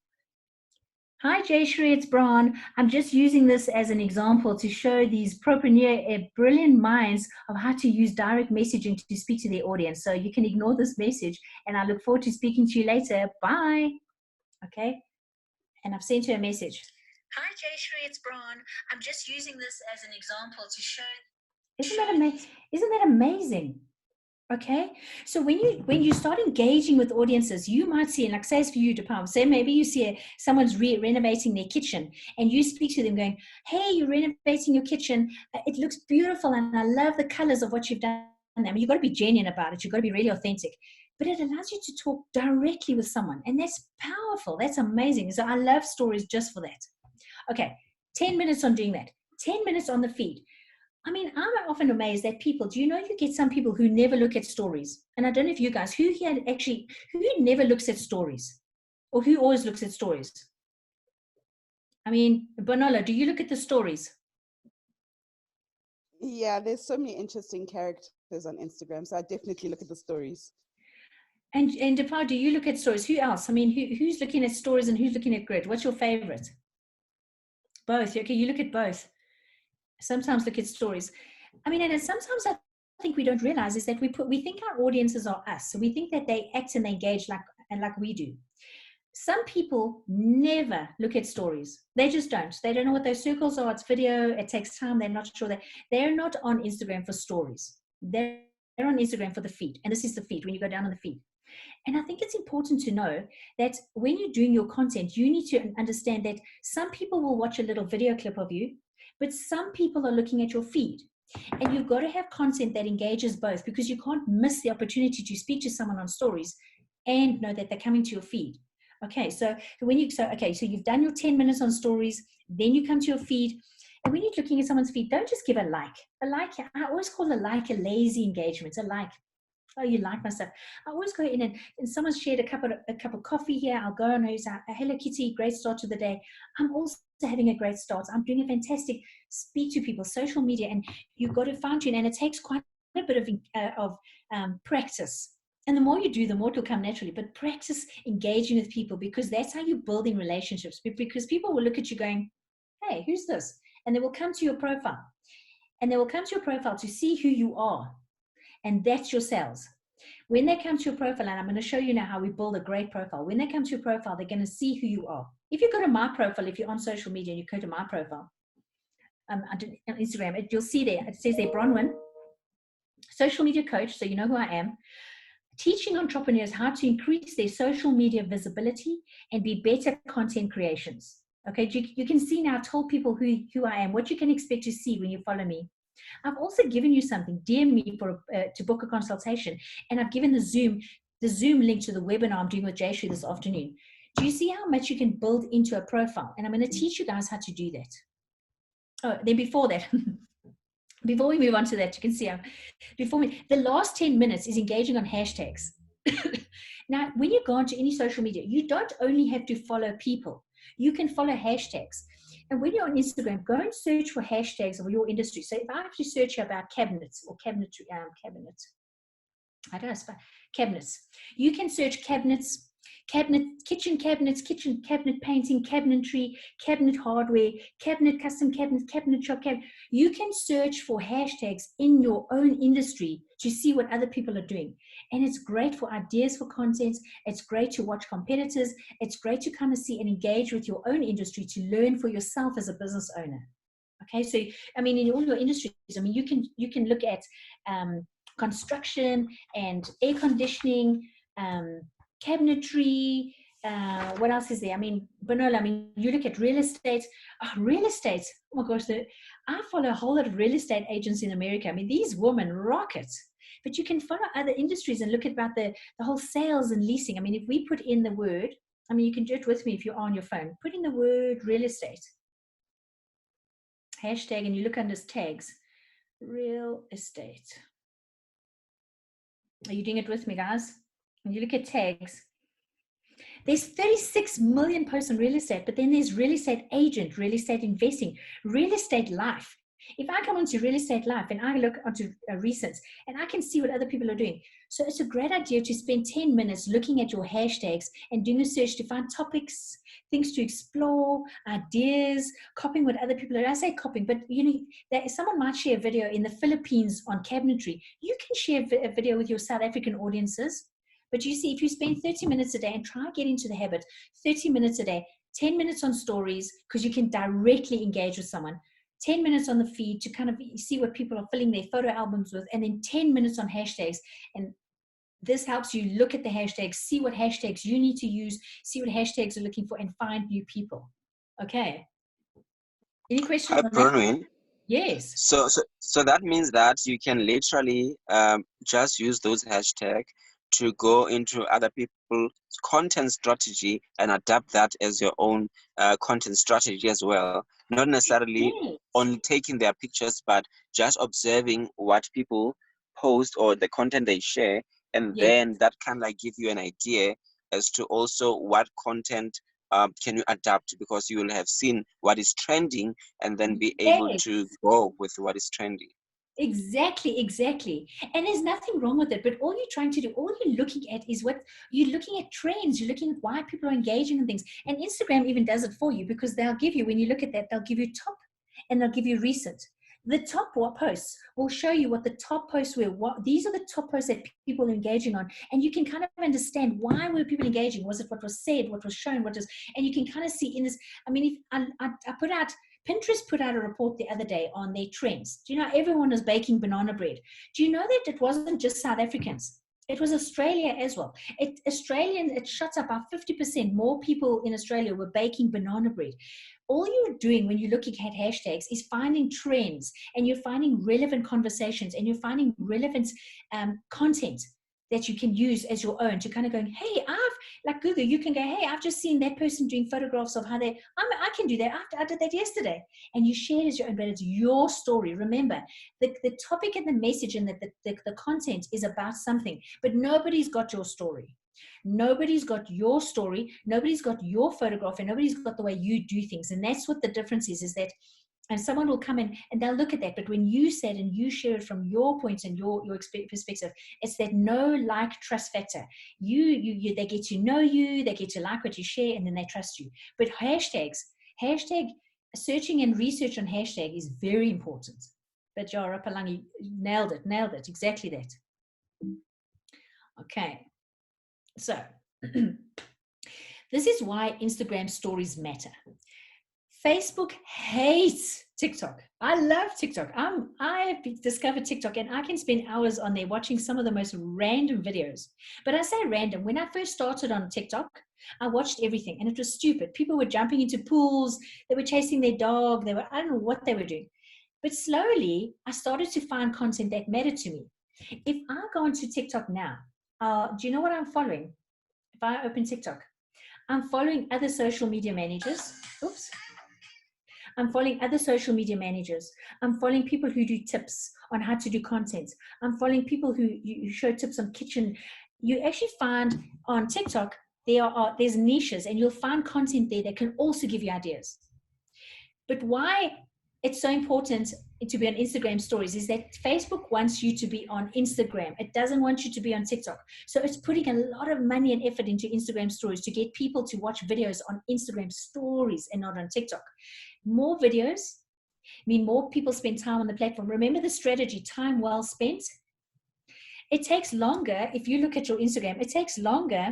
Hi, Jayshree, it's Bron. I'm just using this as an example to show these PROPreneur brilliant minds of how to use direct messaging to speak to their audience. So you can ignore this message, and I look forward to speaking to you later. Bye. Okay. And I've sent her a message. Hi, Jayshree, it's Bron. I'm just using this as an example to show. Isn't that amazing? Okay, so when you start engaging with audiences, you might see, and like say it's for you, DePalm, say maybe you see someone's renovating their kitchen, and you speak to them going, hey, you're renovating your kitchen, it looks beautiful, and I love the colors of what you've done. I mean, you've got to be genuine about it, you've got to be really authentic, but it allows you to talk directly with someone, and that's powerful, that's amazing. So I love stories just for that. Okay, 10 minutes on doing that, 10 minutes on the feed. I mean, I'm often amazed that people, do you know, you get some people who never look at stories. And I don't know if you guys, who never looks at stories, or who always looks at stories? I mean, Bonola, do you look at the stories? Yeah, there's so many interesting characters on Instagram, so I definitely look at the stories. And Deepa, do you look at stories? Who else? I mean, who's looking at stories and who's looking at grid? What's your favorite? Both. Okay, you look at both. Sometimes look at stories. I mean, and sometimes I think we don't realize is that we think our audiences are us. So we think that they act and they engage like we do. Some people never look at stories. They just don't. They don't know what those circles are. It's video. It takes time. They're not sure that they're not on Instagram for stories. They're on Instagram for the feed. And this is the feed when you go down on the feed. And I think it's important to know that when you're doing your content, you need to understand that some people will watch a little video clip of you, but some people are looking at your feed. And you've got to have content that engages both, because you can't miss the opportunity to speak to someone on stories and know that they're coming to your feed. Okay, so you've done your 10 minutes on stories, then you come to your feed. And when you're looking at someone's feed, don't just give a like. A like, I always call a like a lazy engagement. A like, oh, you like my stuff. I always go in and someone's shared a cup of coffee here. I'll go and who's a hello Kitty, great start to the day. I'm also having a great start. I'm doing a fantastic speak to people, social media, and you've got to fine tune. And it takes quite a bit of practice. And the more you do, the more it will come naturally. But practice engaging with people, because that's how you're building relationships. Because people will look at you going, hey, who's this? And they will come to your profile. And they will come to your profile to see who you are. And that's your sales. When they come to your profile, and I'm going to show you now how we build a great profile. When they come to your profile, they're going to see who you are. If you go to my profile, if you're on social media and you go to my profile, on Instagram, you'll see there, it says there, Bronwyn, social media coach, so you know who I am, teaching entrepreneurs how to increase their social media visibility and be better content creations. Okay, you can see now, I've told people who I am, what you can expect to see when you follow me. I've also given you something. DM me to book a consultation, and I've given the Zoom link to the webinar I'm doing with Jayshree this afternoon. Do you see how much you can build into a profile? And I'm going to teach you guys how to do that. Oh, then before that, before we move on to that, you can see the last 10 minutes is engaging on hashtags. Now, when you go onto any social media, you don't only have to follow people. You can follow hashtags. And when you're on Instagram, go and search for hashtags of your industry. So if I have to search about cabinets or cabinets, you can search cabinets, kitchen cabinets, kitchen cabinet painting, cabinetry, cabinet hardware, cabinet custom cabinets, cabinet shop cabinet. You can search for hashtags in your own industry to see what other people are doing. And it's great for ideas for content. It's great to watch competitors. It's great to kind of see and engage with your own industry to learn for yourself as a business owner. Okay, so I mean, in all your industries, I mean, you can look at construction and air conditioning, cabinetry, what else is there? I mean, Bonola, I mean, you look at real estate. Oh, real estate, oh my gosh, I follow a whole lot of real estate agents in America. I mean, these women rock it. But you can follow other industries and look at about the whole sales and leasing. I mean, if we put in the word, I mean, you can do it with me if you're on your phone. Put in the word real estate. Hashtag, and you look under tags. Real estate. Are you doing it with me, guys? When you look at tags, there's 36 million posts on real estate, but then there's real estate agent, real estate investing, real estate life. If I come onto real estate life and I look onto recents and I can see what other people are doing. So it's a great idea to spend 10 minutes looking at your hashtags and doing a search to find topics, things to explore, ideas, copying what other people are. I say copying, but you know, that someone might share a video in the Philippines on cabinetry. You can share a video with your South African audiences. But you see, if you spend 30 minutes a day and try to get into the habit, 30 minutes a day, 10 minutes on stories, because you can directly engage with someone, 10 minutes on the feed to kind of see what people are filling their photo albums with, and then 10 minutes on hashtags. And this helps you look at the hashtags, see what hashtags you need to use, see what hashtags are looking for, and find new people. Okay. Any questions on that? Bronwyn? Yes. So that means that you can literally just use those hashtags to go into other people's content strategy and adapt that as your own content strategy as well. Not necessarily on taking their pictures, but just observing what people post or the content they share, and then that can like give you an idea as to also what content can you adapt, because you will have seen what is trending and then be able to go with what is trending. Exactly, exactly. And there's nothing wrong with it, but all you're trying to do, all you're looking at is what you're looking at trends, you're looking at why people are engaging in things. And Instagram even does it for you, because they'll give you, when you look at that, they'll give you top and they'll give you recent. The top posts will show you what the top posts were. These are the top posts that people are engaging on. And you can kind of understand why were people engaging. Was it what was said, what was shown, and you can kind of see in this. I mean, if I put out, Pinterest put out a report the other day on their trends. Do you know everyone was baking banana bread? Do you know that it wasn't just South Africans? It was Australia as well. It shot up by 50%. More people in Australia were baking banana bread. All you're doing when you're looking at hashtags is finding trends, and you're finding relevant conversations, and you're finding relevant content that you can use as your own to kind of going, hey, like Google, you can go, hey, I've just seen that person doing photographs of how I can do that. I did that yesterday. And you share it as your own, but it's your story. Remember, the topic and the message and the content is about something, but nobody's got your story. Nobody's got your story. Nobody's got your photograph, and nobody's got the way you do things. And that's what the difference is that, and someone will come in and they'll look at that. But when you say it and you share it from your point and your perspective, it's that know, like, trust factor. They get to know you, they get to like what you share, and then they trust you. But hashtag searching and research on hashtag is very important. But yeah, Rapalangi nailed it, exactly that. Okay, so this is why Instagram stories matter. Facebook hates TikTok. I love TikTok. I've discovered TikTok, and I can spend hours on there watching some of the most random videos. But I say random. When I first started on TikTok, I watched everything, and it was stupid. People were jumping into pools. They were chasing their dog. I don't know what they were doing. But slowly, I started to find content that mattered to me. If I go onto TikTok now, do you know what I'm following? If I open TikTok, I'm following other social media managers. Oops. I'm following other social media managers. I'm following people who do tips on how to do content. I'm following people who show tips on kitchen. You actually find on TikTok, there's niches, and you'll find content there that can also give you ideas. But why it's so important to be on Instagram stories is that Facebook wants you to be on Instagram. It doesn't want you to be on TikTok. So it's putting a lot of money and effort into Instagram stories to get people to watch videos on Instagram stories and not on TikTok. More videos mean more people spend time on the platform. Remember the strategy, time well spent. It takes longer, if you look at your Instagram, it takes longer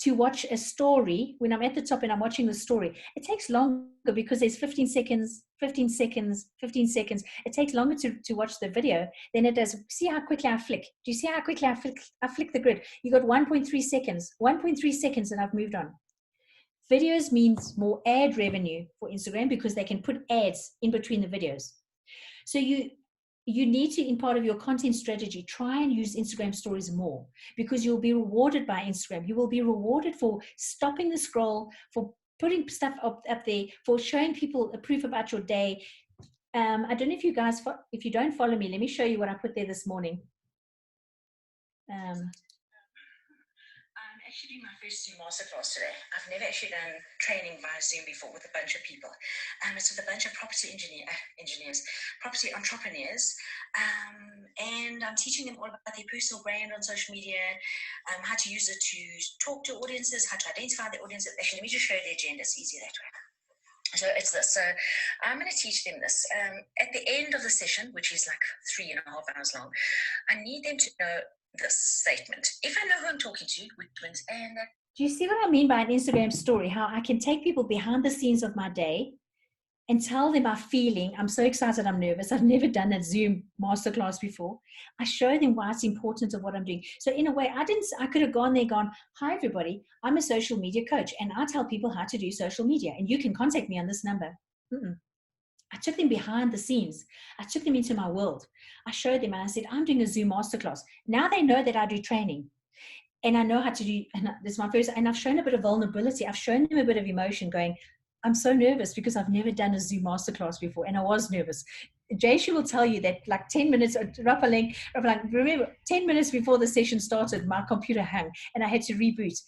to watch a story. When I'm at the top and I'm watching the story, it takes longer because there's 15 seconds. It takes longer to watch the video than it does. See how quickly I flick. Do you see how quickly I flick the grid? You got 1.3 seconds. 1.3 seconds and I've moved on. Videos means more ad revenue for Instagram because they can put ads in between the videos. So you need to, in part of your content strategy, try and use Instagram stories more, because you'll be rewarded by Instagram. You will be rewarded for stopping the scroll, for putting stuff up there, for showing people a proof about your day. I don't know if you guys, if you don't follow me, let me show you what I put there this morning. I'm actually doing my first Zoom masterclass today. I've never actually done training via Zoom before with a bunch of people. It's with a bunch of property engineers, property entrepreneurs, and I'm teaching them all about their personal brand on social media, how to use it to talk to audiences, how to identify the audiences. Actually, let me just show you the agenda. It's easier that way. So it's this. So I'm going to teach them this. At the end of the session, which is like 3.5 hours long, I need them to know this statement. If I know who I'm talking to, which ones, and do you see what I mean by an Instagram story? How I can take people behind the scenes of my day and tell them my feeling. I'm so excited, I'm nervous. I've never done a Zoom masterclass before. I show them why it's important of what I'm doing. So in a way, I could have gone there, hi everybody, I'm a social media coach and I tell people how to do social media and you can contact me on this number. I took them behind the scenes. I took them into my world. I showed them and I said, I'm doing a Zoom masterclass. Now they know that I do training and I know how to do, and this is my first, and I've shown a bit of vulnerability. I've shown them a bit of emotion going, I'm so nervous because I've never done a Zoom masterclass before and I was nervous. Jayshi will tell you that like 10 minutes, remember 10 minutes before the session started, my computer hung and I had to reboot.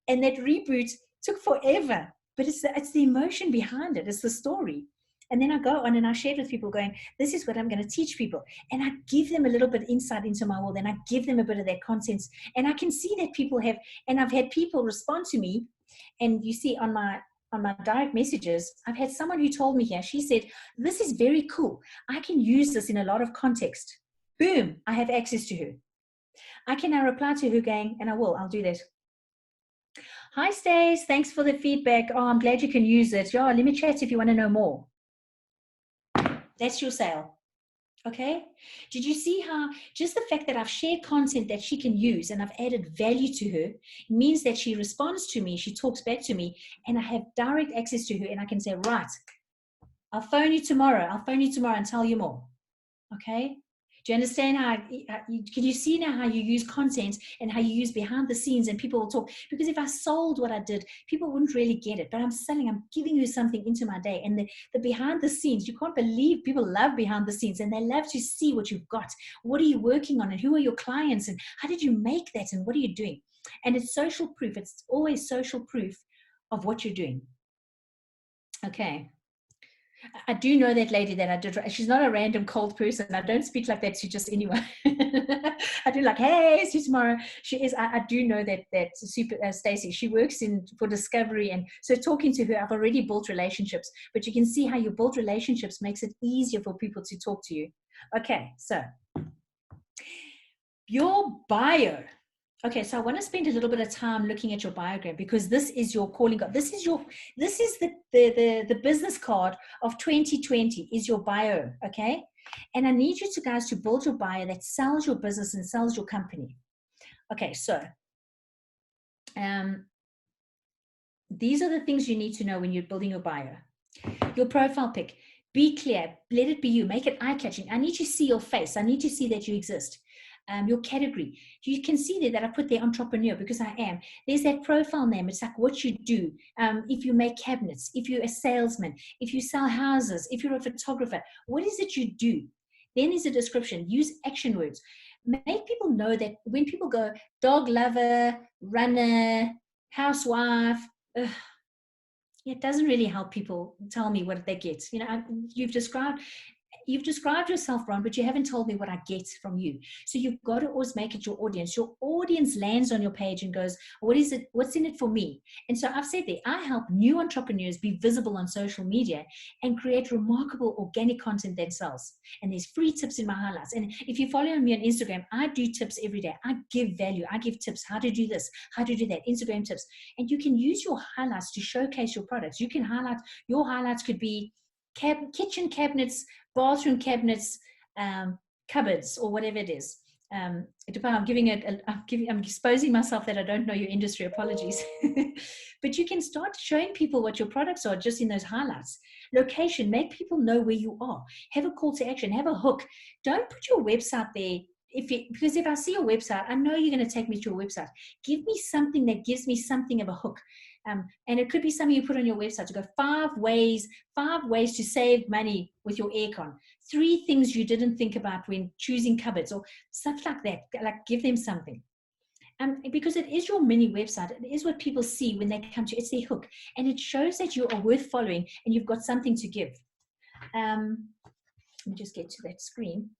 And that reboot took forever, but it's the emotion behind it. It's the story. And then I go on and I share it with people going, this is what I'm going to teach people. And I give them a little bit insight into my world, and I give them a bit of their contents. And I can see that people have, and I've had people respond to me. And you see on my direct messages, I've had someone who told me here, she said, this is very cool. I can use this in a lot of context. Boom, I have access to her. I can now reply to her going, and I'll do that. Hi, Stace, thanks for the feedback. Oh, I'm glad you can use it. Yeah, let me chat if you want to know more. That's your sale. Okay? Did you see how just the fact that I've shared content that she can use and I've added value to her means that she responds to me, she talks back to me, and I have direct access to her, and I can say, right, I'll phone you tomorrow and tell you more. Okay? Do you understand can you see now how you use content and how you use behind the scenes, and people will talk? Because if I sold what I did, people wouldn't really get it, but I'm giving you something into my day. And the behind the scenes, you can't believe people love behind the scenes, and they love to see what you've got. What are you working on, and who are your clients, and how did you make that, and what are you doing? And it's social proof. It's always social proof of what you're doing. Okay. I do know that lady that I did. She's not a random cold person. I don't speak like that to just anyone. I do like, hey, see you tomorrow. She is. I do know that super Stacey. She works for discovery, and so talking to her, I've already built relationships. But you can see how you build relationships makes it easier for people to talk to you. Okay, so your bio. Okay, so I want to spend a little bit of time looking at your biogram, because this is your calling card. This is the business card of 2020 is your bio, okay? And I need you guys to build your bio that sells your business and sells your company. Okay, so these are the things you need to know when you're building your bio. Your profile pic, be clear, let it be you, make it eye-catching. I need to see your face. I need to see that you exist. Your category, you can see there that I put there entrepreneur, because I am. There's that profile name. It's like what you do. If you make cabinets, if you're a salesman, if you sell houses, if you're a photographer, what is it you do? Then there's a description. Use action words. Make people know that when people go dog lover, runner, housewife, it doesn't really help people tell me what they get. You know, you've described yourself, Ron, but you haven't told me what I get from you. So you've got to always make it your audience. Your audience lands on your page and goes, what is it? What's in it for me? And so I've said there, I help new entrepreneurs be visible on social media and create remarkable organic content themselves. And there's free tips in my highlights. And if you follow me on Instagram, I do tips every day. I give value. I give tips, how to do this, how to do that, Instagram tips. And you can use your highlights to showcase your products. You can highlight, your highlights could be kitchen cabinets, bathroom cabinets, cupboards, or whatever it is. I'm exposing myself that I don't know your industry, apologies. But you can start showing people what your products are just in those highlights. Location, make people know where you are. Have a call to action, have a hook. Don't put your website there. Because if I see your website, I know you're going to take me to your website. Give me something that gives me something of a hook. And it could be something you put on your website to go 5 ways to save money with your aircon. 3 things you didn't think about when choosing cupboards, or stuff like that. Like, give them something. Because it is your mini website. It is what people see when they come to. It's their hook. And it shows that you are worth following and you've got something to give. Let me just get to that screen.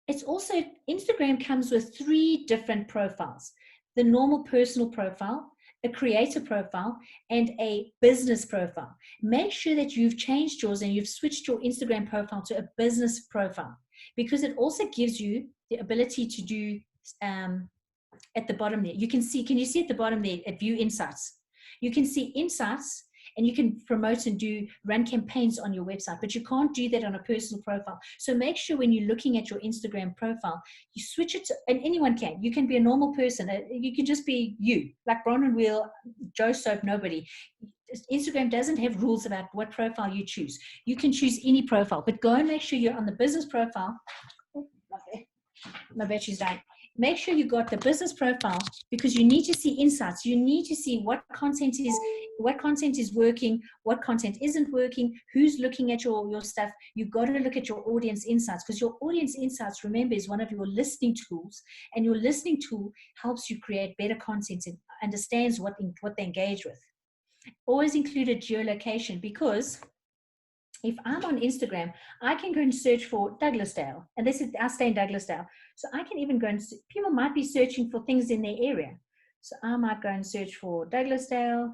It's also, Instagram comes with 3 different profiles. The normal personal profile, a creator profile, and a business profile. Make sure that you've changed yours and you've switched your Instagram profile to a business profile, because it also gives you the ability to do, at the bottom there, can you see at the bottom there at view insights? You can see insights, and you can promote and run campaigns on your website, but you can't do that on a personal profile. So make sure when you're looking at your Instagram profile, you switch it to, and anyone can. You can be a normal person. You can just be you, like Bronwyn Wheel, Joe Soap, nobody. Instagram doesn't have rules about what profile you choose. You can choose any profile, but go and make sure you're on the business profile. My battery's dying. Make sure you got the business profile, because you need to see insights. You need to see what content is working, what content isn't working, who's looking at your stuff. You've got to look at your audience insights, because your audience insights, remember, is one of your listening tools, and your listening tool helps you create better content and understands what they engage with. Always include a geolocation, because if I'm on Instagram, I can go and search for Douglasdale, and this is, I stay in Douglasdale, so I can even go and, people might be searching for things in their area. So I might go and search for Douglasdale.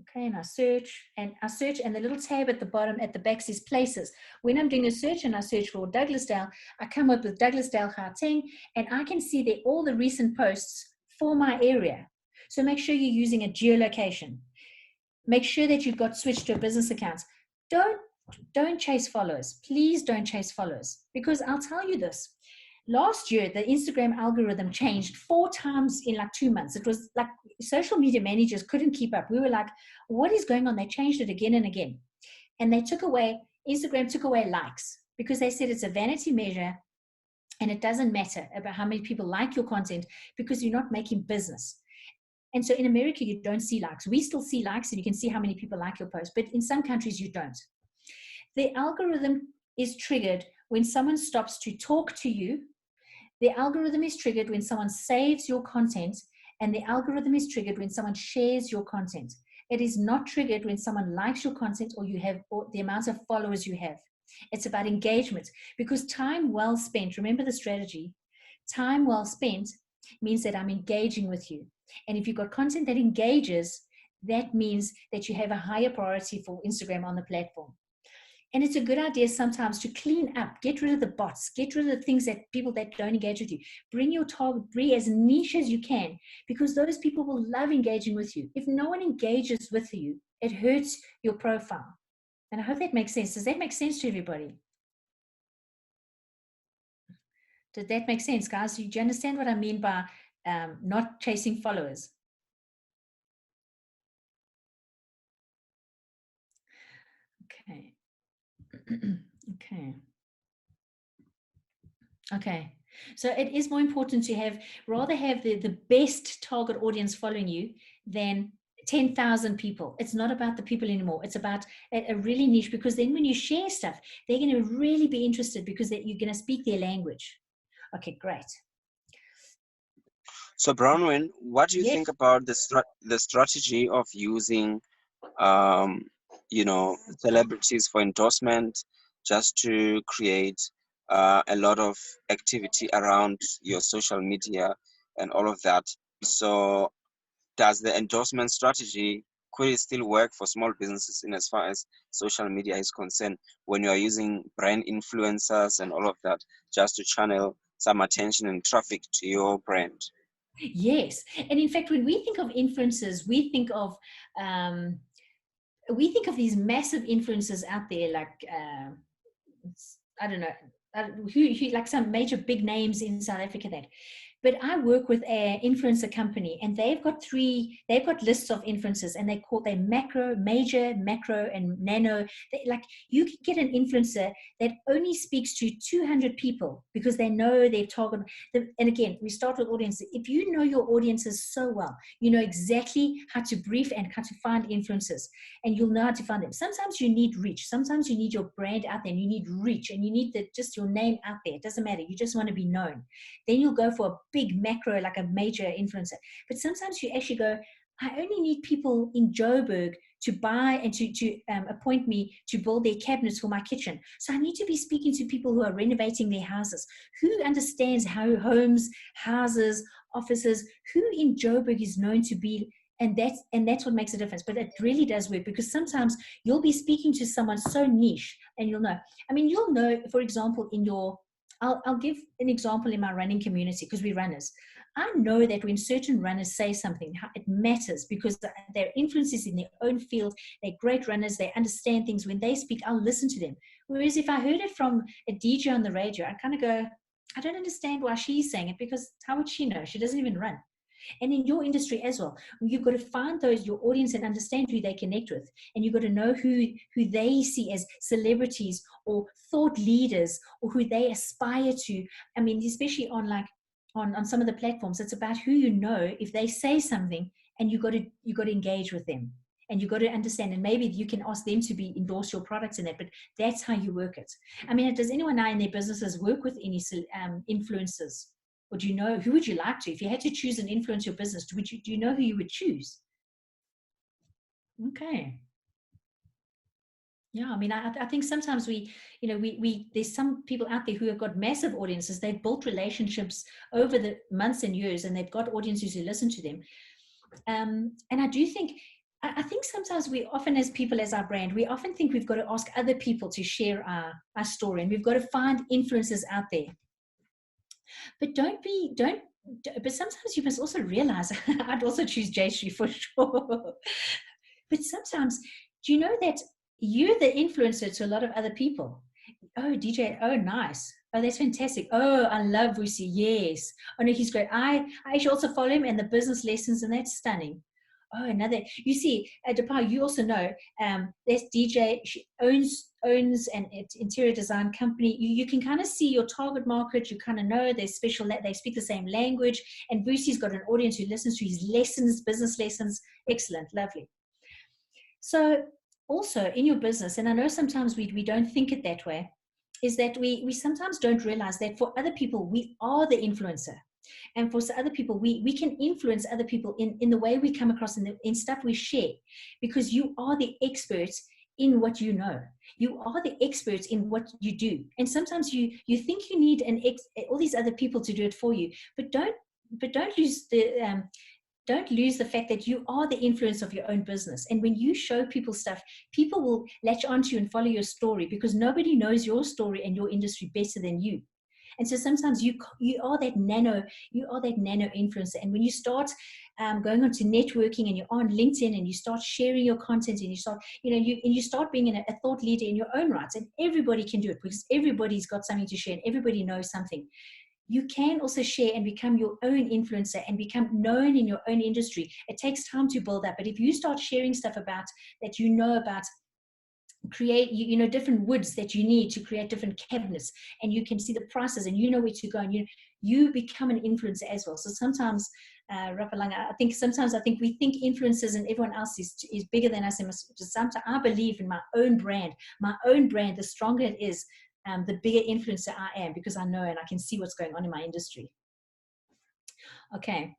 Okay, and I search, and the little tab at the bottom at the back says places. When I'm doing a search and I search for Douglasdale, I come up with Douglasdale, Gauteng, and I can see there all the recent posts for my area. So make sure you're using a geolocation. Make sure that you've got switched to a business account. Don't chase followers. Please don't chase followers, because I'll tell you this. Last year, the Instagram algorithm changed 4 times in like 2 months. It was like social media managers couldn't keep up. We were like, what is going on? They changed it again and again. And they took away, Instagram took away likes, because they said it's a vanity measure and it doesn't matter about how many people like your content, because you're not making business. And so in America, you don't see likes. We still see likes and you can see how many people like your post, but in some countries you don't. The algorithm is triggered when someone stops to talk to you. The algorithm is triggered when someone saves your content, and the algorithm is triggered when someone shares your content. It is not triggered when someone likes your content or you have, or the amount of followers you have. It's about engagement, because time well spent, remember the strategy, time well spent means that I'm engaging with you. And if you've got content that engages, that means that you have a higher priority for Instagram on the platform. And it's a good idea sometimes to clean up, get rid of the bots, get rid of the things that people that don't engage with you. Bring your target, bring as niche as you can, because those people will love engaging with you. If no one engages with you, it hurts your profile. And I hope that makes sense. Does that make sense to everybody? Did that make sense, guys? Do you understand what I mean by not chasing followers? Okay. Okay. So it is more important to rather have the best target audience following you than 10,000 people. It's not about the people anymore. It's about a really niche, because then when you share stuff, they're going to really be interested, because you're going to speak their language. Okay, great. So Bronwyn, what do you think about the strategy of using celebrities for endorsement, just to create a lot of activity around your social media and all of that? So does the endorsement strategy, could it still work for small businesses in as far as social media is concerned, when you are using brand influencers and all of that, just to channel some attention and traffic to your brand? Yes. And in fact, when we think of influencers, we think of these massive influencers out there, like I don't know, who like some major big names in South Africa that. But I work with an influencer company, and they've got lists of influencers, and they're macro, major, macro, and nano. Like, you can get an influencer that only speaks to 200 people because they know their target. And again, we start with audience. If you know your audiences so well, you know exactly how to brief and how to find influencers, and you'll know how to find them. Sometimes you need reach. Sometimes you need your brand out there, and you need reach, and you need just your name out there. It doesn't matter. You just want to be known. Then you'll go for a big macro, like a major influencer. But sometimes you actually go, I only need people in Joburg to buy and to appoint me to build their cabinets for my kitchen. So I need to be speaking to people who are renovating their houses, who understands how homes, houses, offices, who in Joburg is known to be. And that's what makes a difference. But it really does work, because sometimes you'll be speaking to someone so niche, and you'll know. I mean, you'll know, for example, I'll give an example in my running community, because we're runners. I know that when certain runners say something, it matters, because they're influencers in their own field. They're great runners. They understand things. When they speak, I'll listen to them. Whereas if I heard it from a DJ on the radio, I kind of go, I don't understand why she's saying it, because how would she know? She doesn't even run. And in your industry as well, you've got to find your audience and understand who they connect with. And you've got to know who they see as celebrities or thought leaders, or who they aspire to. I mean, especially on some of the platforms, it's about who you know. If they say something, and you got to engage with them, and you got to understand, and maybe you can ask them to endorse your products in that. But that's how you work it. I mean, does anyone now in their businesses work with any influencers? Or do you know, who would you like to? If you had to choose and influence your business, do you know who you would choose? Okay. Yeah, I mean, I think sometimes there's some people out there who have got massive audiences. They've built relationships over the months and years, and they've got audiences who listen to them. And I do think, I think sometimes we often, as people, as our brand, we often think we've got to ask other people to share our story, and we've got to find influencers out there. But but sometimes you must also realize, I'd also choose Jayshree for sure. But sometimes, do you know that you're the influencer to a lot of other people? Oh, DJ, oh, nice. Oh, that's fantastic. Oh, I love Vusi. Yes. Oh, no, he's great. I should also follow him and the business lessons, and that's stunning. Oh, another. You see, Depar, you also know there's DJ. She owns an interior design company. You can kind of see your target market. You kind of know they're special. They speak the same language. And Vusi's got an audience who listens to his lessons, business lessons. Excellent, lovely. So also in your business, and I know sometimes we don't think it that way, is that we sometimes don't realize that for other people, we are the influencer. And for other people, we can influence other people in the way we come across, in stuff we share, because you are the experts in what you know. You are the experts in what you do. And sometimes you think you need all these other people to do it for you, but don't lose the don't lose the fact that you are the influence of your own business. And when you show people stuff, people will latch onto you and follow your story, because nobody knows your story and your industry better than you. And so sometimes you are that nano influencer. And when you start going on to networking, and you're on LinkedIn, and you start sharing your content, and you start being a thought leader in your own rights, and everybody can do it, because everybody's got something to share and everybody knows something. You can also share and become your own influencer and become known in your own industry. It takes time to build up, but if you start sharing stuff about that, about create different woods that you need to create different cabinets, and you can see the prices, and you know where to go, and you become an influencer as well. So sometimes Rapalanga, I think we think influencers and everyone else is bigger than us. And sometimes I believe in my own brand, the stronger it is, the bigger influencer I am, because I know and I can see what's going on in my industry. Okay.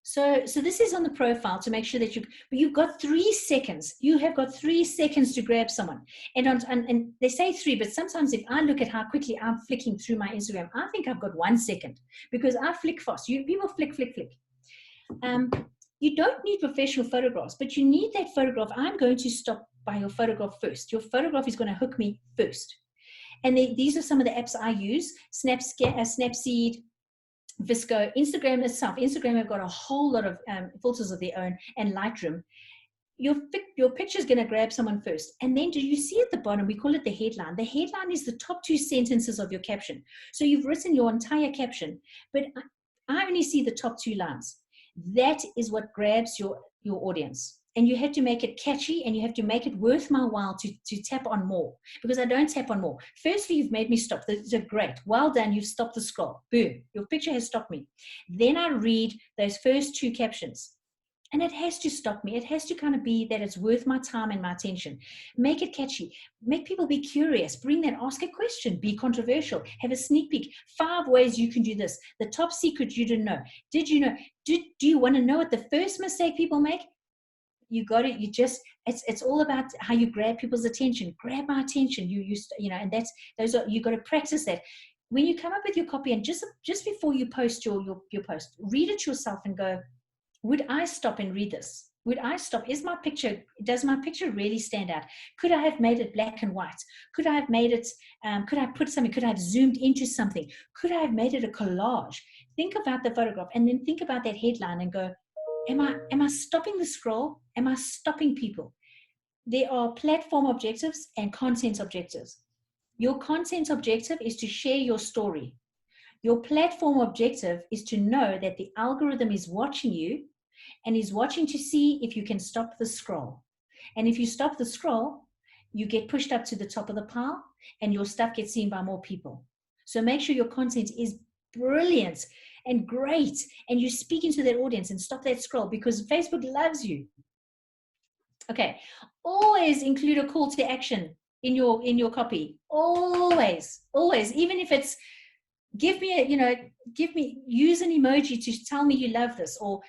So this is on the profile to make sure that you've got 3 seconds. You have got 3 seconds to grab someone. And they say 3, but sometimes if I look at how quickly I'm flicking through my Instagram, I think I've got 1 second, because I flick fast. People flick. You don't need professional photographs, but you need that photograph. I'm going to stop by your photograph first. Your photograph is going to hook me first. And these are some of the apps I use: Snapseed, Visco, Instagram itself. Instagram have got a whole lot of filters of their own, and Lightroom. Your picture is going to grab someone first. And then, do you see at the bottom, we call it the headline. The headline is the top 2 sentences of your caption. So you've written your entire caption, but I only see the top 2 lines. That is what grabs your audience. And you have to make it catchy, and you have to make it worth my while to tap on more, because I don't tap on more. Firstly, you've made me stop. That's great. Well done. You've stopped the scroll. Boom. Your picture has stopped me. Then I read those first 2 captions, and it has to stop me. It has to kind of be that it's worth my time and my attention. Make it catchy. Make people be curious. Bring that. Ask a question. Be controversial. Have a sneak peek. 5 ways you can do this. The top secret you didn't know. Did you know? Do you want to know what the first mistake people make? You got it. It's all about how you grab people's attention. Grab my attention. And you got to practice that. When you come up with your copy, and just before you post your post, read it yourself and go, would I stop and read this? Would I stop? Does my picture really stand out? Could I have made it black and white? Could I have made it, could I put something, could I have zoomed into something? Could I have made it a collage? Think about the photograph, and then think about that headline and go, am I stopping the scroll? Am I stopping people? There are platform objectives and content objectives. Your content objective is to share your story. Your platform objective is to know that the algorithm is watching you, and is watching to see if you can stop the scroll. And if you stop the scroll, you get pushed up to the top of the pile, and your stuff gets seen by more people. So make sure your content is brilliant and great, and you speak into that audience, and stop that scroll, because Facebook loves you. Okay, always include a call to action in your copy. Always, even if it's use an emoji to tell me you love this, or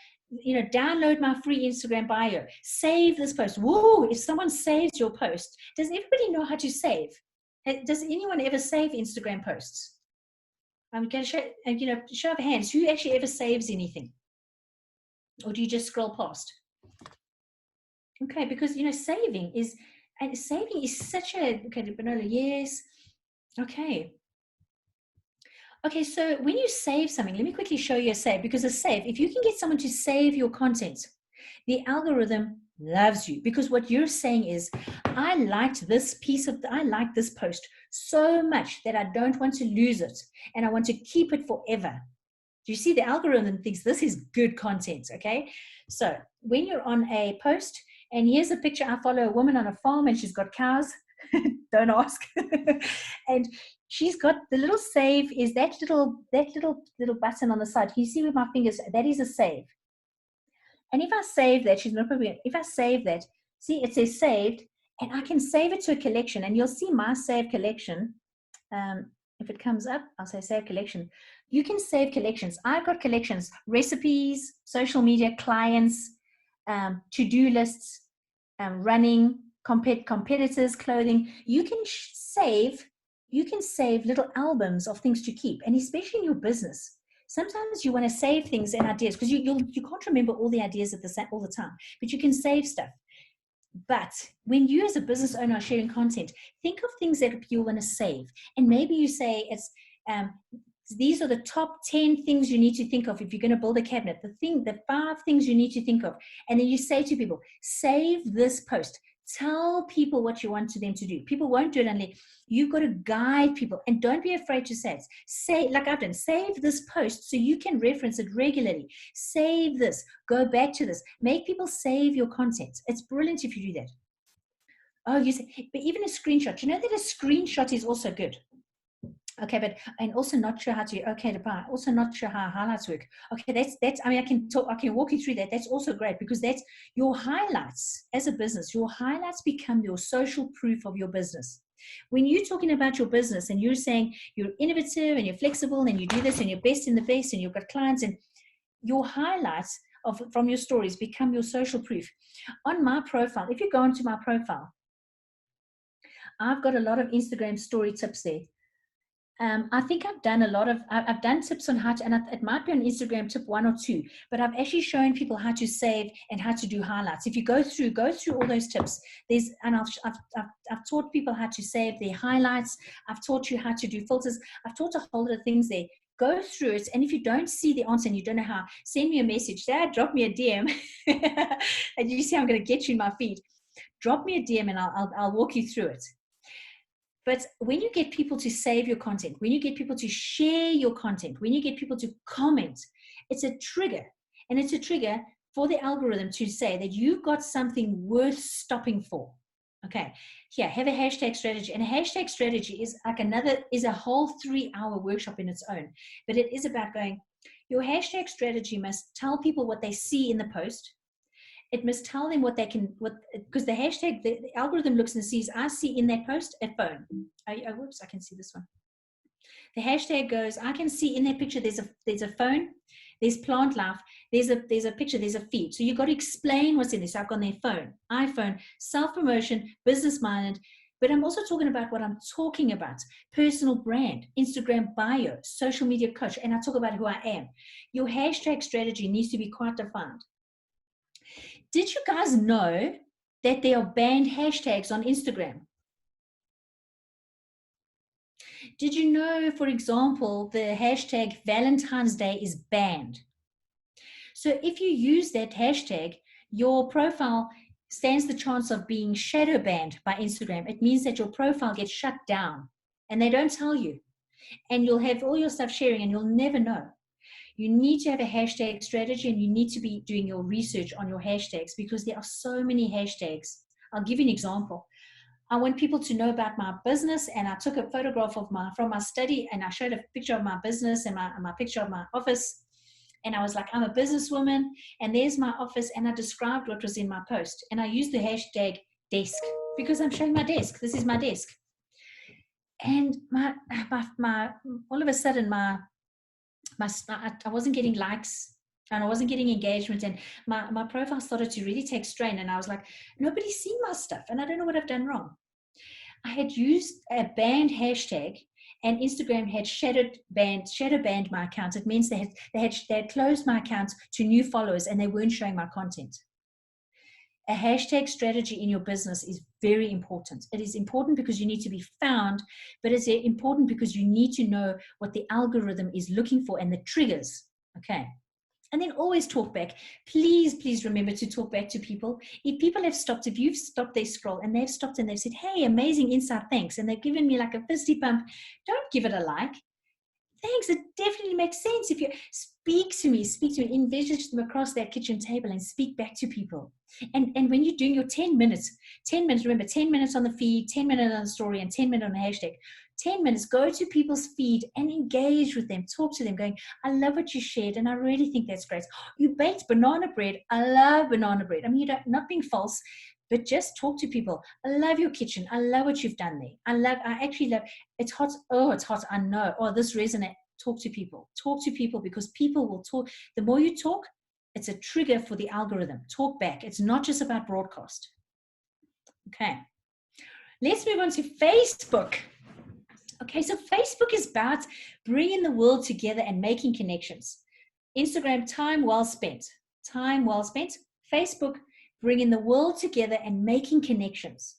download my free Instagram bio, save this post. Whoa, if someone saves your post, does everybody know how to save? Does anyone ever save Instagram posts? I'm going to show, show of hands, who actually ever saves anything? Or do you just scroll past? Okay, because, saving is such a, okay, Benola, yes. Okay. Okay, so when you save something, let me quickly show you a save, because a save, if you can get someone to save your content, the algorithm loves you, because what you're saying is, I like this post so much that I don't want to lose it, and I want to keep it forever. Do you see? The algorithm thinks this is good content, okay? So when you're on a post, and here's a picture, I follow a woman on a farm and she's got cows, don't ask. And she's got the little save is that little button on the side. Can you see with my fingers? That is a save. And if I save that, she's not probably, if I save that, see, it says saved, and I can save it to a collection, and you'll see my save collection. If it comes up, I'll say save collection. You can save collections. I've got collections, recipes, social media, clients, to-do lists, running, competitors, clothing. You can save little albums of things to keep, and especially in your business. Sometimes you want to save things and ideas because you can't remember all the ideas all the time, but you can save stuff. But when you as a business owner are sharing content, think of things that you want to save. And maybe you say it's these are the top 10 things you need to think of if you're going to build a cabinet, the 5 things you need to think of. And then you say to people, save this post. Tell people what you want them to do. People won't do it unless you've got to guide people, and don't be afraid to say it. Say, like I've done, save this post so you can reference it regularly. Save this, go back to this. Make people save your content. It's brilliant if you do that. Oh, you say, but even a screenshot. You know that a screenshot is also good. Okay, but I'm also not sure how to. Okay, also not sure how highlights work. Okay, that's. I mean, I can walk you through that. That's also great because that's your highlights as a business. Your highlights become your social proof of your business. When you're talking about your business and you're saying you're innovative and you're flexible and you do this and you're best in the best and you've got clients, and your highlights from your stories become your social proof. On my profile, if you go onto my profile, I've got a lot of Instagram story tips there. I think I've done I've done tips on how to, and it might be on Instagram tip 1 or 2, but I've actually shown people how to save and how to do highlights. If you go through all those tips, I've taught people how to save their highlights. I've taught you how to do filters. I've taught a whole lot of things there. Go through it, and if you don't see the answer and you don't know how, send me a message. Dad, drop me a DM. And you see I'm going to get you in my feed. Drop me a DM and I'll walk you through it. But when you get people to save your content, when you get people to share your content, when you get people to comment, it's a trigger. And it's a trigger for the algorithm to say that you've got something worth stopping for. Okay, here, have a hashtag strategy. And a hashtag strategy is like a whole 3-hour workshop in its own. But it is about going, your hashtag strategy must tell people what they see in the post. It must tell them what they can, because the hashtag, the algorithm looks and sees, I see in that post a phone. Whoops, I can see this one. The hashtag goes, I can see in that picture there's a phone, there's plant life, there's a picture, there's a feed. So you've got to explain what's in this. I've got their phone, iPhone, self-promotion, business-minded, but I'm also talking about what I'm talking about. Personal brand, Instagram bio, social media coach, and I talk about who I am. Your hashtag strategy needs to be quite defined. Did you guys know that there are banned hashtags on Instagram? Did you know, for example, the hashtag Valentine's Day is banned? So if you use that hashtag, your profile stands the chance of being shadow banned by Instagram. It means that your profile gets shut down and they don't tell you. And you'll have all your stuff sharing and you'll never know. You need to have a hashtag strategy, and you need to be doing your research on your hashtags because there are so many hashtags. I'll give you an example. I want people to know about my business, and I took a photograph from my study, and I showed a picture of my business and my picture of my office. And I was like, I'm a businesswoman, and there's my office, and I described what was in my post. And I used the hashtag desk because I'm showing my desk. This is my desk. And all of a sudden, I wasn't getting likes. and I wasn't getting engagement, and my profile started to really take strain, and I was like, nobody's seen my stuff, and I don't know what I've done wrong. I had used a banned hashtag, and Instagram had shadow banned my account. It means they had closed my account to new followers, and they weren't showing my content. A hashtag strategy in your business is very important. It is important because you need to be found, but it's important because you need to know what the algorithm is looking for and the triggers. Okay. And then always talk back. Please remember to talk back to people. If people have stopped, if you've stopped their scroll and they've stopped and they've said, hey, amazing insight, thanks, and they've given me like a fisty pump, don't give it a like. Thanks, it definitely makes sense. If you speak to me, envisage them across that kitchen table and speak back to people. And when you're doing your 10 minutes, remember 10 minutes on the feed, 10 minutes on the story, and 10 minutes on the hashtag. 10 minutes, go to people's feed and engage with them, talk to them, going, I love what you shared, and I really think that's great. You baked banana bread. I love banana bread. I mean, you're not being false, but just talk to people. I love your kitchen. I love what you've done there. I actually love, it's hot. Oh, it's hot. I know. Oh, this resonates. Talk to people. Talk to people, because people will talk. The more you talk, it's a trigger for the algorithm. Talk back. It's not just about broadcast. Okay. Let's move on to Facebook. Okay, so Facebook is about bringing the world together and making connections. Instagram, time well spent. Time well spent. Facebook, bringing the world together and making connections.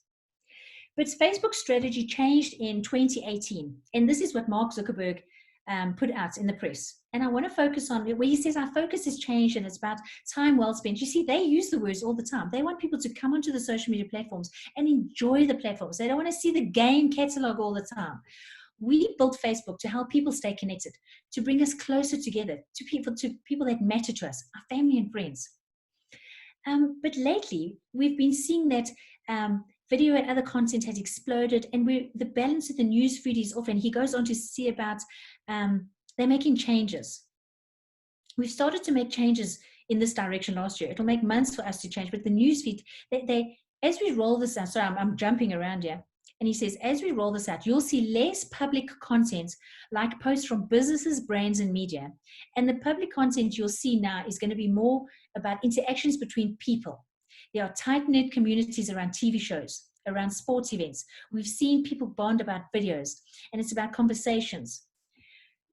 But Facebook's strategy changed in 2018. And this is what Mark Zuckerberg put out in the press. And I want to focus on where he says our focus has changed and it's about time well spent. You see, they use the words all the time. They want people to come onto the social media platforms and enjoy the platforms. They don't want to see the game catalog all the time. We built Facebook to help people stay connected, to bring us closer together, to people that matter to us, our family and friends. But lately, we've been seeing that video and other content has exploded, and the balance of the news feed is off. And he goes on to see about they're making changes. We've started to make changes in this direction last year. It'll make months for us to change, but the news feed, as we roll this out, sorry, I'm jumping around here. And he says, as we roll this out, you'll see less public content like posts from businesses, brands, and media. And the public content you'll see now is going to be more about interactions between people. There are tight-knit communities around TV shows, around sports events. We've seen people bond about videos, and it's about conversations.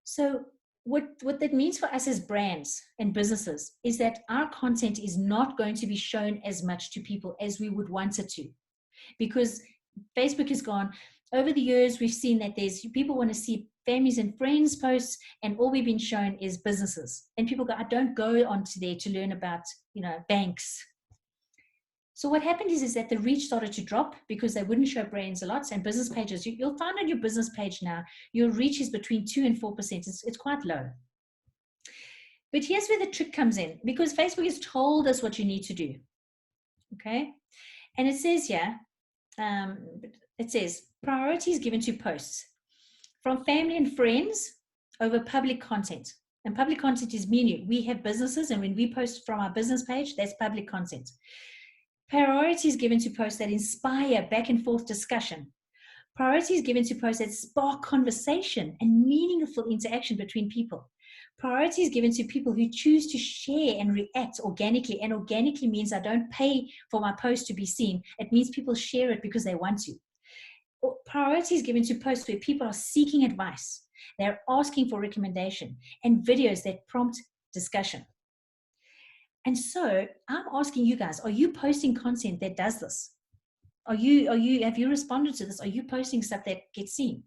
So what that means for us as brands and businesses is that our content is not going to be shown as much to people as we would want it to, because Facebook has gone, over the years, we've seen that people want to see families and friends posts, and all we've been shown is businesses. And people go, I don't go onto there to learn about, banks. So what happened is that the reach started to drop because they wouldn't show brands a lot, and business pages. You'll find on your business page now, your reach is between 2 and 4%. It's quite low. But here's where the trick comes in, because Facebook has told us what you need to do. Okay. And it says here, it says priorities given to posts from family and friends over public content. And public content is meaning we have businesses, and when we post from our business page, that's public content. Priorities given to posts that inspire back and forth discussion. Priorities given to posts that spark conversation and meaningful interaction between people. Priorities given to people who choose to share and react organically. And organically means I don't pay for my post to be seen. It means people share it because they want to. Priorities given to posts where people are seeking advice. They're asking for recommendation, and videos that prompt discussion. And so I'm asking you guys, are you posting content that does this? Have you responded to this? Are you posting stuff that gets seen?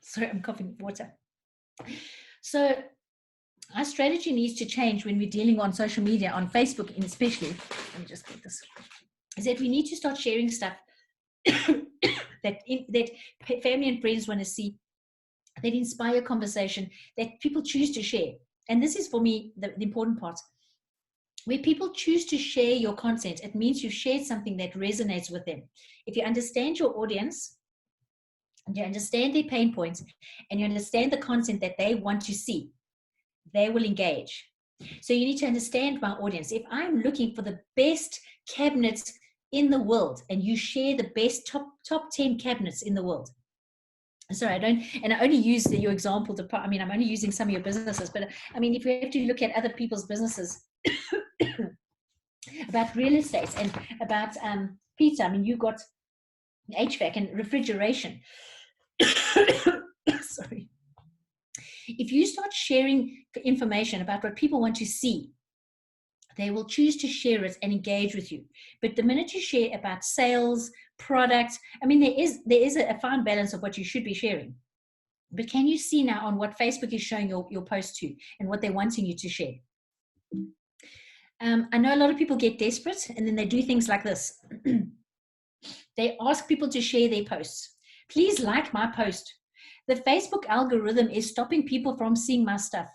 Sorry, I'm coughing water. So our strategy needs to change when we're dealing on social media, on Facebook and especially, let me just get this, is that we need to start sharing stuff that family and friends want to see, that inspire conversation, that people choose to share. And this is for me the important part. Where people choose to share your content, it means you've shared something that resonates with them. If you understand your audience, and you understand their pain points, and you understand the content that they want to see, they will engage. So you need to understand my audience. If I'm looking for the best cabinet in the world, and you share the best top 10 cabinets in the world. Sorry, I only use your example to, I mean, I'm only using some of your businesses, but I mean, if you have to look at other people's businesses about real estate and about pizza, I mean, you got HVAC and refrigeration. Sorry. If you start sharing information about what people want to see, they will choose to share it and engage with you. But the minute you share about sales, products, I mean, there is a fine balance of what you should be sharing. But can you see now on what Facebook is showing your post to and what they're wanting you to share? I know a lot of people get desperate and then they do things like this. They ask people to share their posts. Please like my post. The Facebook algorithm is stopping people from seeing my stuff.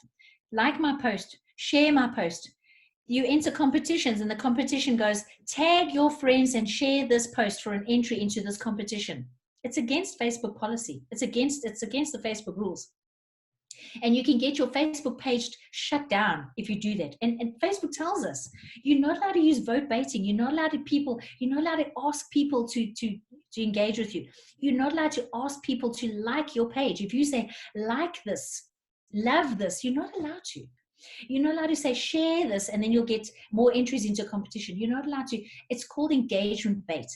Like my post, share my post. You enter competitions and the competition goes, tag your friends and share this post for an entry into this competition. It's against Facebook policy. It's against the Facebook rules. And you can get your Facebook page shut down if you do that. And Facebook tells us you're not allowed to use vote baiting. You're not allowed to ask people to engage with you. You're not allowed to ask people to like your page. If you say like this, love this, you're not allowed to. You're not allowed to say share this and then you'll get more entries into a competition. You're not allowed to. It's called engagement bait.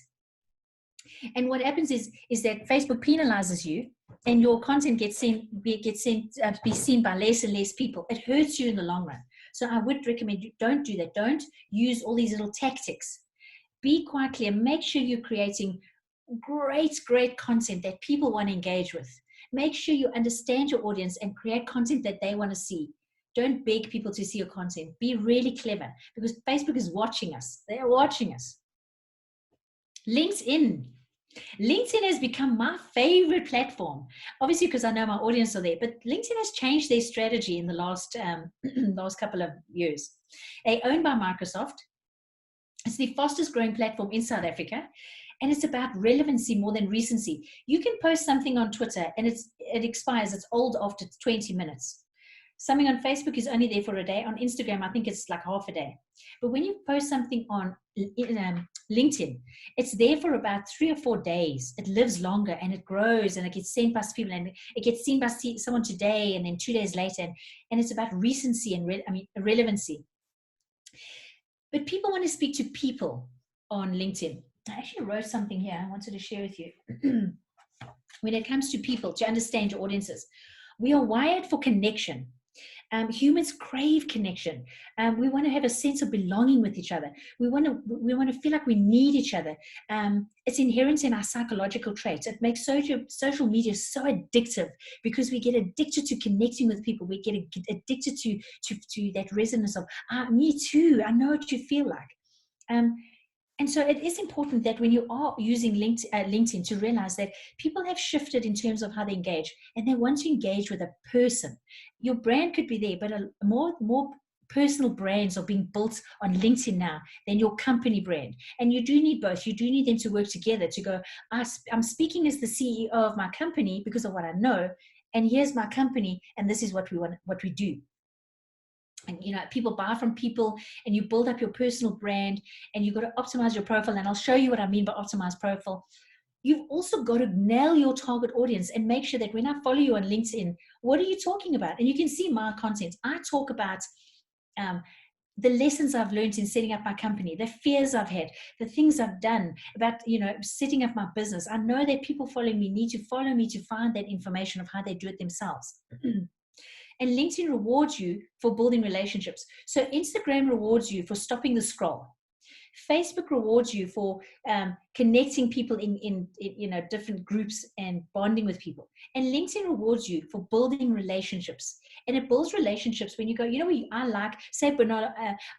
And what happens is that Facebook penalizes you and your content gets be seen by less and less people. It hurts you in the long run. So I would recommend you don't do that. Don't use all these little tactics. Be quite clear. Make sure you're creating great content that people want to engage with. Make sure you understand your audience and create content that they want to see. Don't beg people to see your content. Be really clever because Facebook is watching us. They are watching us. LinkedIn. LinkedIn has become my favorite platform, obviously because I know my audience are there, but LinkedIn has changed their strategy in the last couple of years. They're owned by Microsoft. It's the fastest growing platform in South Africa, and it's about relevancy more than recency. You can post something on Twitter and it expires, it's old after 20 minutes. Something on Facebook is only there for a day. On Instagram, I think it's like half a day. But when you post something on LinkedIn, it's there for about 3 or 4 days. It lives longer and it grows and it gets sent past people and it gets seen by someone today and then 2 days later. And it's about recency and relevancy. But people want to speak to people on LinkedIn. I actually wrote something here I wanted to share with you. When it comes to people, to understand your audiences, we are wired for connection. Humans crave connection. We want to have a sense of belonging with each other. We want to feel like we need each other. It's inherent in our psychological traits. It makes social media so addictive because we get addicted to connecting with people. We get addicted to that resonance of, me too, I know what you feel like. And so it is important that when you are using LinkedIn to realize that people have shifted in terms of how they engage and they want to engage with a person. Your brand could be there, but more personal brands are being built on LinkedIn now than your company brand. And you do need both. You do need them to work together to go, I'm speaking as the CEO of my company because of what I know, and here's my company, and this is what we do. And people buy from people and you build up your personal brand and you've got to optimize your profile. And I'll show you what I mean by optimized profile. You've also got to nail your target audience and make sure that when I follow you on LinkedIn, what are you talking about? And you can see my content. I talk about the lessons I've learned in setting up my company, the fears I've had, the things I've done about, setting up my business. I know that people following me need to follow me to find that information of how they do it themselves. And LinkedIn rewards you for building relationships. So Instagram rewards you for stopping the scroll. Facebook rewards you for connecting people in different groups and bonding with people. And LinkedIn rewards you for building relationships. And it builds relationships when you go, I like, say, Bernard,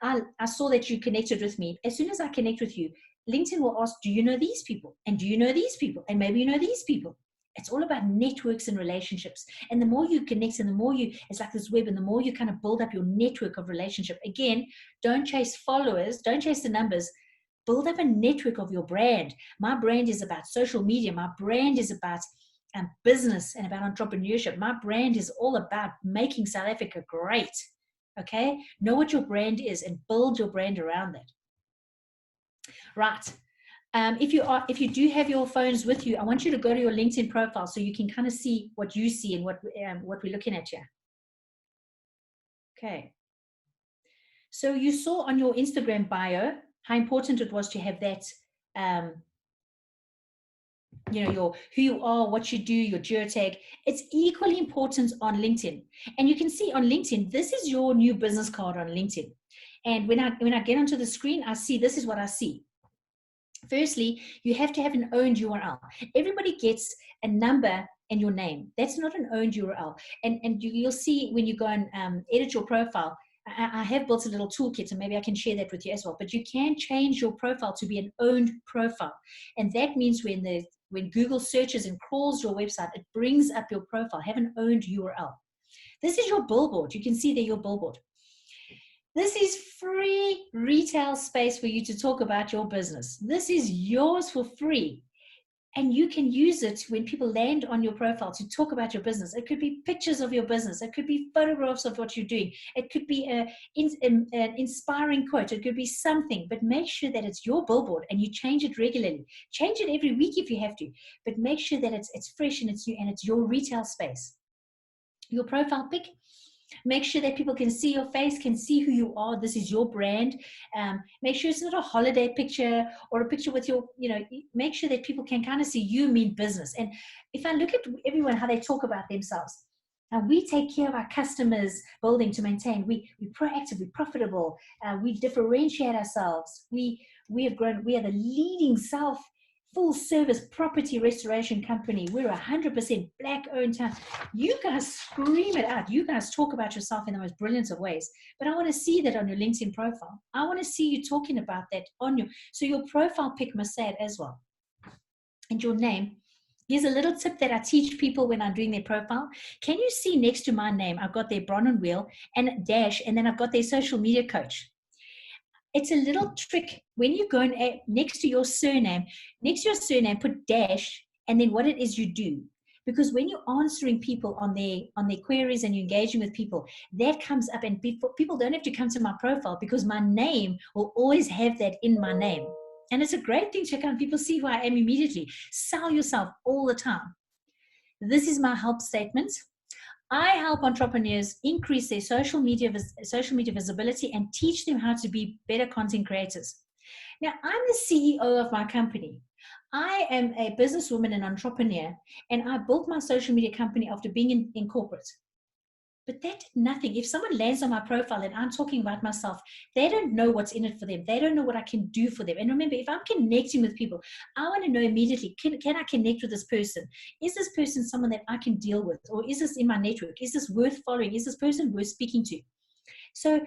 I saw that you connected with me. As soon as I connect with you, LinkedIn will ask, do you know these people? And do you know these people? And maybe you know these people. It's all about networks and relationships. And the more you connect and the more it's like this web, and the more you kind of build up your network of relationship. Again, don't chase followers, don't chase the numbers. Build up a network of your brand. My brand is about social media. My brand is about business and about entrepreneurship. My brand is all about making South Africa great. Okay? Know what your brand is and build your brand around that. Right. If you do have your phones with you, I want you to go to your LinkedIn profile so you can kind of see what you see and what we're looking at here. Okay. So you saw on your Instagram bio how important it was to have that, you know, who you are, what you do, your geotag. It's equally important on LinkedIn. And you can see on LinkedIn, this is your new business card on LinkedIn. And when I get onto the screen, I see, this is what I see. Firstly, you have to have an owned URL. Everybody gets a number and your name. That's not an owned URL. And you'll see when you go and edit your profile, I have built a little toolkit, and maybe I can share that with you as well. But you can change your profile to be an owned profile. And that means when Google searches and crawls your website, it brings up your profile. Have an owned URL. This is your billboard. You can see there your billboard. This is free retail space for you to talk about your business. This is yours for free. And you can use it when people land on your profile to talk about your business. It could be pictures of your business. It could be photographs of what you're doing. It could be an inspiring quote. It could be something, but make sure that it's your billboard and you change it regularly. Change it every week if you have to, but make sure that it's fresh and it's new and it's your retail space. Your profile pic. Make sure that people can see your face, can see who you are. This is your brand. Make sure it's not a holiday picture or a picture with your, you know, make sure that people can kind of see you mean business. And if I look at everyone, how they talk about themselves, and we take care of our customers' building to maintain. We're proactive, we're profitable, we differentiate ourselves. We have grown, we are the leading full service property restoration company. We're 100% black owned town. You guys scream it out. You guys talk about yourself in the most brilliant of ways. But I want to see that on your LinkedIn profile. I want to see you talking about that on your, so your profile pic must say it as well. And your name. Here's a little tip that I teach people when I'm doing their profile. Can you see next to my name, I've got their Bronwyn Wheel and dash, and then I've got their social media coach. It's a little trick. When you go and next to your surname, put dash and then what it is you do. Because when you're answering people on their queries and you're engaging with people, that comes up, and people don't have to come to my profile because my name will always have that in my name. And it's a great thing to check out. People see who I am immediately. Sell yourself all the time. This is my help statement. I help entrepreneurs increase their social media visibility and teach them how to be better content creators. Now, I'm the CEO of my company. I am a businesswoman and entrepreneur, and I built my social media company after being in corporate. But that did nothing. If someone lands on my profile and I'm talking about myself, they don't know what's in it for them. They don't know what I can do for them. And remember, if I'm connecting with people, I want to know immediately, can I connect with this person? Is this person someone that I can deal with? Or is this in my network? Is this worth following? Is this person worth speaking to? So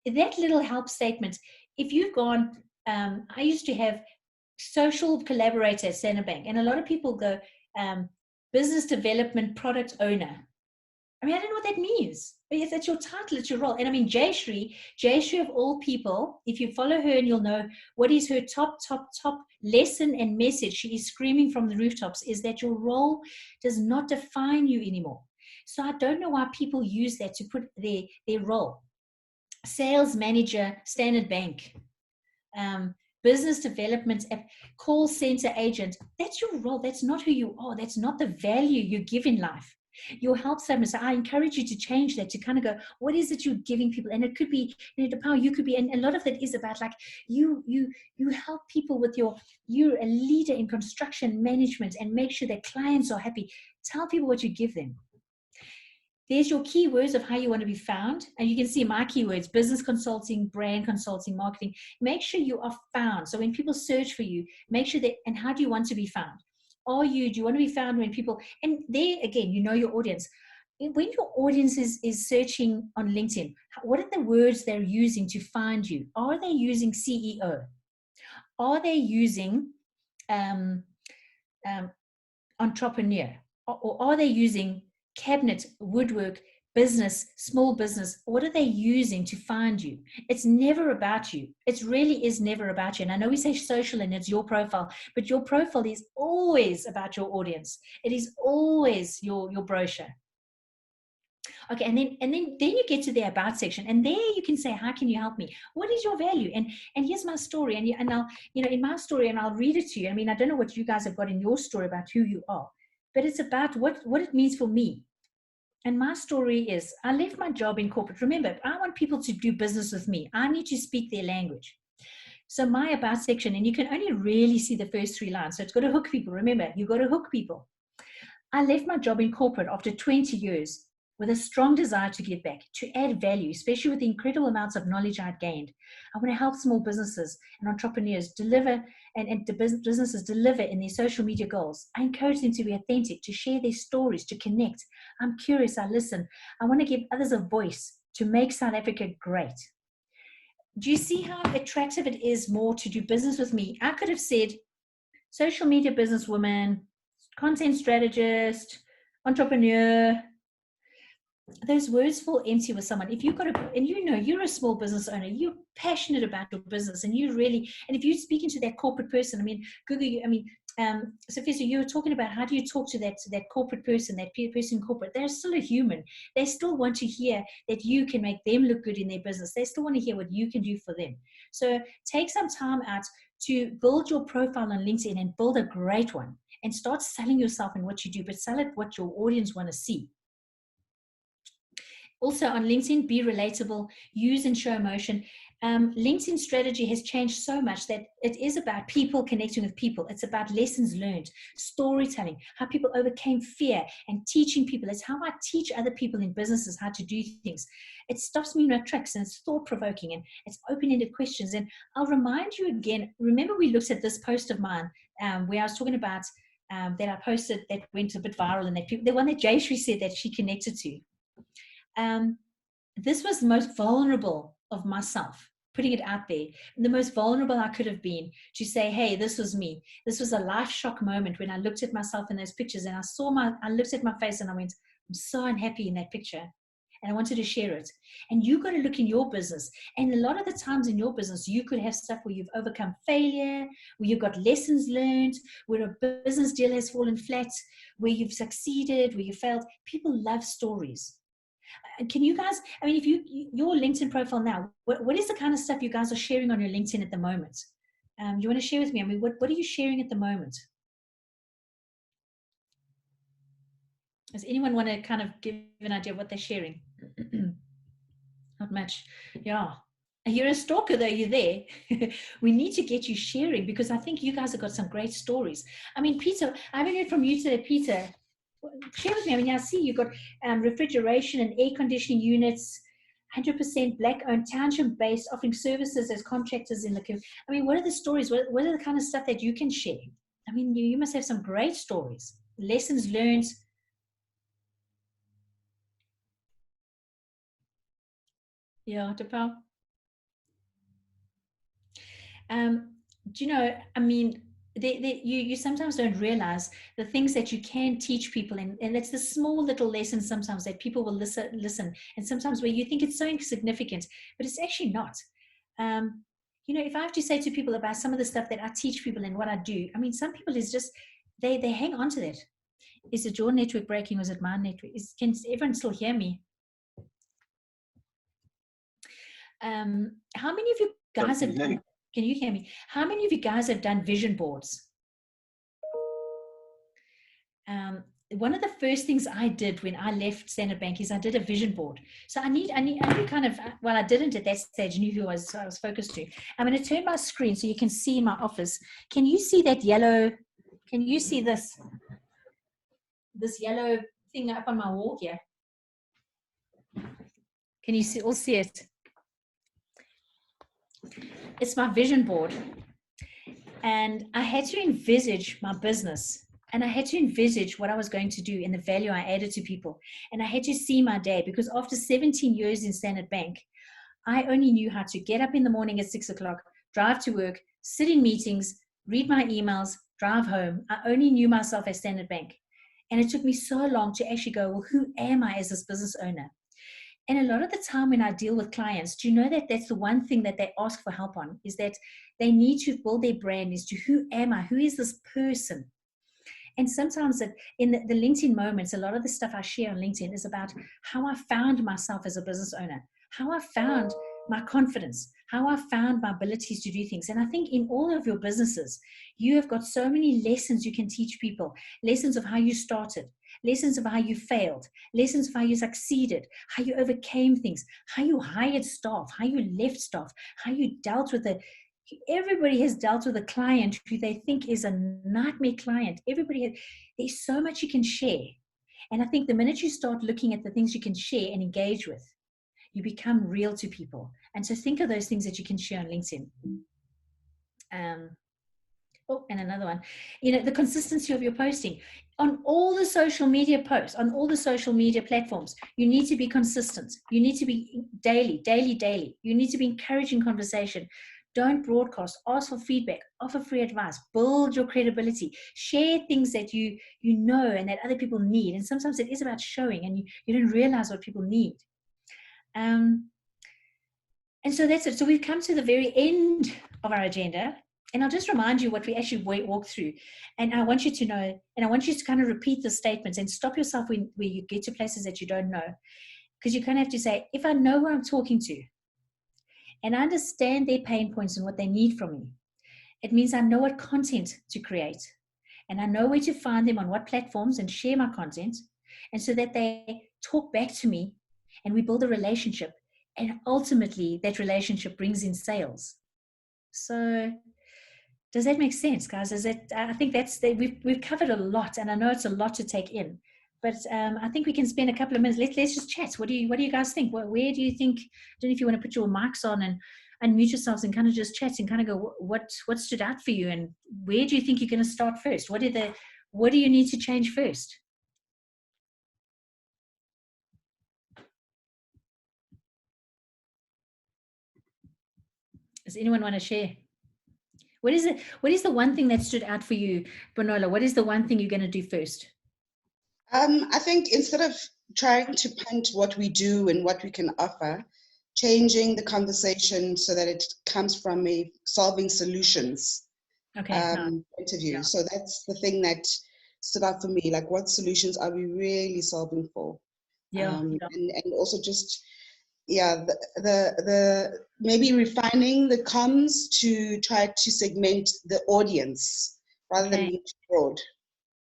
that little help statement, if you've gone, I used to have social collaborator at Standard Bank, and a lot of people go, business development product owner. I mean, I don't know what that means. But yes, that's your title, it's your role. And I mean, Jayashree of all people, if you follow her and you'll know what is her top lesson and message she is screaming from the rooftops is that your role does not define you anymore. So I don't know why people use that to put their role. Sales manager, Standard Bank. Business development, call center agent. That's your role. That's not who you are. That's not the value you give in life. You'll help someone. So I encourage you to change that, to kind of go, what is it you're giving people? And it could be, you know, the power you could be, and a lot of that is about like you help people with you're a leader in construction management and make sure that clients are happy. Tell people what you give them. There's your keywords of how you want to be found. And you can see my keywords: business consulting, brand consulting, marketing. Make sure you are found. So when people search for you, make sure that, and how do you want to be found? Do you want to be found when people, and there again, you know your audience. When your audience is searching on LinkedIn, what are the words they're using to find you? Are they using CEO? Are they using entrepreneur? Or are they using cabinet, woodwork, business, small business? What are they using to find you? It's never about you. It really is never about you. And I know we say social and it's your profile, but your profile is always about your audience. It is always your brochure. Okay, and then you get to the about section, and there you can say, how can you help me? What is your value? And here's my story, and I'll, in my story, and I'll read it to you. I mean, I don't know what you guys have got in your story about who you are, but it's about what it means for me. And my story is, I left my job in corporate. Remember, I want people to do business with me. I need to speak their language. So my about section, and you can only really see the first 3 lines. So it's got to hook people. Remember, you've got to hook people. I left my job in corporate after 20 years with a strong desire to give back, to add value, especially with the incredible amounts of knowledge I'd gained. I want to help small businesses and entrepreneurs deliver, and businesses deliver in their social media goals. I encourage them to be authentic, to share their stories, to connect. I'm curious, I listen. I want to give others a voice to make South Africa great. Do you see how attractive it is more to do business with me? I could have said social media businesswoman, content strategist, entrepreneur. Those words fall empty with someone. If you've got and you're a small business owner, you're passionate about your business, and you really, and if you're speaking to that corporate person, I mean, Sophia, so you were talking about how do you talk to that corporate person, that person in corporate. They're still a human. They still want to hear that you can make them look good in their business. They still want to hear what you can do for them. So take some time out to build your profile on LinkedIn and build a great one, and start selling yourself and what you do, but sell it what your audience want to see. Also on LinkedIn, be relatable, use and show emotion. LinkedIn strategy has changed so much that it is about people connecting with people. It's about lessons learned, storytelling, how people overcame fear, and teaching people. It's how I teach other people in businesses how to do things. It stops me in my tracks, and it's thought-provoking, and it's open-ended questions. And I'll remind you again, remember we looked at this post of mine where I was talking about that I posted that went a bit viral, and that people, the one that Jayshree said that she connected to. This was the most vulnerable of myself, putting it out there, the most vulnerable I could have been, to say, hey, this was me. This was a life shock moment when I looked at myself in those pictures, and I looked at my face and I went, I'm so unhappy in that picture. And I wanted to share it. And you got to look in your business. And a lot of the times in your business, you could have stuff where you've overcome failure, where you've got lessons learned, where a business deal has fallen flat, where you've succeeded, where you failed. People love stories. Can you guys, I mean, if your LinkedIn profile now, what is the kind of stuff you guys are sharing on your LinkedIn at the moment? You want to share with me? I mean, what are you sharing at the moment? Does anyone want to kind of give an idea of what they're sharing? Not much. Yeah. You're a stalker though, you're there. We need to get you sharing, because I think you guys have got some great stories. I mean, Peter, I haven't heard from you today, Peter. Share with me. I mean, I see you've got refrigeration and air conditioning units, 100% black-owned, township-based, offering services as contractors in the community. I mean, what are the stories? What are the kind of stuff that you can share? I mean, you must have some great stories, lessons learned. Yeah, Depal. Do you know, I mean, you sometimes don't realize the things that you can teach people, and it's the small little lessons sometimes that people will listen, and sometimes where you think it's so insignificant, but it's actually not. You know, if I have to say to people about some of the stuff that I teach people and what I do, I mean, some people is just, they hang on to that. Is it your network breaking, or is it my network? Can everyone still hear me? How many of you guys have done, can you hear me? How many of you guys have done vision boards? One of the first things I did when I left Standard Bank is I did a vision board. So I knew kind of, well, I didn't at that stage, knew who I was focused to. I'm going to turn my screen so you can see my office. Can you see that yellow? Can you see this yellow thing up on my wall here? Can you all see it? It's my vision board. And I had to envisage my business, and I had to envisage what I was going to do and the value I added to people. And I had to see my day, because after 17 years in Standard Bank, I only knew how to get up in the morning at 6 o'clock, drive to work, sit in meetings, read my emails, drive home. I only knew myself as Standard Bank. And it took me so long to actually go, well, who am I as this business owner? And a lot of the time when I deal with clients, do you know that that's the one thing that they ask for help on, is that they need to build their brand as to who am I? Who is this person? And sometimes in the LinkedIn moments, a lot of the stuff I share on LinkedIn is about how I found myself as a business owner, how I found my confidence, how I found my abilities to do things. And I think in all of your businesses, you have got so many lessons you can teach people, lessons of how you started, lessons of how you failed, lessons of how you succeeded, how you overcame things, how you hired staff, how you left staff, how you dealt with everybody has dealt with a client who they think is a nightmare client. There's so much you can share. And I think the minute you start looking at the things you can share and engage with, you become real to people. And so think of those things that you can share on LinkedIn. And another one, the consistency of your posting on all the social media posts, on all the social media platforms. You need to be consistent. You need to be daily. You need to be encouraging conversation. Don't broadcast, ask for feedback, offer free advice, build your credibility, share things that you know and that other people need. And sometimes it is about showing, and you don't realize what people need. And so that's it. So we've come to the very end of our agenda. And I'll just remind you what we actually walked through. And I want you to know, and I want you to kind of repeat the statements and stop yourself where you get to places that you don't know. Because you kind of have to say, if I know who I'm talking to, and I understand their pain points and what they need from me, it means I know what content to create. And I know where to find them on what platforms and share my content. And so that they talk back to me and we build a relationship. And ultimately, that relationship brings in sales. So does that make sense, guys? I think we've covered a lot, and I know it's a lot to take in. But I think we can spend a couple of minutes. Let's just chat. What do you guys think? Where do you think? I don't know if you want to put your mics on and unmute yourselves and kind of just chat and kind of go, what stood out for you, and where do you think you're going to start first? What do you need to change first? Does anyone want to share? What is the one thing that stood out for you, Bonola? What is the one thing you're going to do first? I think instead of trying to punt what we do and what we can offer, changing the conversation so that it comes from a solving solutions point of view. Yeah. So that's the thing that stood out for me. Like, what solutions are we really solving for? Yeah. And also just, the maybe refining the comms to try to segment the audience rather than being broad.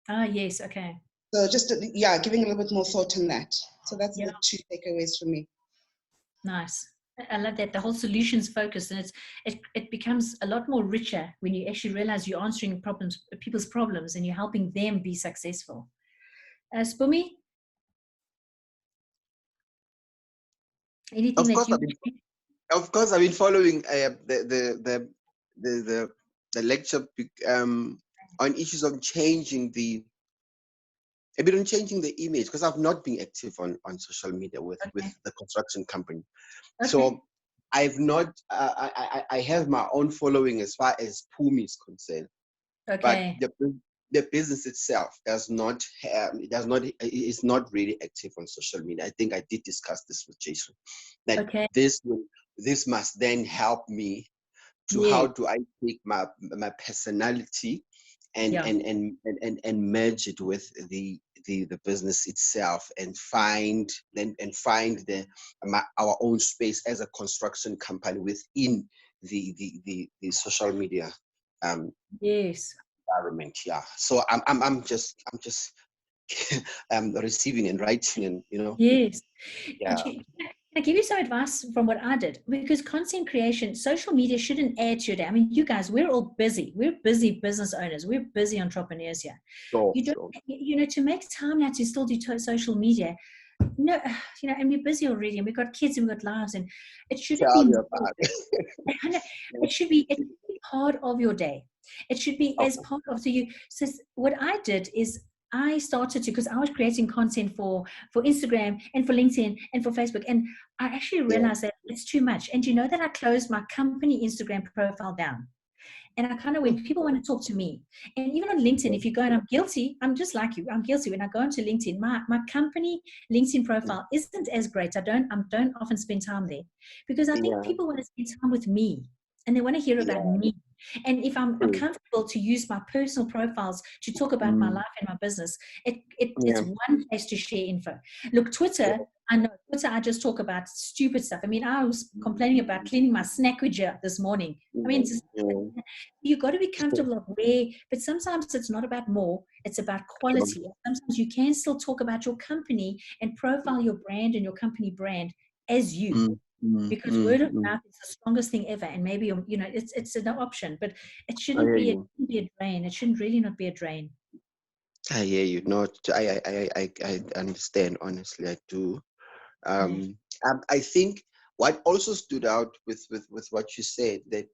Ah, yes. Okay. So just, giving a little bit more thought on that. So that's the two takeaways for me. Nice. I love that, the whole solutions focus, and it becomes a lot more richer when you actually realize you're answering people's problems, and you're helping them be successful. Spumi? Anything Of course, I've been following the lecture on issues of changing the image, because I've not been active on social media with the construction company. Okay. So I've not, I have my own following as far as PUMI is concerned. Okay. But the business itself is not really active on social media. I think I did discuss this with Jason, that this must then help me to how do I take my personality and merge it with the business itself, and find our own space as a construction company within the social media environment. Yeah. So I'm just receiving and writing, and Yes. Yeah. Can I give you some advice from what I did? Because content creation, social media shouldn't add to your day. I mean, you guys, we're all busy. We're busy business owners. We're busy entrepreneurs here. To make time now to still do social media, and we're busy already, and we've got kids and we've got lives, and it shouldn't be. It should be part of your day. It should be as part of. So what I did is, I started to, because I was creating content for Instagram and for LinkedIn and for Facebook, and I actually realized that it's too much. And you know that I closed my company Instagram profile down, and I kind of went, people want to talk to me. And even on LinkedIn, if you go, and I'm guilty, I'm just like you, I'm guilty. When I go into LinkedIn, my company LinkedIn profile isn't as great. I don't often spend time there, because I think people want to spend time with me, and they want to hear about me. And if I'm comfortable to use my personal profiles to talk about my life and my business, it's one place to share info. Look, Twitter, I know Twitter, I just talk about stupid stuff. I mean, I was complaining about cleaning my snackwidget this morning. I mean, you got to be comfortable of where, but sometimes it's not about more, it's about quality. Sometimes you can still talk about your company and profile your brand and your company brand as you. Because word of mouth is the strongest thing ever, and maybe it's an option, but it shouldn't be a drain. It shouldn't really not be a drain. I hear you. No, I understand. Honestly, I do. I think what also stood out with what you said, that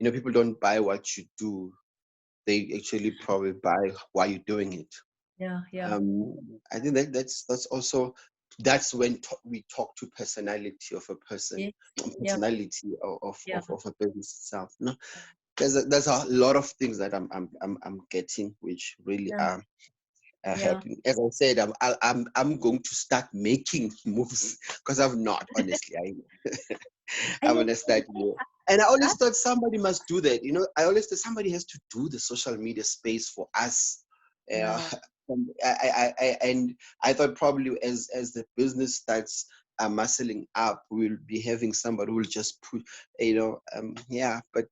people don't buy what you do; they actually probably buy why you're doing it. I think that's also. That's when we talk to personality of a person, personality of a business itself. No, there's a lot of things that I'm getting, which really are happening. As I said, I'm going to start making moves because I've not, honestly. I'm gonna start here. And I always thought somebody must do that. I always thought somebody has to do the social media space for us. And I thought probably as the business starts muscling up, we'll be having somebody who will just put, but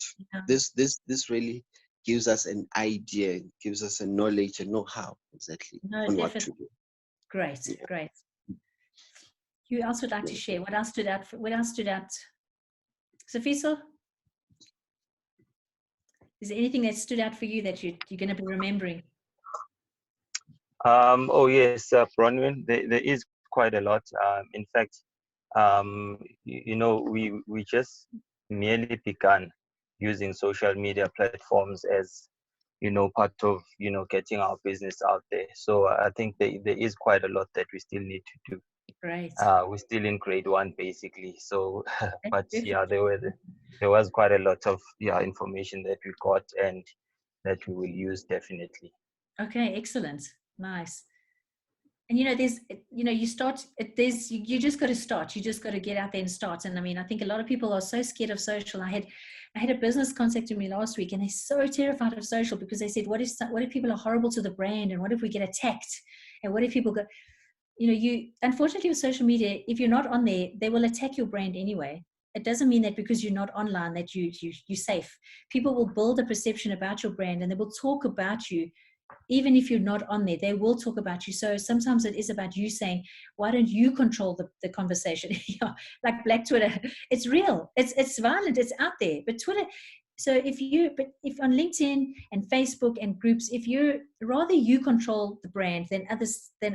this really gives us an idea, gives us a knowledge and know-how exactly on what to do. Great. Who else would like to share? What else stood out? Sofiso? Is there anything that stood out for you that you're going to be remembering? Oh yes, Bronwyn, there is quite a lot. In fact, we just merely begun using social media platforms as part of getting our business out there. So I think there is quite a lot that we still need to do. Right. We're still in grade 1 basically. So, but yeah, there was quite a lot of information that we got and that we will use definitely. Okay, excellent, nice. And you just got to start. You just got to get out there and start. And I mean, I think a lot of people are so scared of social. I had a business contact me last week, and they're so terrified of social because they said, what if people are horrible to the brand, and what if we get attacked, and what if people go, unfortunately with social media, if you're not on there, they will attack your brand anyway. It doesn't mean that because you're not online that you're safe. People will build a perception about your brand, and they will talk about you. Even if you're not on there, they will talk about you. So sometimes it is about you saying, why don't you control the conversation? Like Black Twitter, it's real. It's violent. It's out there. But Twitter, so if on LinkedIn and Facebook and groups, if you control the brand than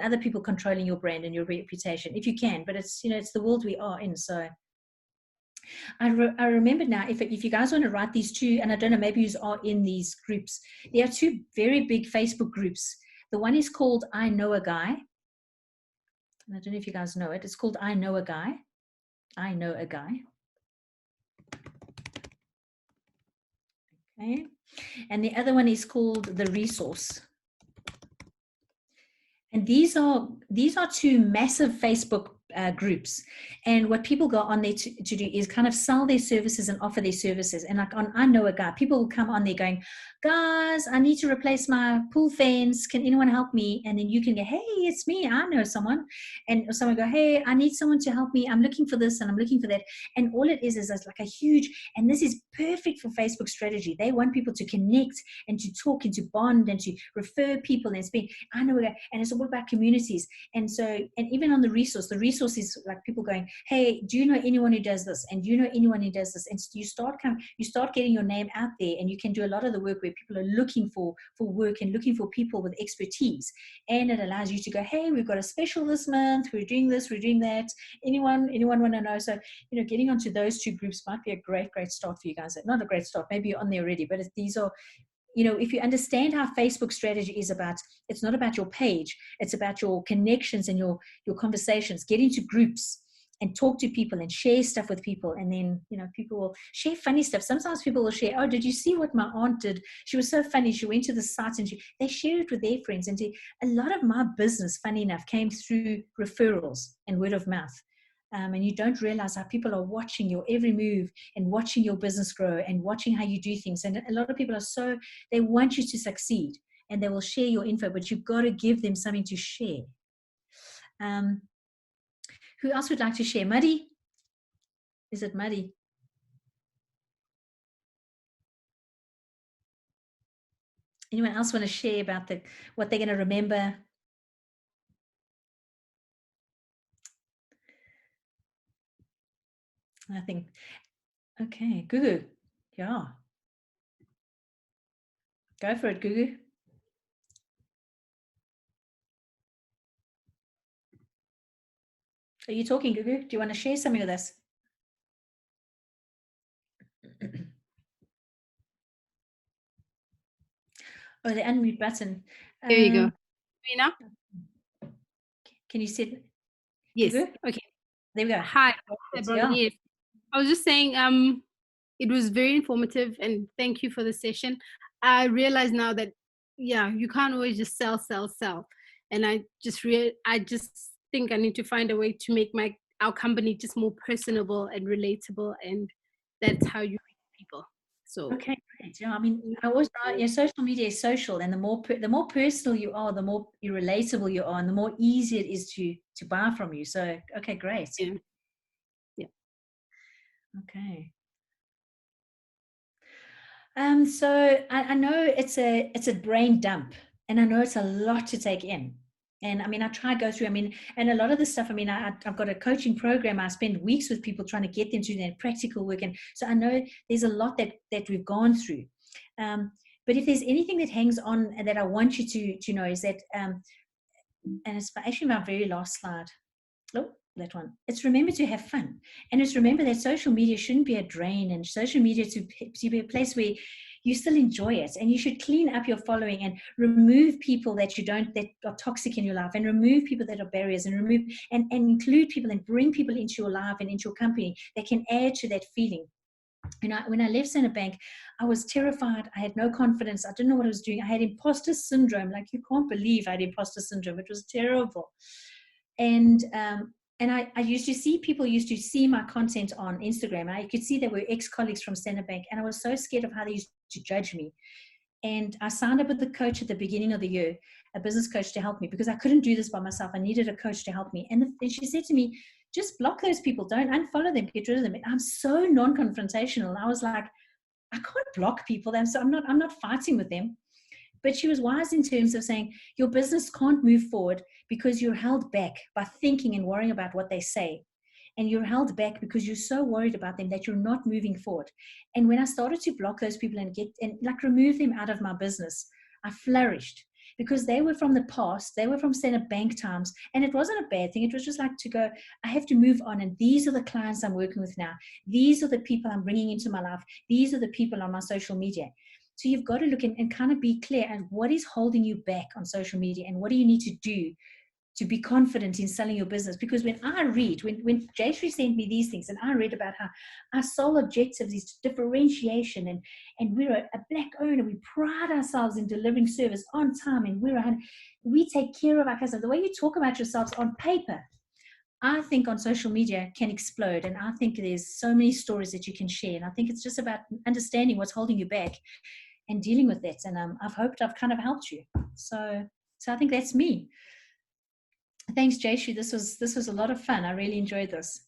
other people controlling your brand and your reputation, if you can. But it's the world we are in. So I remember now, if you guys want to write these two, and I don't know, maybe you are in these groups, there are two very big Facebook groups. The one is called I Know a Guy. And I don't know if you guys know it. It's called I Know a Guy. I Know a Guy. Okay. And the other one is called The Resource. And these are two massive Facebook groups, and what people go on there to do is kind of sell their services and offer their services. And like on I Know a Guy, people will come on there going, guys, I need to replace my pool fence, can anyone help me? And then you can go, hey, it's me, I know someone. And someone go, hey, I need someone to help me, I'm looking for this and I'm looking for that. And all it is like a huge, and this is perfect for Facebook strategy. They want people to connect and to talk and to bond and to refer people, and it's been I Know a Guy, and it's all about communities. And so, and even on the resource is like people going, hey, do you know anyone who does this? And do you know anyone who does this? And so you start getting your name out there, and you can do a lot of the work where people are looking for work and looking for people with expertise. And it allows you to go, hey, we've got a special this month, we're doing this, we're doing that. Anyone want to know? So, getting onto those two groups might be a great start for you guys. Not a great start, maybe you're on there already, but these are, if you understand how Facebook strategy is about, it's not about your page, it's about your connections and your conversations. Get into groups and talk to people and share stuff with people. And then, people will share funny stuff. Sometimes people will share, oh, did you see what my aunt did? She was so funny. She went to the site and they share it with their friends. And a lot of my business, funny enough, came through referrals and word of mouth. and you don't realize how people are watching your every move and watching your business grow and watching how you do things. And a lot of people are they want you to succeed and they will share your info, but you've got to give them something to share. Who else would like to share? Muddy? Is it Muddy? Anyone else want to share about what they're going to remember? Nothing. Okay, Gugu. Yeah. Go for it, Gugu. Are you talking, Gugu? Do you want to share something with us? Oh, the unmute button. There you go. You know? Can you sit? Yes. Gugu? Okay. There we go. Hi. Yeah. Yes. I was just saying, it was very informative and thank you for the session. I realize now that, yeah, you can't always just sell. And I just think I need to find a way to make our company just more personable and relatable, and that's how you reach people. So okay, great. Yeah, I mean, social media is social, and the more personal you are, the more relatable you are, and the more easy it is to buy from you. So, okay, great. Yeah. Okay. So I know it's a brain dump, and I know it's a lot to take in. And I mean, I try to go through, and a lot of the stuff, I've got a coaching program. I spend weeks with people trying to get them to their practical work. And so I know there's a lot that we've gone through. But if there's anything that hangs on and that I want you to know is that, and it's actually my very last slide. Oh, that one. It's remember to have fun. And it's remember that social media shouldn't be a drain, and social media to be a place where you still enjoy it, and you should clean up your following and remove people that are toxic in your life, and remove people that are barriers, and remove and include people and bring people into your life and into your company that can add to that feeling. When I left Standard Bank, I was terrified. I had no confidence. I didn't know what I was doing. I had imposter syndrome. Like, you can't believe I had imposter syndrome. It was terrible. And I used to see people used to see my content on Instagram, and I could see they were ex-colleagues from Standard Bank, and I was so scared of how they used to judge me. And I signed up with a coach at the beginning of the year, a business coach, to help me, because I couldn't do this by myself. I needed a coach to help me. And she said to me, just block those people. Don't unfollow them. Get rid of them. And I'm so non-confrontational. I was like, I can't block people. So I'm not fighting with them. But she was wise in terms of saying, your business can't move forward because you're held back by thinking and worrying about what they say. And you're held back because you're so worried about them that you're not moving forward. And when I started to block those people and remove them out of my business, I flourished, because they were from the past. They were from Standard Bank times. And it wasn't a bad thing. It was just like to go, I have to move on. And these are the clients I'm working with now. These are the people I'm bringing into my life. These are the people on my social media. So you've got to look and kind of be clear at what is holding you back on social media, and what do you need to do to be confident in selling your business. Because when I read, when Jayshree sent me these things, and I read about how our sole objective is differentiation, and we're a black owner, we pride ourselves in delivering service on time, and we take care of our customers. The way you talk about yourselves on paper, I think on social media can explode. And I think there's so many stories that you can share. And I think it's just about understanding what's holding you back and dealing with that. And I've hoped I've kind of helped you. So I think that's me. Thanks, Jayshree. This was a lot of fun. I really enjoyed this.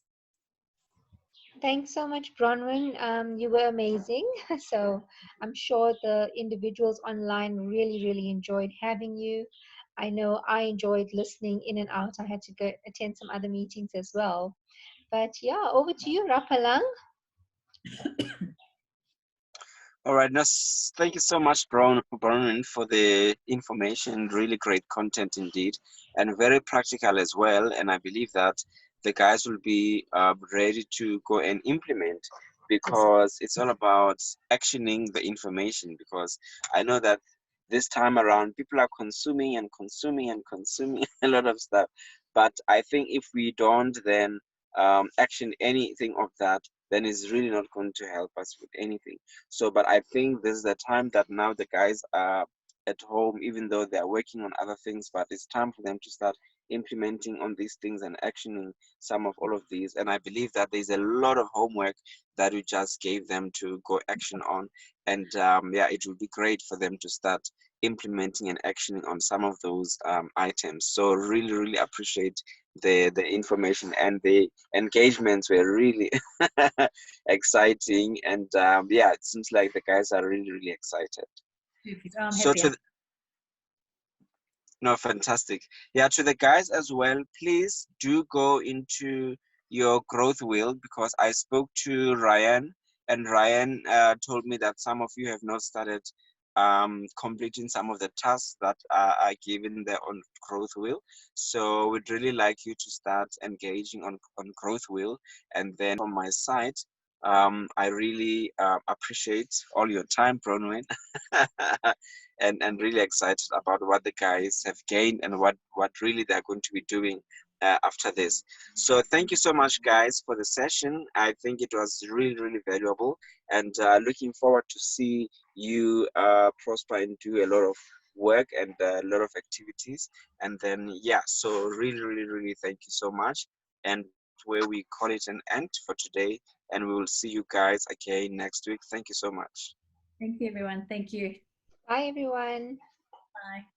Thanks so much, Bronwyn. You were amazing. So I'm sure the individuals online really, really enjoyed having you. I know I enjoyed listening in and out. I had to go attend some other meetings as well. But yeah, over to you, Rapalang. All right, thank you so much, Bronwyn, for the information. Really great content indeed, and very practical as well. And I believe that the guys will be ready to go and implement, because it's all about actioning the information. Because I know that this time around, people are consuming and consuming and consuming a lot of stuff. But I think if we don't then action anything of that, then it's really not going to help us with anything. So, but I think this is the time that now the guys are at home, even though they're working on other things, but it's time for them to start implementing on these things and actioning some of all of these. And I believe that there's a lot of homework that we just gave them to go action on. And yeah, it will be great for them to start implementing and actioning on some of those items. So really, really appreciate the information, and the engagements were really exciting. And yeah, it seems like the guys are really, really excited. So no, fantastic. Yeah, to the guys as well, please do go into your growth wheel, because I spoke to Ryan, and Ryan told me that some of you have not started completing some of the tasks that are given there on growth wheel. So we'd really like you to start engaging on growth wheel. And then from my side, I really appreciate all your time, Bronwyn. and really excited about what the guys have gained and what really they're going to be doing after this. So thank you so much, guys, for the session. I think it was really, really valuable, and looking forward to see you prosper and do a lot of work and a lot of activities. And then yeah, so really, really, really thank you so much. And where we call it an end for today, and we will see you guys again next week. Thank you so much. Thank you, everyone. Thank you. Bye, everyone. Bye.